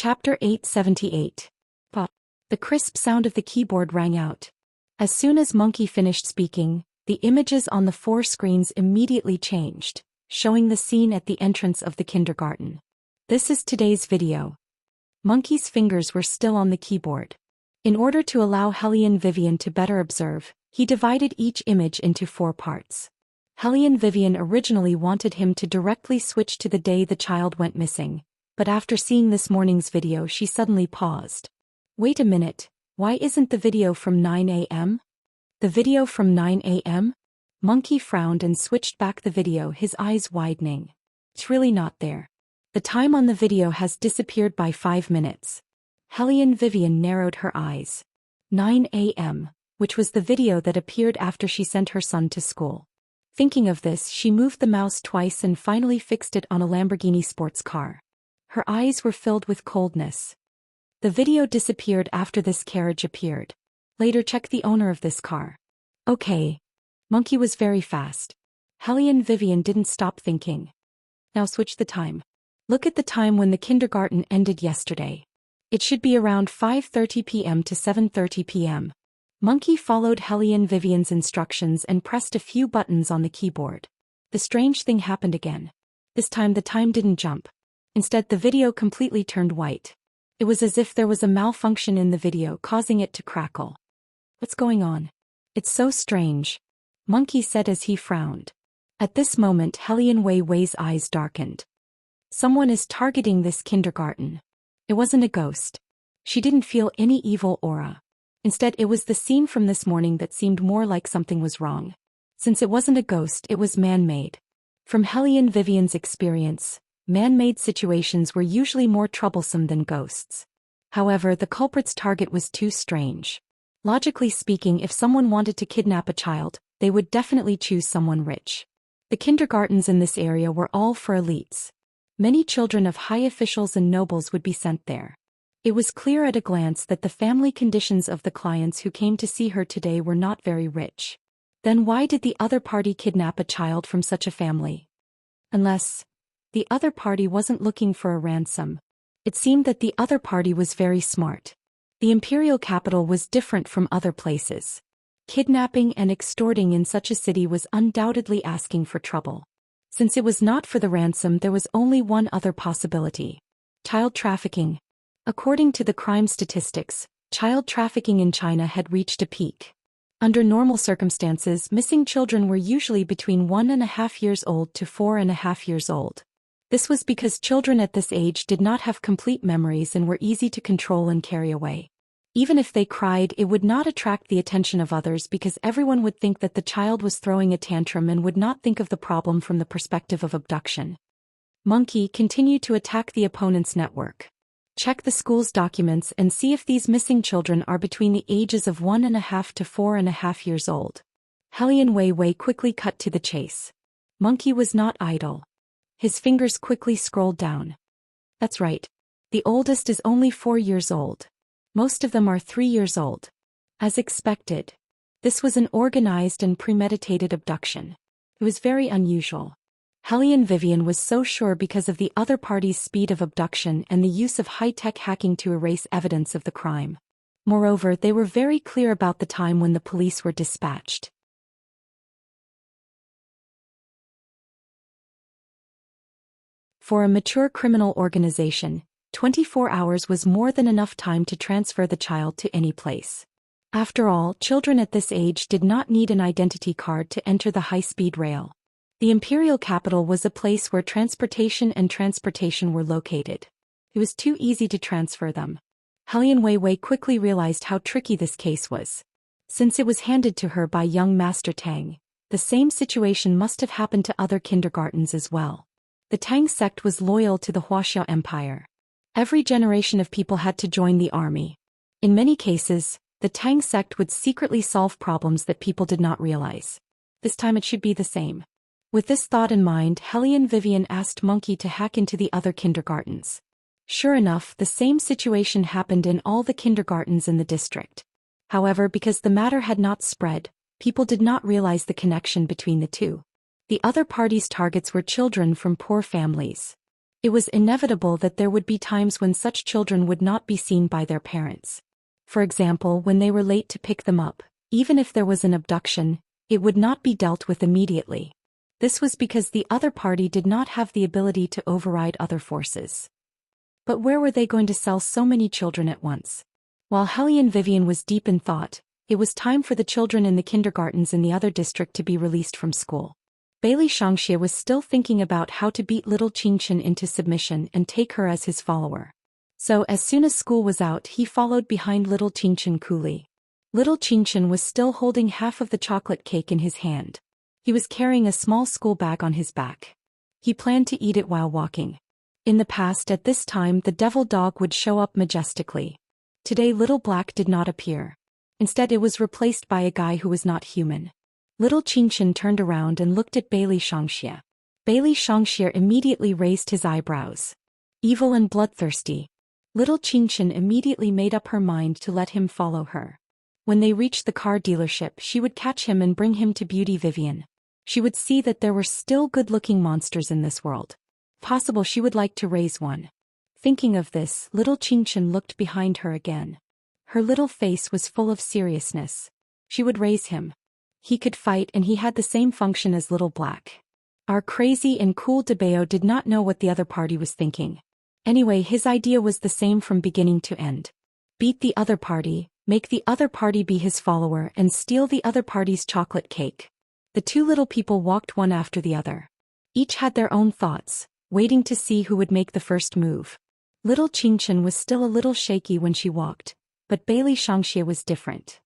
Chapter 878. Pop. The crisp sound of the keyboard rang out. As soon as Monkey finished speaking, the images on the 4 screens immediately changed, showing the scene at the entrance of the kindergarten. This is today's video. Monkey's fingers were still on the keyboard. In order to allow Hellion Vivian to better observe, he divided each image into 4 parts. Hellion Vivian originally wanted him to directly switch to the day the child went missing, but after seeing this morning's video she suddenly paused. Wait a minute, why isn't the video from 9 a.m.? The video from 9 a.m.? Monkey frowned and switched back the video, his eyes widening. It's really not there. The time on the video has disappeared by 5 minutes. Hellion Vivian narrowed her eyes. 9 a.m., which was the video that appeared after she sent her son to school. Thinking of this, she moved the mouse twice and finally fixed it on a Lamborghini sports car. Her eyes were filled with coldness. The video disappeared after this carriage appeared. Later, check the owner of this car. Okay. Monkey was very fast. Hellion Vivian didn't stop thinking. Now switch the time. Look at the time when the kindergarten ended yesterday. It should be around 5:30 p.m. to 7:30 p.m. Monkey followed Hellion Vivian's instructions and pressed a few buttons on the keyboard. The strange thing happened again. This time the time didn't jump. Instead, the video completely turned white. It was as if there was a malfunction in the video causing it to crackle. What's going on? It's so strange, Monkey said as he frowned. At this moment, Hellion Wei's eyes darkened. Someone is targeting this kindergarten. It wasn't a ghost. She didn't feel any evil aura. Instead, it was the scene from this morning that seemed more like something was wrong. Since it wasn't a ghost, it was man-made. From Hellion Vivian's experience, man-made situations were usually more troublesome than ghosts. However, the culprit's target was too strange. Logically speaking, if someone wanted to kidnap a child, they would definitely choose someone rich. The kindergartens in this area were all for elites. Many children of high officials and nobles would be sent there. It was clear at a glance that the family conditions of the clients who came to see her today were not very rich. Then why did the other party kidnap a child from such a family? Unless the other party wasn't looking for a ransom. It seemed that the other party was very smart. The imperial capital was different from other places. Kidnapping and extorting in such a city was undoubtedly asking for trouble. Since it was not for the ransom, there was only one other possibility. Child trafficking. According to the crime statistics, child trafficking in China had reached a peak. Under normal circumstances, missing children were usually between 1.5 years old to 4.5 years old. This was because children at this age did not have complete memories and were easy to control and carry away. Even if they cried, it would not attract the attention of others because everyone would think that the child was throwing a tantrum and would not think of the problem from the perspective of abduction. Monkey continued to attack the opponent's network. Check the school's documents and see if these missing children are between the ages of 1.5 to 4.5 years old. Hellion Wei quickly cut to the chase. Monkey was not idle. His fingers quickly scrolled down. That's right. The oldest is only 4 years old. Most of them are 3 years old. As expected. This was an organized and premeditated abduction. It was very unusual. Hellion Vivian was so sure because of the other party's speed of abduction and the use of high-tech hacking to erase evidence of the crime. Moreover, they were very clear about the time when the police were dispatched. For a mature criminal organization, 24 hours was more than enough time to transfer the child to any place. After all, children at this age did not need an identity card to enter the high-speed rail. The imperial capital was a place where transportation were located. It was too easy to transfer them. Hellion Wei quickly realized how tricky this case was. Since it was handed to her by young Master Tang, the same situation must have happened to other kindergartens as well. The Tang sect was loyal to the Huaxiao Empire. Every generation of people had to join the army. In many cases, the Tang sect would secretly solve problems that people did not realize. This time it should be the same. With this thought in mind, Hellion Vivian asked Monkey to hack into the other kindergartens. Sure enough, the same situation happened in all the kindergartens in the district. However, because the matter had not spread, people did not realize the connection between the two. The other party's targets were children from poor families. It was inevitable that there would be times when such children would not be seen by their parents. For example, when they were late to pick them up, even if there was an abduction, it would not be dealt with immediately. This was because the other party did not have the ability to override other forces. But where were they going to sell so many children at once? While Hellion Vivian was deep in thought, it was time for the children in the kindergartens in the other district to be released from school. Bailey Shangxie was still thinking about how to beat little Qingshan into submission and take her as his follower. So as soon as school was out, he followed behind little Qingshan coolly. Little Qingshan was still holding half of the chocolate cake in his hand. He was carrying a small school bag on his back. He planned to eat it while walking. In the past, at this time, the devil dog would show up majestically. Today, Little Black did not appear. Instead, it was replaced by a guy who was not human. Little Qingshan turned around and looked at Bailey Shangxie. Bailey Shangxie immediately raised his eyebrows. Evil and bloodthirsty. Little Qingshan immediately made up her mind to let him follow her. When they reached the car dealership, she would catch him and bring him to Beauty Vivian. She would see that there were still good-looking monsters in this world. Possible she would like to raise one. Thinking of this, little Qingshan looked behind her again. Her little face was full of seriousness. She would raise him. He could fight, and he had the same function as Little Black. Our crazy and cool Debeo did not know what the other party was thinking. Anyway, his idea was the same from beginning to end. Beat the other party, make the other party be his follower, and steal the other party's chocolate cake. The two little people walked one after the other. Each had their own thoughts, waiting to see who would make the first move. Little Qingshan was still a little shaky when she walked, but Bailey Shangxie was different.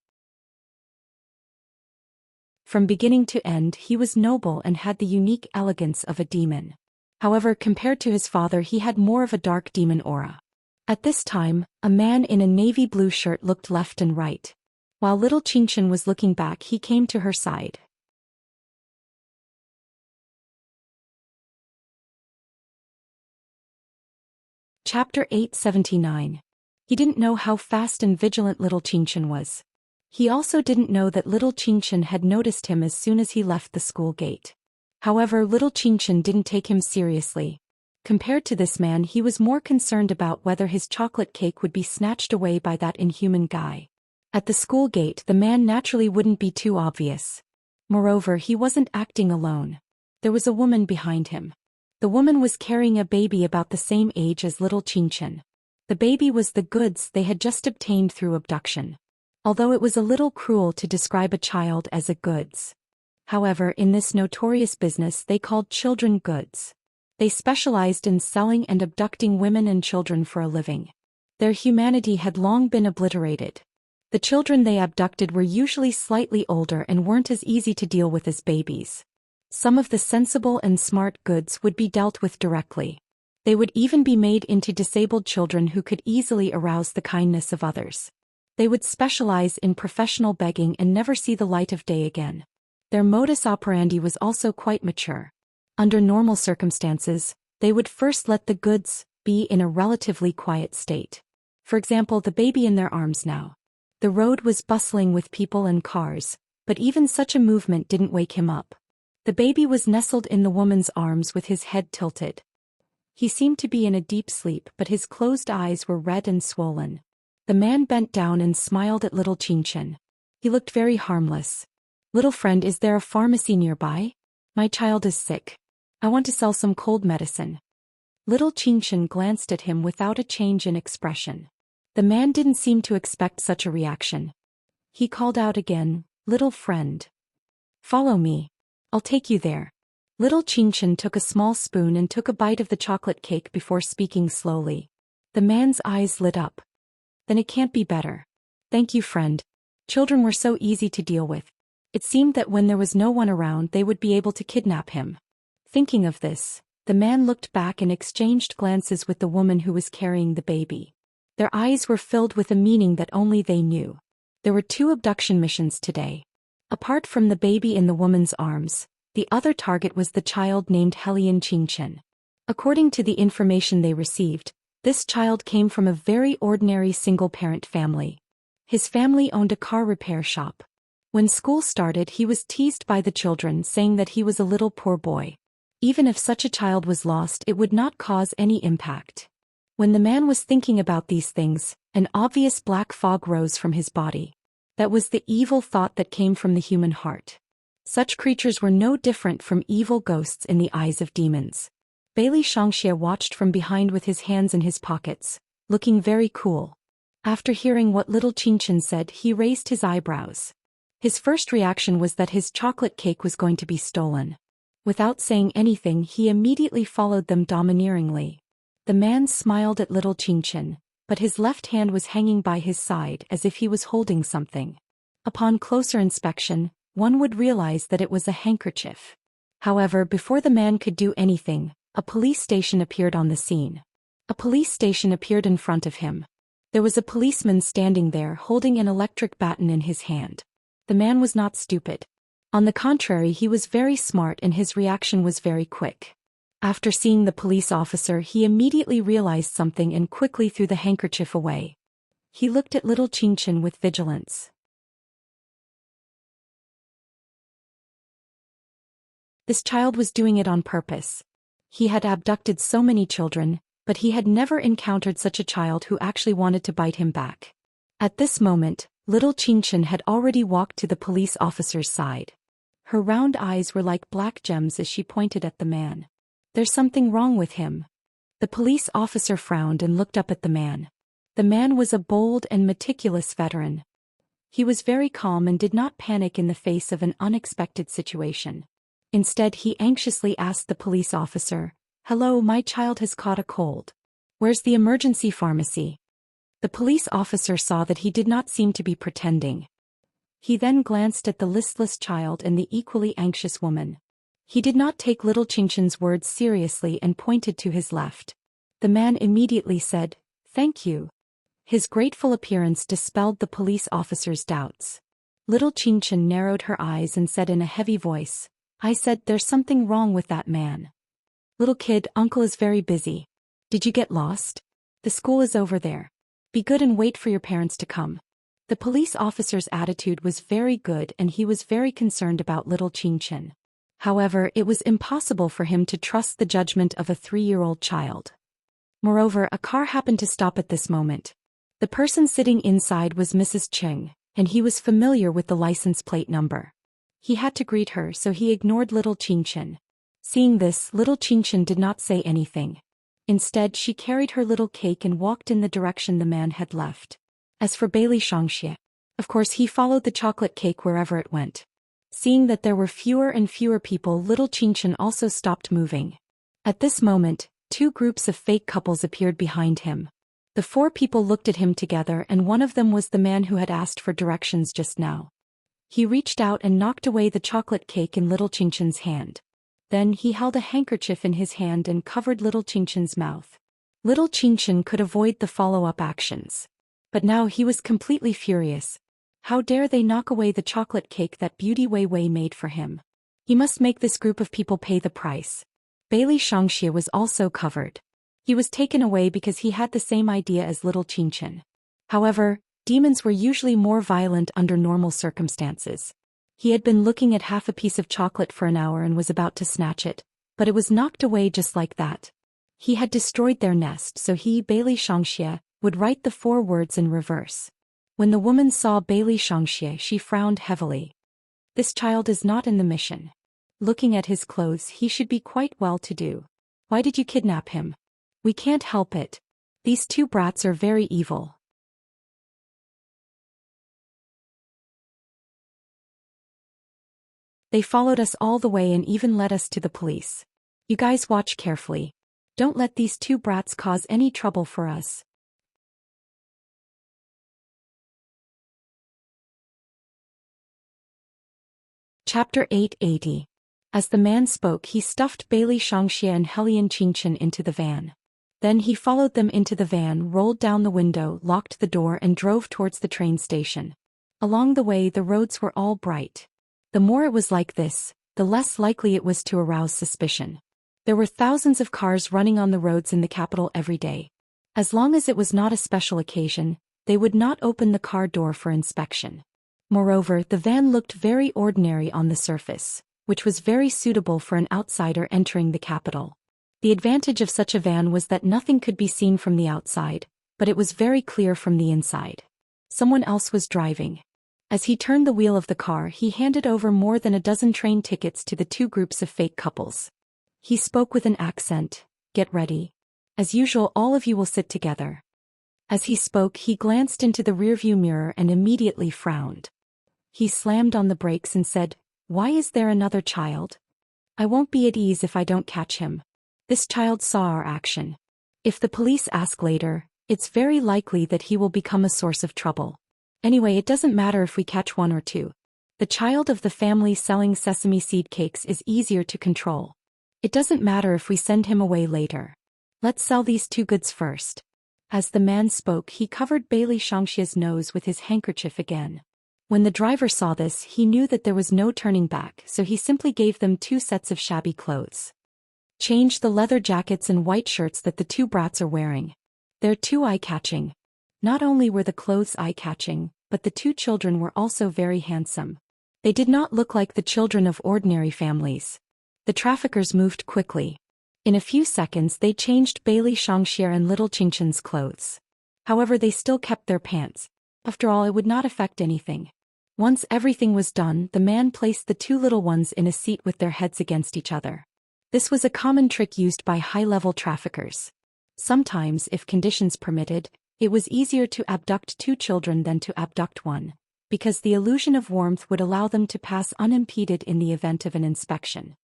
From beginning to end, he was noble and had the unique elegance of a demon. However, compared to his father, he had more of a dark demon aura. At this time, a man in a navy blue shirt looked left and right. While little Qingshan was looking back, he came to her side. Chapter 879. He didn't know how fast and vigilant little Qingshan was. He also didn't know that little Qingshan had noticed him as soon as he left the school gate. However, little Qingshan didn't take him seriously. Compared to this man, he was more concerned about whether his chocolate cake would be snatched away by that inhuman guy. At the school gate, the man naturally wouldn't be too obvious. Moreover, he wasn't acting alone. There was a woman behind him. The woman was carrying a baby about the same age as little Qingshan. The baby was the goods they had just obtained through abduction. Although it was a little cruel to describe a child as a goods. However, in this notorious business they called children goods. They specialized in selling and abducting women and children for a living. Their humanity had long been obliterated. The children they abducted were usually slightly older and weren't as easy to deal with as babies. Some of the sensible and smart goods would be dealt with directly. They would even be made into disabled children who could easily arouse the kindness of others. They would specialize in professional begging and never see the light of day again. Their modus operandi was also quite mature. Under normal circumstances, they would first let the goods be in a relatively quiet state. For example, the baby in their arms now. The road was bustling with people and cars, but even such a movement didn't wake him up. The baby was nestled in the woman's arms with his head tilted. He seemed to be in a deep sleep, but his closed eyes were red and swollen. The man bent down and smiled at little Qingshan. He looked very harmless. "Little friend, is there a pharmacy nearby? My child is sick. I want to sell some cold medicine." Little Qingshan glanced at him without a change in expression. The man didn't seem to expect such a reaction. He called out again, "Little friend. Follow me. I'll take you there." Little Qingshan took a small spoon and took a bite of the chocolate cake before speaking slowly. The man's eyes lit up. "Then it can't be better. Thank you, friend." Children were so easy to deal with. It seemed that when there was no one around, they would be able to kidnap him. Thinking of this, the man looked back and exchanged glances with the woman who was carrying the baby. Their eyes were filled with a meaning that only they knew. There were 2 abduction missions today. Apart from the baby in the woman's arms, the other target was the child named Hellion Qingshan. According to the information they received, this child came from a very ordinary single-parent family. His family owned a car repair shop. When school started, he was teased by the children, saying that he was a little poor boy. Even if such a child was lost, it would not cause any impact. When the man was thinking about these things, an obvious black fog rose from his body. That was the evil thought that came from the human heart. Such creatures were no different from evil ghosts in the eyes of demons. Bailey Shangxie watched from behind with his hands in his pockets, looking very cool. After hearing what little Qinchin said, he raised his eyebrows. His first reaction was that his chocolate cake was going to be stolen. Without saying anything, he immediately followed them domineeringly. The man smiled at little Qinchin, but his left hand was hanging by his side as if he was holding something. Upon closer inspection, one would realize that it was a handkerchief. However, before the man could do anything, a police station appeared on the scene. A police station appeared in front of him. There was a policeman standing there holding an electric baton in his hand. The man was not stupid. On the contrary, he was very smart and his reaction was very quick. After seeing the police officer, he immediately realized something and quickly threw the handkerchief away. He looked at little Qinchin with vigilance. This child was doing it on purpose. He had abducted so many children, but he had never encountered such a child who actually wanted to bite him back. At this moment, little Qinchin had already walked to the police officer's side. Her round eyes were like black gems as she pointed at the man. There's something wrong with him. The police officer frowned and looked up at the man. The man was a bold and meticulous veteran. He was very calm and did not panic in the face of an unexpected situation. Instead, he anxiously asked the police officer, "Hello, my child has caught a cold. Where's the emergency pharmacy?" The police officer saw that he did not seem to be pretending. He then glanced at the listless child and the equally anxious woman. He did not take little Qinchin's words seriously and pointed to his left. The man immediately said, "Thank you." His grateful appearance dispelled the police officer's doubts. Little Qinchin narrowed her eyes and said in a heavy voice, "I said there's something wrong with that man. Little kid, uncle is very busy. Did you get lost? The school is over there. Be good and wait for your parents to come." The police officer's attitude was very good and he was very concerned about little Qinchin. However, it was impossible for him to trust the judgment of a 3-year-old child. Moreover, a car happened to stop at this moment. The person sitting inside was Mrs. Cheng, and he was familiar with the license plate number. He had to greet her, so he ignored little Qinchin. Seeing this, little Qinchin did not say anything. Instead, she carried her little cake and walked in the direction the man had left. As for Bailey Shangxie, of course he followed the chocolate cake wherever it went. Seeing that there were fewer and fewer people, little Qinchin also stopped moving. At this moment, 2 groups of fake couples appeared behind him. The 4 people looked at him together and one of them was the man who had asked for directions just now. He reached out and knocked away the chocolate cake in little Qinchin's hand. Then he held a handkerchief in his hand and covered little Qinchin's mouth. Little Qinchin could avoid the follow-up actions. But now he was completely furious. How dare they knock away the chocolate cake that Beauty Wei Wei made for him? He must make this group of people pay the price. Bailey Shangxie was also covered. He was taken away because he had the same idea as little Qinchin. However, demons were usually more violent under normal circumstances. He had been looking at half a piece of chocolate for an hour and was about to snatch it, but it was knocked away just like that. He had destroyed their nest, so he, Bailey Shangxie, would write the 4 words in reverse. When the woman saw Bailey Shangxie, she frowned heavily. This child is not in the mission. Looking at his clothes, he should be quite well-to-do. Why did you kidnap him? We can't help it. These 2 brats are very evil. They followed us all the way and even led us to the police. You guys watch carefully. Don't let these 2 brats cause any trouble for us. Chapter 880. As the man spoke, he stuffed Bailey Shangxie and Helian Qinchin into the van. Then he followed them into the van, rolled down the window, locked the door and drove towards the train station. Along the way, the roads were all bright. The more it was like this, the less likely it was to arouse suspicion. There were thousands of cars running on the roads in the capital every day. As long as it was not a special occasion, they would not open the car door for inspection. Moreover, the van looked very ordinary on the surface. which was very suitable for an outsider entering the capital. The advantage of such a van was that nothing could be seen from the outside, but it was very clear from the inside. Someone else was driving. As he turned the wheel of the car, he handed over more than a dozen train tickets to the two groups of fake couples. He spoke with an accent. "Get ready. As usual, all of you will sit together." As he spoke, he glanced into the rearview mirror and immediately frowned. He slammed on the brakes and said, "Why is there another child? I won't be at ease if I don't catch him." This child saw our action. If the police ask later, it's very likely that he will become a source of trouble. Anyway, it doesn't matter if we catch one or two. The child of the family selling sesame seed cakes is easier to control. It doesn't matter if we send him away later. Let's sell these two goods first. As the man spoke, he covered Bailey Shangxia's nose with his handkerchief again. When the driver saw this, he knew that there was no turning back, so he simply gave them two sets of shabby clothes. Change the leather jackets and white shirts that the two brats are wearing. They're too eye-catching. Not only were the clothes eye-catching, but the two children were also very handsome. They did not look like the children of ordinary families. The traffickers moved quickly. In a few seconds they changed Bailey Shangxia and little Qingqin's clothes. However, they still kept their pants. After all, it would not affect anything. Once everything was done, the man placed the two little ones in a seat with their heads against each other. This was a common trick used by high-level traffickers. Sometimes, if conditions permitted, it was easier to abduct two children than to abduct one, because the illusion of warmth would allow them to pass unimpeded in the event of an inspection.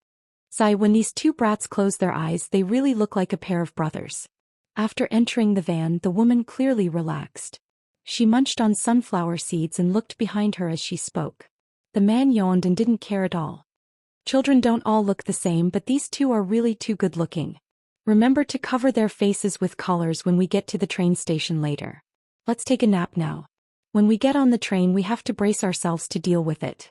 When these two brats closed their eyes, they really looked like a pair of brothers. After entering the van, the woman clearly relaxed. She munched on sunflower seeds and looked behind her as she spoke. The man yawned and didn't care at all. Children don't all look the same, but these two are really too good-looking. Remember to cover their faces with collars when we get to the train station later. Let's take a nap now. When we get on the train, we have to brace ourselves to deal with it.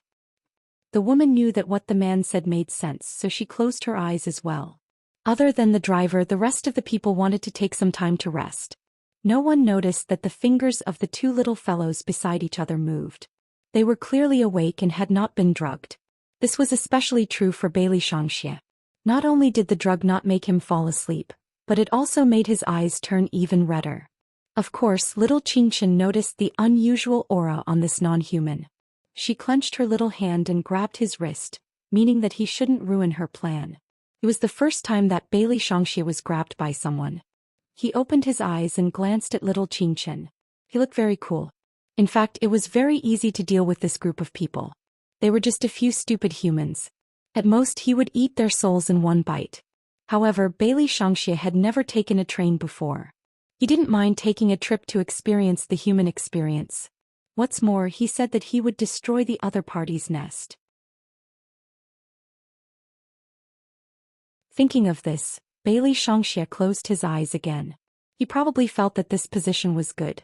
The woman knew that what the man said made sense, so she closed her eyes as well. Other than the driver, the rest of the people wanted to take some time to rest. No one noticed that the fingers of the two little fellows beside each other moved. They were clearly awake and had not been drugged. This was especially true for Bailey Shangxia. Not only did the drug not make him fall asleep, but it also made his eyes turn even redder. Of course, little Qingqin noticed the unusual aura on this non-human. She clenched her little hand and grabbed his wrist, meaning that he shouldn't ruin her plan. It was the first time that Bailey Shangxia was grabbed by someone. He opened his eyes and glanced at little Qingqin. He looked very cool. In fact, it was very easy to deal with this group of people. They were just a few stupid humans. At most, he would eat their souls in one bite. However, Bailey Shangxia had never taken a train before. He didn't mind taking a trip to experience the human experience. What's more, he said that he would destroy the other party's nest. Thinking of this, Bailey Shangxia closed his eyes again. He probably felt that this position was good.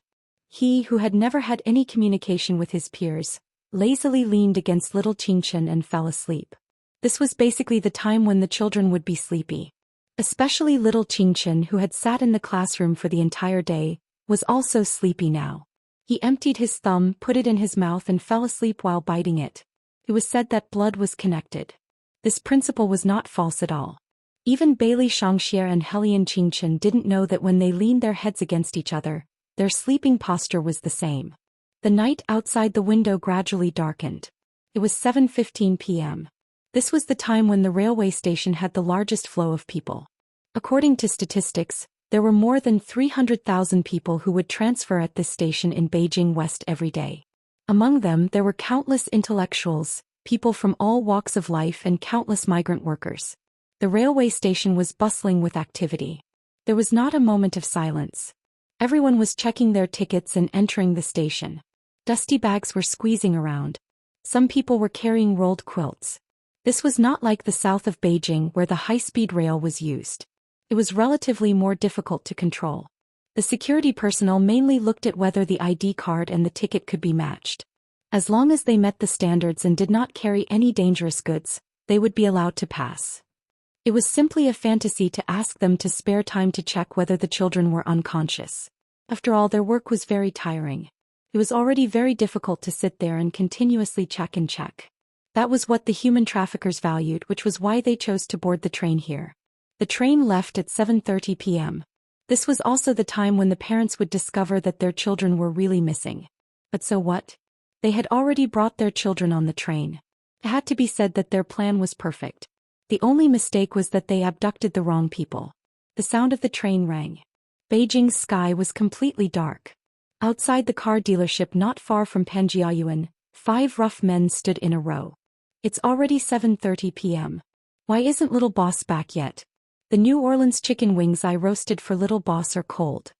He, who had never had any communication with his peers, lazily leaned against little Qingqin and fell asleep. This was basically the time when the children would be sleepy. Especially little Qingqin, who had sat in the classroom for the entire day, was also sleepy now. He emptied his thumb, put it in his mouth and fell asleep while biting it. It was said that blood was connected. This principle was not false at all. Even Bailey Shangxia and Helian Qingqin didn't know that when they leaned their heads against each other, their sleeping posture was the same. The night outside the window gradually darkened. It was 7:15 p.m. This was the time when the railway station had the largest flow of people. According to statistics, there were more than 300,000 people who would transfer at this station in Beijing West every day. Among them, there were countless intellectuals, people from all walks of life and countless migrant workers. The railway station was bustling with activity. There was not a moment of silence. Everyone was checking their tickets and entering the station. Dusty bags were squeezing around. Some people were carrying rolled quilts. This was not like the south of Beijing where the high-speed rail was used. It was relatively more difficult to control. The security personnel mainly looked at whether the ID card and the ticket could be matched. As long as they met the standards and did not carry any dangerous goods, they would be allowed to pass. It was simply a fantasy to ask them to spare time to check whether the children were unconscious. After all, their work was very tiring. It was already very difficult to sit there and continuously check and check. That was what the human traffickers valued, which was why they chose to board the train here. The train left at 7:30 p.m. This was also the time when the parents would discover that their children were really missing. But so what? They had already brought their children on the train. It had to be said that their plan was perfect. The only mistake was that they abducted the wrong people. The sound of the train rang. Beijing's sky was completely dark. Outside the car dealership not far from Panjiayuan, 5 rough men stood in a row. It's already 7:30 p.m. Why isn't little boss back yet? The New Orleans chicken wings I roasted for little boss are cold.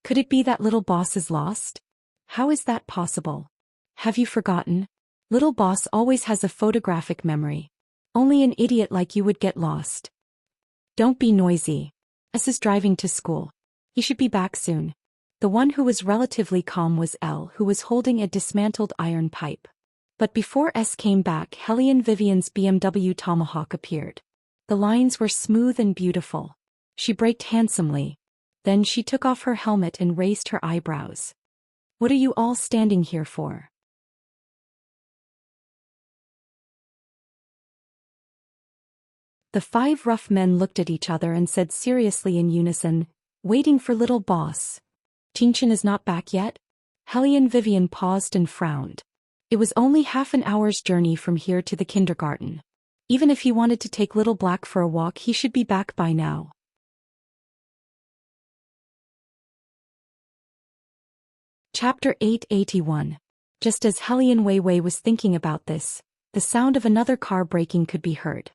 Could it be that little boss is lost? How is that possible? Have you forgotten? Little boss always has a photographic memory. Only an idiot like you would get lost. Don't be noisy. S is driving to school. He should be back soon. The one who was relatively calm was L, who was holding a dismantled iron pipe. But before S came back, Helene Vivian's BMW Tomahawk appeared. The lines were smooth and beautiful. She braked handsomely. Then she took off her helmet and raised her eyebrows. What are you all standing here for? The 5 rough men looked at each other and said seriously in unison, waiting for little boss. Qingshan is not back yet? Helene Vivian paused and frowned. It was only half an hour's journey from here to the kindergarten. Even if he wanted to take little black for a walk, he should be back by now. Chapter 881. Just as Helene Weiwei was thinking about this, the sound of another car braking could be heard.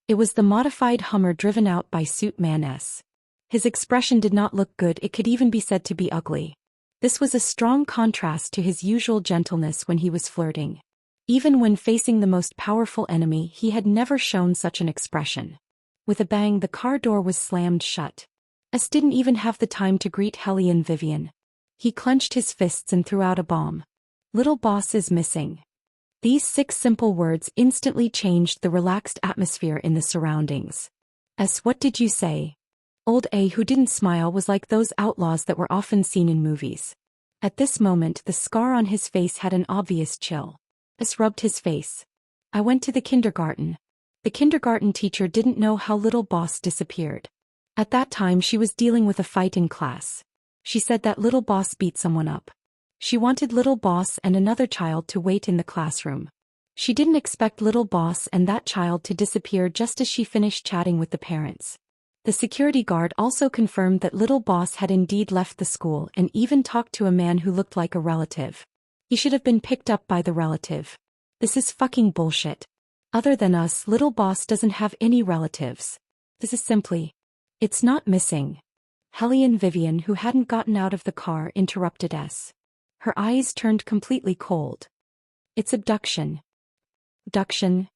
It was the modified Hummer driven out by Suitman S. His expression did not look good, it could even be said to be ugly. This was a strong contrast to his usual gentleness when he was flirting. Even when facing the most powerful enemy, he had never shown such an expression. With a bang, the car door was slammed shut. S didn't even have the time to greet Helene Vivian. He clenched his fists and threw out a bomb. Little boss is missing. These 6 simple words instantly changed the relaxed atmosphere in the surroundings. S, what did you say? Old A, who didn't smile, was like those outlaws that were often seen in movies. At this moment, the scar on his face had an obvious chill. S rubbed his face. I went to the kindergarten. The kindergarten teacher didn't know how little boss disappeared. At that time she was dealing with a fight in class. She said that little boss beat someone up. She wanted little boss and another child to wait in the classroom. She didn't expect little boss and that child to disappear just as she finished chatting with the parents. The security guard also confirmed that little boss had indeed left the school and even talked to a man who looked like a relative. He should have been picked up by the relative. This is fucking bullshit. Other than us, little boss doesn't have any relatives. This is simply... It's not missing. Helene Vivian, who hadn't gotten out of the car, interrupted S. Her eyes turned completely cold. It's abduction. Abduction?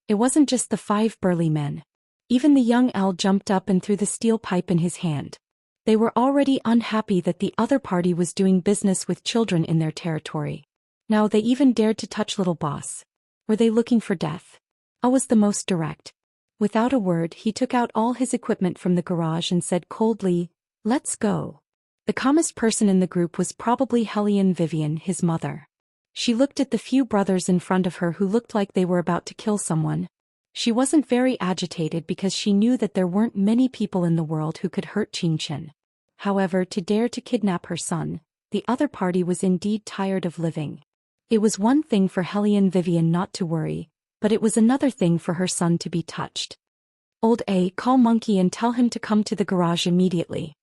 It wasn't just the 5 burly men. Even the young L jumped up and threw the steel pipe in his hand. They were already unhappy that the other party was doing business with children in their territory. Now they even dared to touch little boss. Were they looking for death? L was the most direct. Without a word, he took out all his equipment from the garage and said coldly, "Let's go." The calmest person in the group was probably Helene Vivian, his mother. She looked at the few brothers in front of her who looked like they were about to kill someone. She wasn't very agitated because she knew that there weren't many people in the world who could hurt Qingshan. However, to dare to kidnap her son, the other party was indeed tired of living. It was one thing for Helene Vivian not to worry, but it was another thing for her son to be touched. Old A, call Monkey and tell him to come to the garage immediately.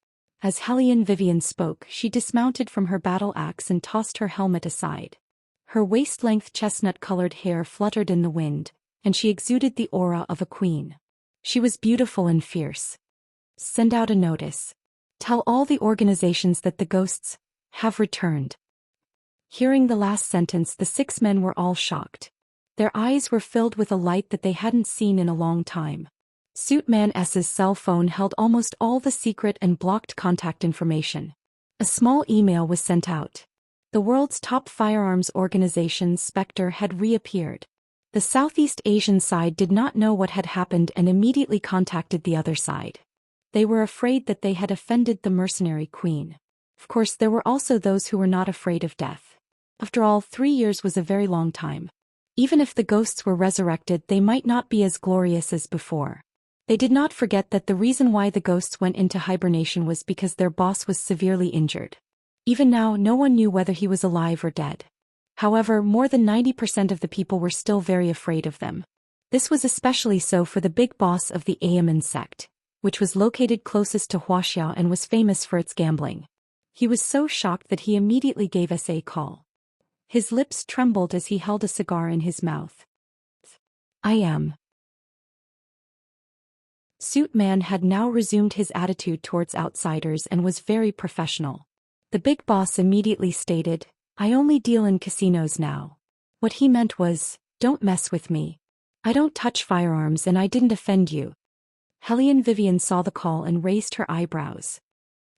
As Helene Vivian spoke, she dismounted from her battle axe and tossed her helmet aside. Her waist-length chestnut-colored hair fluttered in the wind, and she exuded the aura of a queen. She was beautiful and fierce. Send out a notice. Tell all the organizations that the ghosts have returned. Hearing the last sentence, the 6 men were all shocked. Their eyes were filled with a light that they hadn't seen in a long time. Suitman S's cell phone held almost all the secret and blocked contact information. A small email was sent out. The world's top firearms organization, Spectre, had reappeared. The Southeast Asian side did not know what had happened and immediately contacted the other side. They were afraid that they had offended the mercenary queen. Of course, there were also those who were not afraid of death. After all, 3 years was a very long time. Even if the ghosts were resurrected, they might not be as glorious as before. They did not forget that the reason why the ghosts went into hibernation was because their boss was severely injured. Even now, no one knew whether he was alive or dead. However, more than 90% of the people were still very afraid of them. This was especially so for the big boss of the Ayaman sect, which was located closest to Huaxia and was famous for its gambling. He was so shocked that he immediately gave us a call. His lips trembled as he held a cigar in his mouth. I am. Suit Man had now resumed his attitude towards outsiders and was very professional. The big boss immediately stated, I only deal in casinos now. What he meant was, don't mess with me. I don't touch firearms and I didn't offend you. Hellion Vivian saw the call and raised her eyebrows.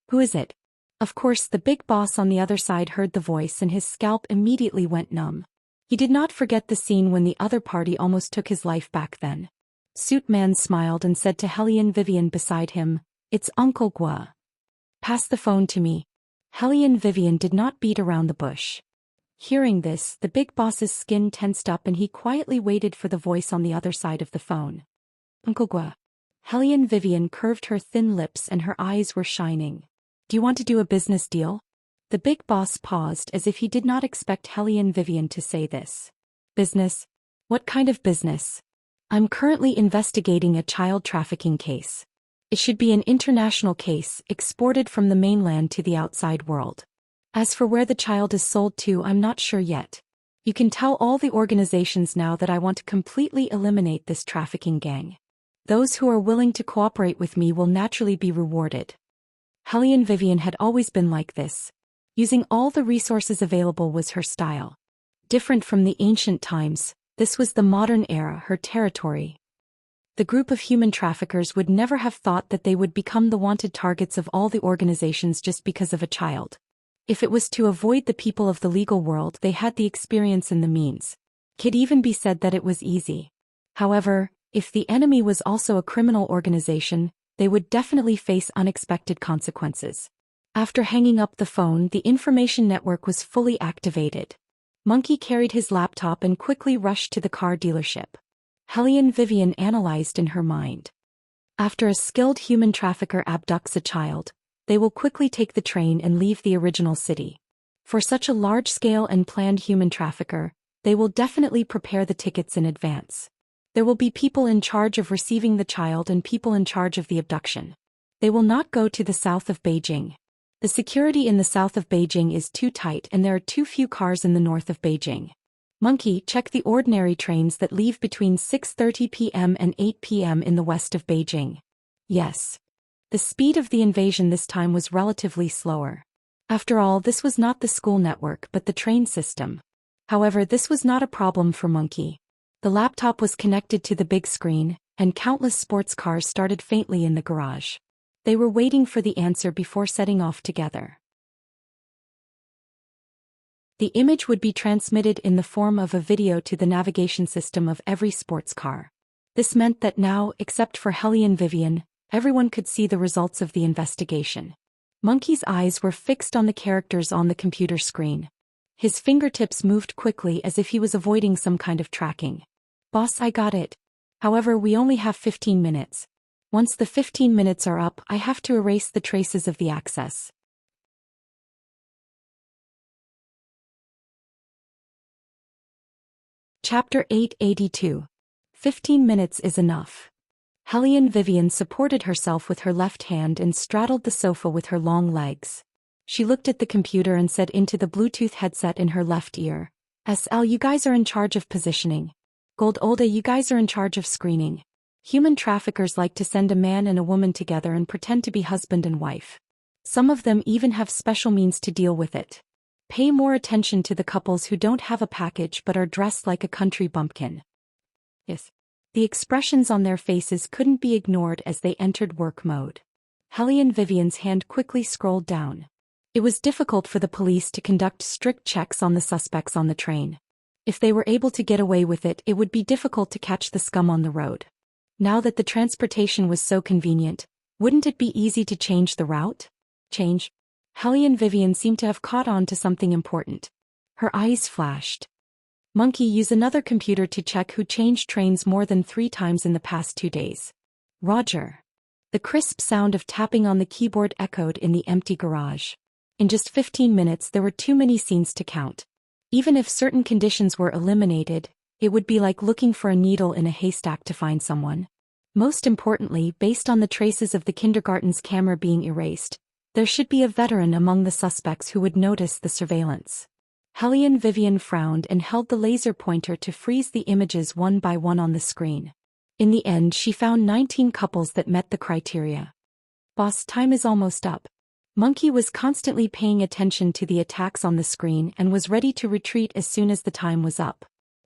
Who is it? Of course, the big boss on the other side heard the voice and his scalp immediately went numb. He did not forget the scene when the other party almost took his life back then. Suit Man smiled and said to Hellion Vivian beside him, It's Uncle Gua. Pass the phone to me. Hellion Vivian did not beat around the bush. Hearing this, the big boss's skin tensed up and he quietly waited for the voice on the other side of the phone. Uncle Gua. Hellion Vivian curved her thin lips and her eyes were shining. Do you want to do a business deal? The big boss paused as if he did not expect Hellion Vivian to say this. Business? What kind of business? I'm currently investigating a child trafficking case. It should be an international case, exported from the mainland to the outside world. As for where the child is sold to, I'm not sure yet. You can tell all the organizations now that I want to completely eliminate this trafficking gang. Those who are willing to cooperate with me will naturally be rewarded. Hellion Vivian had always been like this. Using all the resources available was her style. Different from the ancient times, this was the modern era, her territory. The group of human traffickers would never have thought that they would become the wanted targets of all the organizations just because of a child. If it was to avoid the people of the legal world, they had the experience and the means. Could even be said that it was easy. However, if the enemy was also a criminal organization, they would definitely face unexpected consequences. After hanging up the phone, the information network was fully activated. Monkey carried his laptop and quickly rushed to the car dealership. Hellion Vivian analyzed in her mind. After a skilled human trafficker abducts a child, they will quickly take the train and leave the original city. For such a large-scale and planned human trafficker, they will definitely prepare the tickets in advance. There will be people in charge of receiving the child and people in charge of the abduction. They will not go to the south of Beijing. The security in the south of Beijing is too tight and there are too few cars in the north of Beijing. Monkey, check the ordinary trains that leave between 6:30 p.m. and 8 p.m. in the west of Beijing. Yes. The speed of the invasion this time was relatively slower. After all, this was not the school network but the train system. However, this was not a problem for Monkey. The laptop was connected to the big screen, and countless sports cars started faintly in the garage. They were waiting for the answer before setting off together. The image would be transmitted in the form of a video to the navigation system of every sports car. This meant that now, except for Hellion Vivian, everyone could see the results of the investigation. Monkey's eyes were fixed on the characters on the computer screen. His fingertips moved quickly as if he was avoiding some kind of tracking. Boss, I got it. However, we only have 15 minutes. Once the 15 minutes are up, I have to erase the traces of the access. Chapter 882. 15 minutes is enough. Hellion Vivian supported herself with her left hand and straddled the sofa with her long legs. She looked at the computer and said into the Bluetooth headset in her left ear, SL, you guys are in charge of positioning. Gold Olda, you guys are in charge of screening. Human traffickers like to send a man and a woman together and pretend to be husband and wife. Some of them even have special means to deal with it. Pay more attention to the couples who don't have a package but are dressed like a country bumpkin. Yes. The expressions on their faces couldn't be ignored as they entered work mode. Hellion Vivian's hand quickly scrolled down. It was difficult for the police to conduct strict checks on the suspects on the train. If they were able to get away with it, it would be difficult to catch the scum on the road. Now that the transportation was so convenient, wouldn't it be easy to change the route? Change? Hellion Vivian seemed to have caught on to something important. Her eyes flashed. Monkey, use another computer to check who changed trains more than 3 times in the past 2 days. Roger. The crisp sound of tapping on the keyboard echoed in the empty garage. In just 15 minutes there were too many scenes to count. Even if certain conditions were eliminated, it would be like looking for a needle in a haystack to find someone. Most importantly, based on the traces of the kindergarten's camera being erased, there should be a veteran among the suspects who would notice the surveillance. Helene Vivian frowned and held the laser pointer to freeze the images one by one on the screen. In the end, she found 19 couples that met the criteria. Boss, time is almost up. Monkey was constantly paying attention to the attacks on the screen and was ready to retreat as soon as the time was up.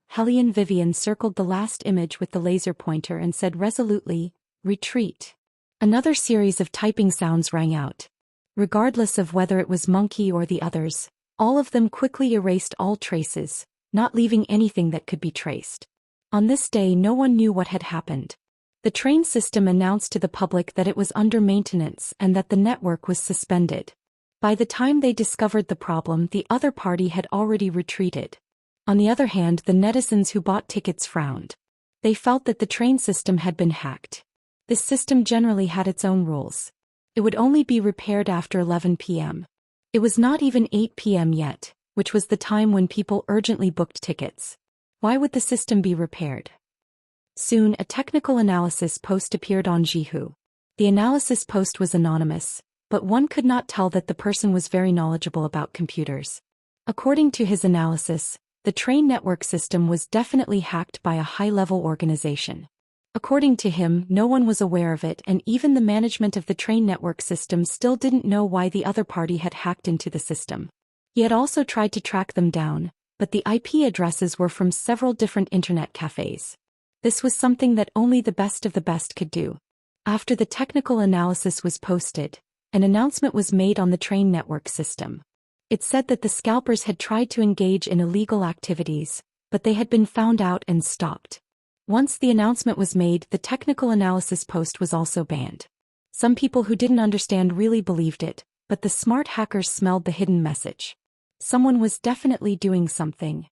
Helene Vivian circled the last image with the laser pointer and said resolutely, "Retreat." Another series of typing sounds rang out. Regardless of whether it was Monkey or the others, all of them quickly erased all traces, not leaving anything that could be traced. On this day no one knew what had happened. The train system announced to the public that it was under maintenance and that the network was suspended. By the time they discovered the problem, the other party had already retreated. On the other hand, the netizens who bought tickets frowned. They felt that the train system had been hacked. This system generally had its own rules. It would only be repaired after 11 p.m. It was not even 8 p.m. yet, which was the time when people urgently booked tickets. Why would the system be repaired? Soon, a technical analysis post appeared on Jihu. The analysis post was anonymous, but one could not tell that the person was very knowledgeable about computers. According to his analysis, the train network system was definitely hacked by a high-level organization. According to him, no one was aware of it, and even the management of the train network system still didn't know why the other party had hacked into the system. He had also tried to track them down, but the IP addresses were from several different internet cafes. This was something that only the best of the best could do. After the technical analysis was posted, an announcement was made on the train network system. It said that the scalpers had tried to engage in illegal activities, but they had been found out and stopped. Once the announcement was made, the technical analysis post was also banned. Some people who didn't understand really believed it, but the smart hackers smelled the hidden message. Someone was definitely doing something.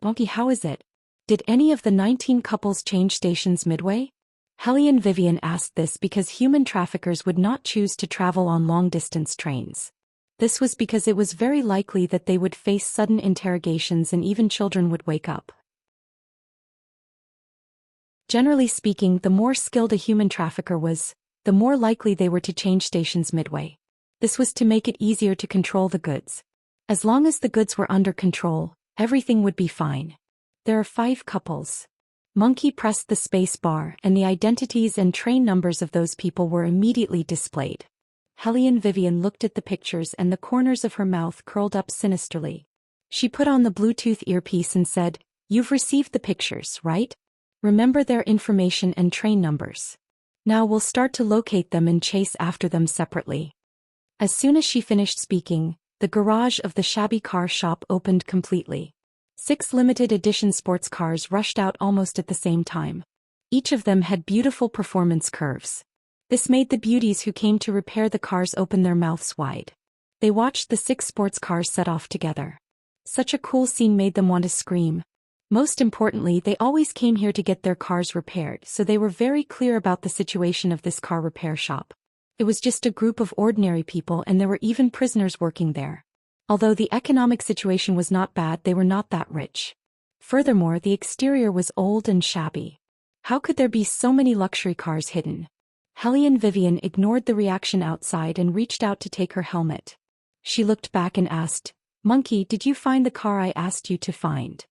Monkey, how is it? Did any of the 19 couples change stations midway? Helene Vivian asked this because human traffickers would not choose to travel on long-distance trains. This was because it was very likely that they would face sudden interrogations and even children would wake up. Generally speaking, the more skilled a human trafficker was, the more likely they were to change stations midway. This was to make it easier to control the goods. As long as the goods were under control, everything would be fine. There are 5 couples. Monkey pressed the space bar and the identities and train numbers of those people were immediately displayed. Helene Vivian looked at the pictures and the corners of her mouth curled up sinisterly. She put on the Bluetooth earpiece and said, "You've received the pictures, right? Remember their information and train numbers. Now we'll start to locate them and chase after them separately." As soon as she finished speaking, the garage of the shabby car shop opened completely. 6 limited edition sports cars rushed out almost at the same time. Each of them had beautiful performance curves. This made the beauties who came to repair the cars open their mouths wide. They watched the 6 sports cars set off together. Such a cool scene made them want to scream. Most importantly, they always came here to get their cars repaired, so they were very clear about the situation of this car repair shop. It was just a group of ordinary people and there were even prisoners working there. Although the economic situation was not bad, they were not that rich. Furthermore, the exterior was old and shabby. How could there be so many luxury cars hidden? Helene Vivian ignored the reaction outside and reached out to take her helmet. She looked back and asked, "Monkey, did you find the car I asked you to find?"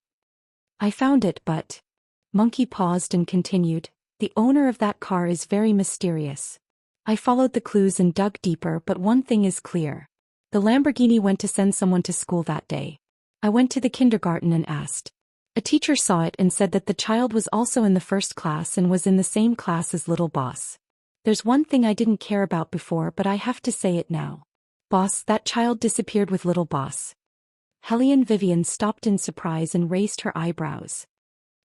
"I found it, but..." Monkey paused and continued, "The owner of that car is very mysterious. I followed the clues and dug deeper, but one thing is clear. The Lamborghini went to send someone to school that day. I went to the kindergarten and asked. A teacher saw it and said that the child was also in the first class and was in the same class as Little Boss. There's one thing I didn't care about before, but I have to say it now. Boss, that child disappeared with Little Boss." Helene Vivian stopped in surprise and raised her eyebrows.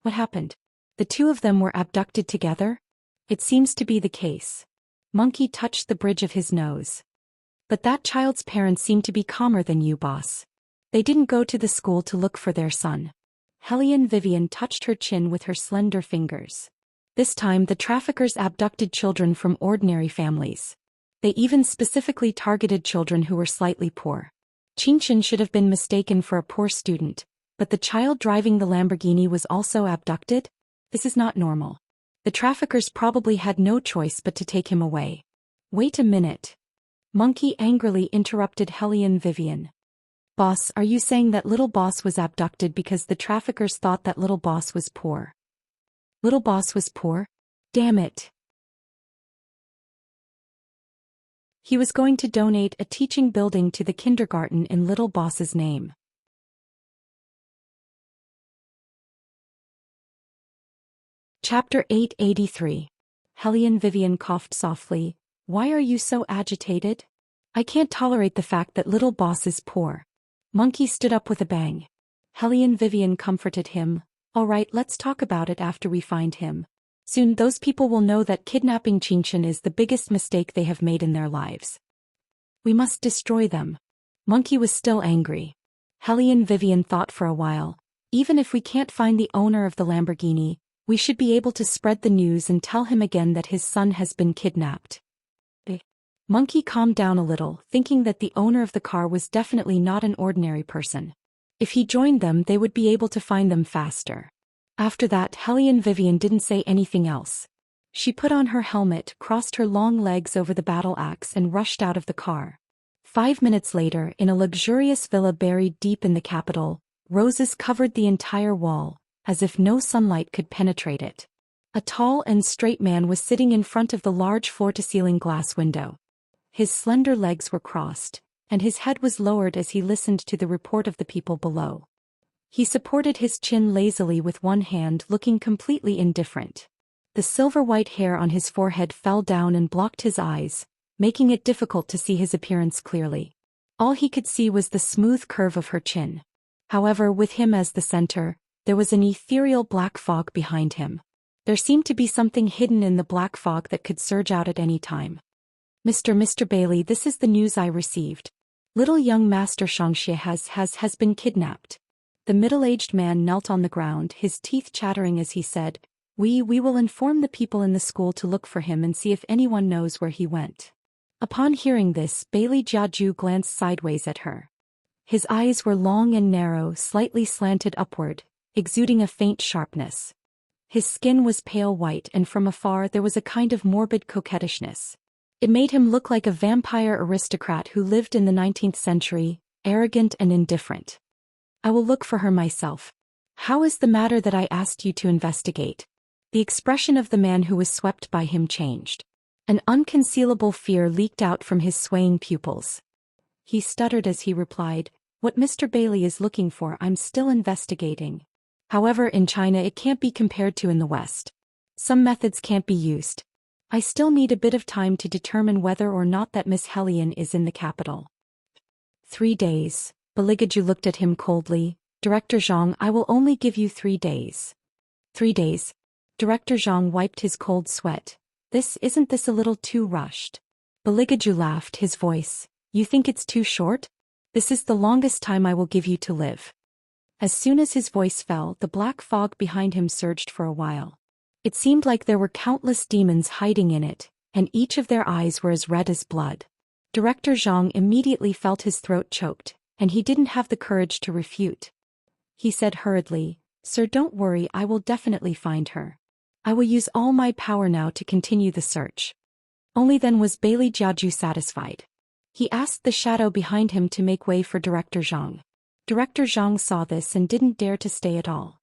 "What happened? The 2 of them were abducted together?" "It seems to be the case." Monkey touched the bridge of his nose. "But that child's parents seem to be calmer than you, boss. They didn't go to the school to look for their son." Hellion Vivian touched her chin with her slender fingers. This time the traffickers abducted children from ordinary families. They even specifically targeted children who were slightly poor. Qinchin should have been mistaken for a poor student, but the child driving the Lamborghini was also abducted? This is not normal. The traffickers probably had no choice but to take him away. Wait a minute. Monkey angrily interrupted Hellion Vivian. Boss, are you saying that little boss was abducted because the traffickers thought that little boss was poor? Little boss was poor? Damn it. He was going to donate a teaching building to the kindergarten in little boss's name. Chapter 883. Hellion Vivian coughed softly. Why are you so agitated? I can't tolerate the fact that little boss is poor. Monkey stood up with a bang. Hellion Vivian comforted him. All right, let's talk about it after we find him. Soon those people will know that kidnapping Qinchin is the biggest mistake they have made in their lives. We must destroy them. Monkey was still angry. Hellion Vivian thought for a while. Even if we can't find the owner of the Lamborghini, we should be able to spread the news and tell him again that his son has been kidnapped. Monkey calmed down a little, thinking that the owner of the car was definitely not an ordinary person. If he joined them, they would be able to find them faster. After that, Hellion Vivian didn't say anything else. She put on her helmet, crossed her long legs over the battle axe and rushed out of the car. 5 minutes later, in a luxurious villa buried deep in the capital, roses covered the entire wall, as if no sunlight could penetrate it. A tall and straight man was sitting in front of the large floor-to-ceiling glass window. His slender legs were crossed, and his head was lowered as he listened to the report of the people below. He supported his chin lazily with one hand, looking completely indifferent. The silver-white hair on his forehead fell down and blocked his eyes, making it difficult to see his appearance clearly. All he could see was the smooth curve of her chin. However, with him as the center, there was an ethereal black fog behind him. There seemed to be something hidden in the black fog that could surge out at any time. Mr. Bailey, this is the news I received. Little young Master Shangxie has been kidnapped. The middle-aged man knelt on the ground, his teeth chattering as he said, We will inform the people in the school to look for him and see if anyone knows where he went. Upon hearing this, Bailey Jiaju glanced sideways at her. His eyes were long and narrow, slightly slanted upward, exuding a faint sharpness. His skin was pale white and from afar there was a kind of morbid coquettishness. It made him look like a vampire aristocrat who lived in the 19th century, arrogant and indifferent. I will look for her myself. How is the matter that I asked you to investigate? The expression of the man who was swept by him changed. An unconcealable fear leaked out from his swaying pupils. He stuttered as he replied, What Mr. Bailey is looking for I'm still investigating. However, in China it can't be compared to in the West. Some methods can't be used. I still need a bit of time to determine whether or not that Miss Hellion is in the capital. 3 days. Baligaju looked at him coldly. Director Zhang, I will only give you 3 days. 3 days. Director Zhang wiped his cold sweat. Isn't this a little too rushed? Baligaju laughed, his voice. You think it's too short? This is the longest time I will give you to live. As soon as his voice fell, the black fog behind him surged for a while. It seemed like there were countless demons hiding in it, and each of their eyes were as red as blood. Director Zhang immediately felt his throat choked, and he didn't have the courage to refute. He said hurriedly, Sir, don't worry, I will definitely find her. I will use all my power now to continue the search. Only then was Bailey Jiaju satisfied. He asked the shadow behind him to make way for Director Zhang. Director Zhang saw this and didn't dare to stay at all.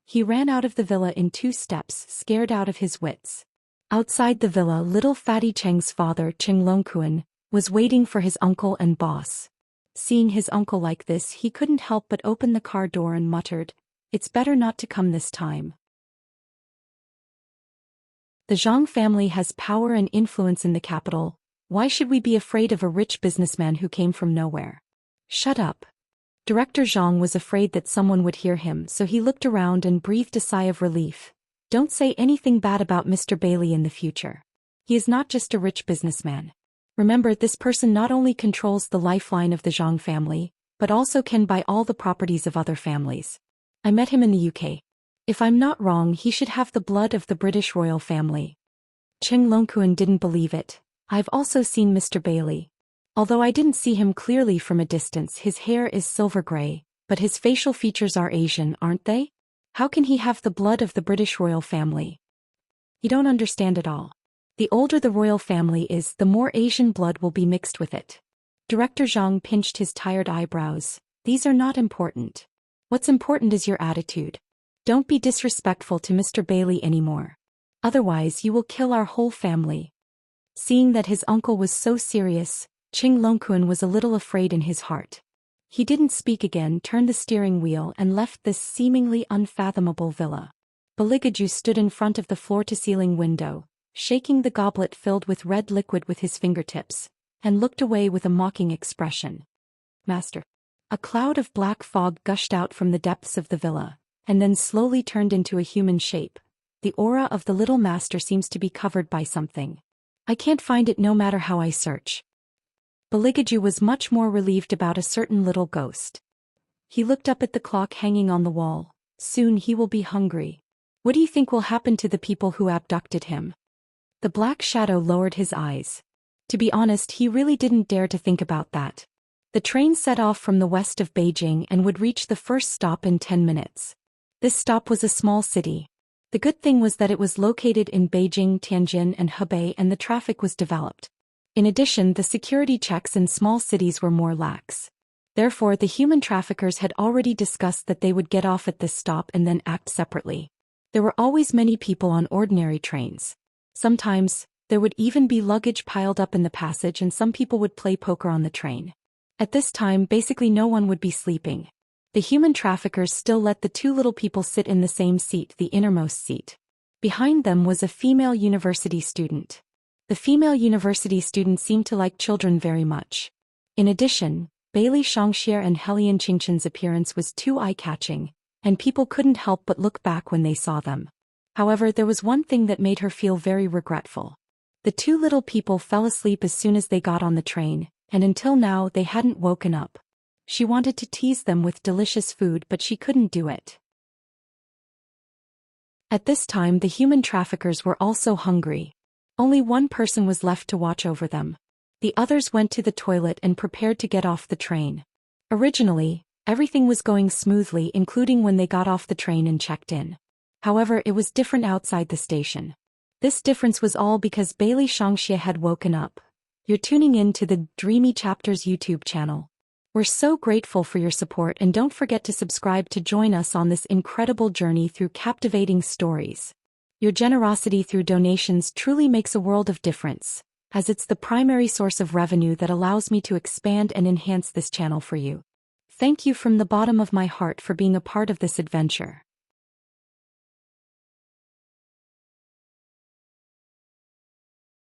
He ran out of the villa in 2 steps, scared out of his wits. Outside the villa, little Fatty Cheng's father, Cheng Longkuan, was waiting for his uncle and boss. Seeing his uncle like this, he couldn't help but open the car door and muttered, It's better not to come this time. The Zhang family has power and influence in the capital. Why should we be afraid of a rich businessman who came from nowhere? Shut up. Director Zhang was afraid that someone would hear him, so he looked around and breathed a sigh of relief. Don't say anything bad about Mr. Bailey in the future. He is not just a rich businessman. Remember, this person not only controls the lifeline of the Zhang family, but also can buy all the properties of other families. I met him in the UK. If I'm not wrong, he should have the blood of the British royal family. Cheng Longkuan didn't believe it. I've also seen Mr. Bailey. Although I didn't see him clearly from a distance, his hair is silver gray, but his facial features are Asian, aren't they? How can he have the blood of the British royal family? You don't understand at all. The older the royal family is, the more Asian blood will be mixed with it. Director Zhang pinched his tired eyebrows. These are not important. What's important is your attitude. Don't be disrespectful to Mr. Bailey anymore. Otherwise you will kill our whole family. Seeing that his uncle was so serious, Cheng Longkuan was a little afraid in his heart. He didn't speak again, turned the steering wheel and left this seemingly unfathomable villa. Baligaju stood in front of the floor-to-ceiling window, shaking the goblet filled with red liquid with his fingertips, and looked away with a mocking expression. Master. A cloud of black fog gushed out from the depths of the villa, and then slowly turned into a human shape. The aura of the little master seems to be covered by something. I can't find it no matter how I search. Baligaju was much more relieved about a certain little ghost. He looked up at the clock hanging on the wall. Soon he will be hungry. What do you think will happen to the people who abducted him? The black shadow lowered his eyes. To be honest, he really didn't dare to think about that. The train set off from the west of Beijing and would reach the first stop in 10 minutes. This stop was a small city. The good thing was that it was located in Beijing, Tianjin and Hebei, and the traffic was developed. In addition, the security checks in small cities were more lax. Therefore, the human traffickers had already discussed that they would get off at this stop and then act separately. There were always many people on ordinary trains. Sometimes, there would even be luggage piled up in the passage and some people would play poker on the train. At this time, basically no one would be sleeping. The human traffickers still let the two little people sit in the same seat, the innermost seat. Behind them was a female university student. The female university student seemed to like children very much. In addition, Bailey Shangxie and Helian Qingchen's appearance was too eye-catching, and people couldn't help but look back when they saw them. However, there was one thing that made her feel very regretful. The two little people fell asleep as soon as they got on the train, and until now they hadn't woken up. She wanted to tease them with delicious food, but she couldn't do it. At this time, the human traffickers were also hungry. Only one person was left to watch over them. The others went to the toilet and prepared to get off the train. Originally, everything was going smoothly, including when they got off the train and checked in. However, it was different outside the station. This difference was all because Bailey Shangxie had woken up. You're tuning in to the Dreamy Chapters YouTube channel. We're so grateful for your support, and don't forget to subscribe to join us on this incredible journey through captivating stories. Your generosity through donations truly makes a world of difference, as it's the primary source of revenue that allows me to expand and enhance this channel for you. Thank you from the bottom of my heart for being a part of this adventure.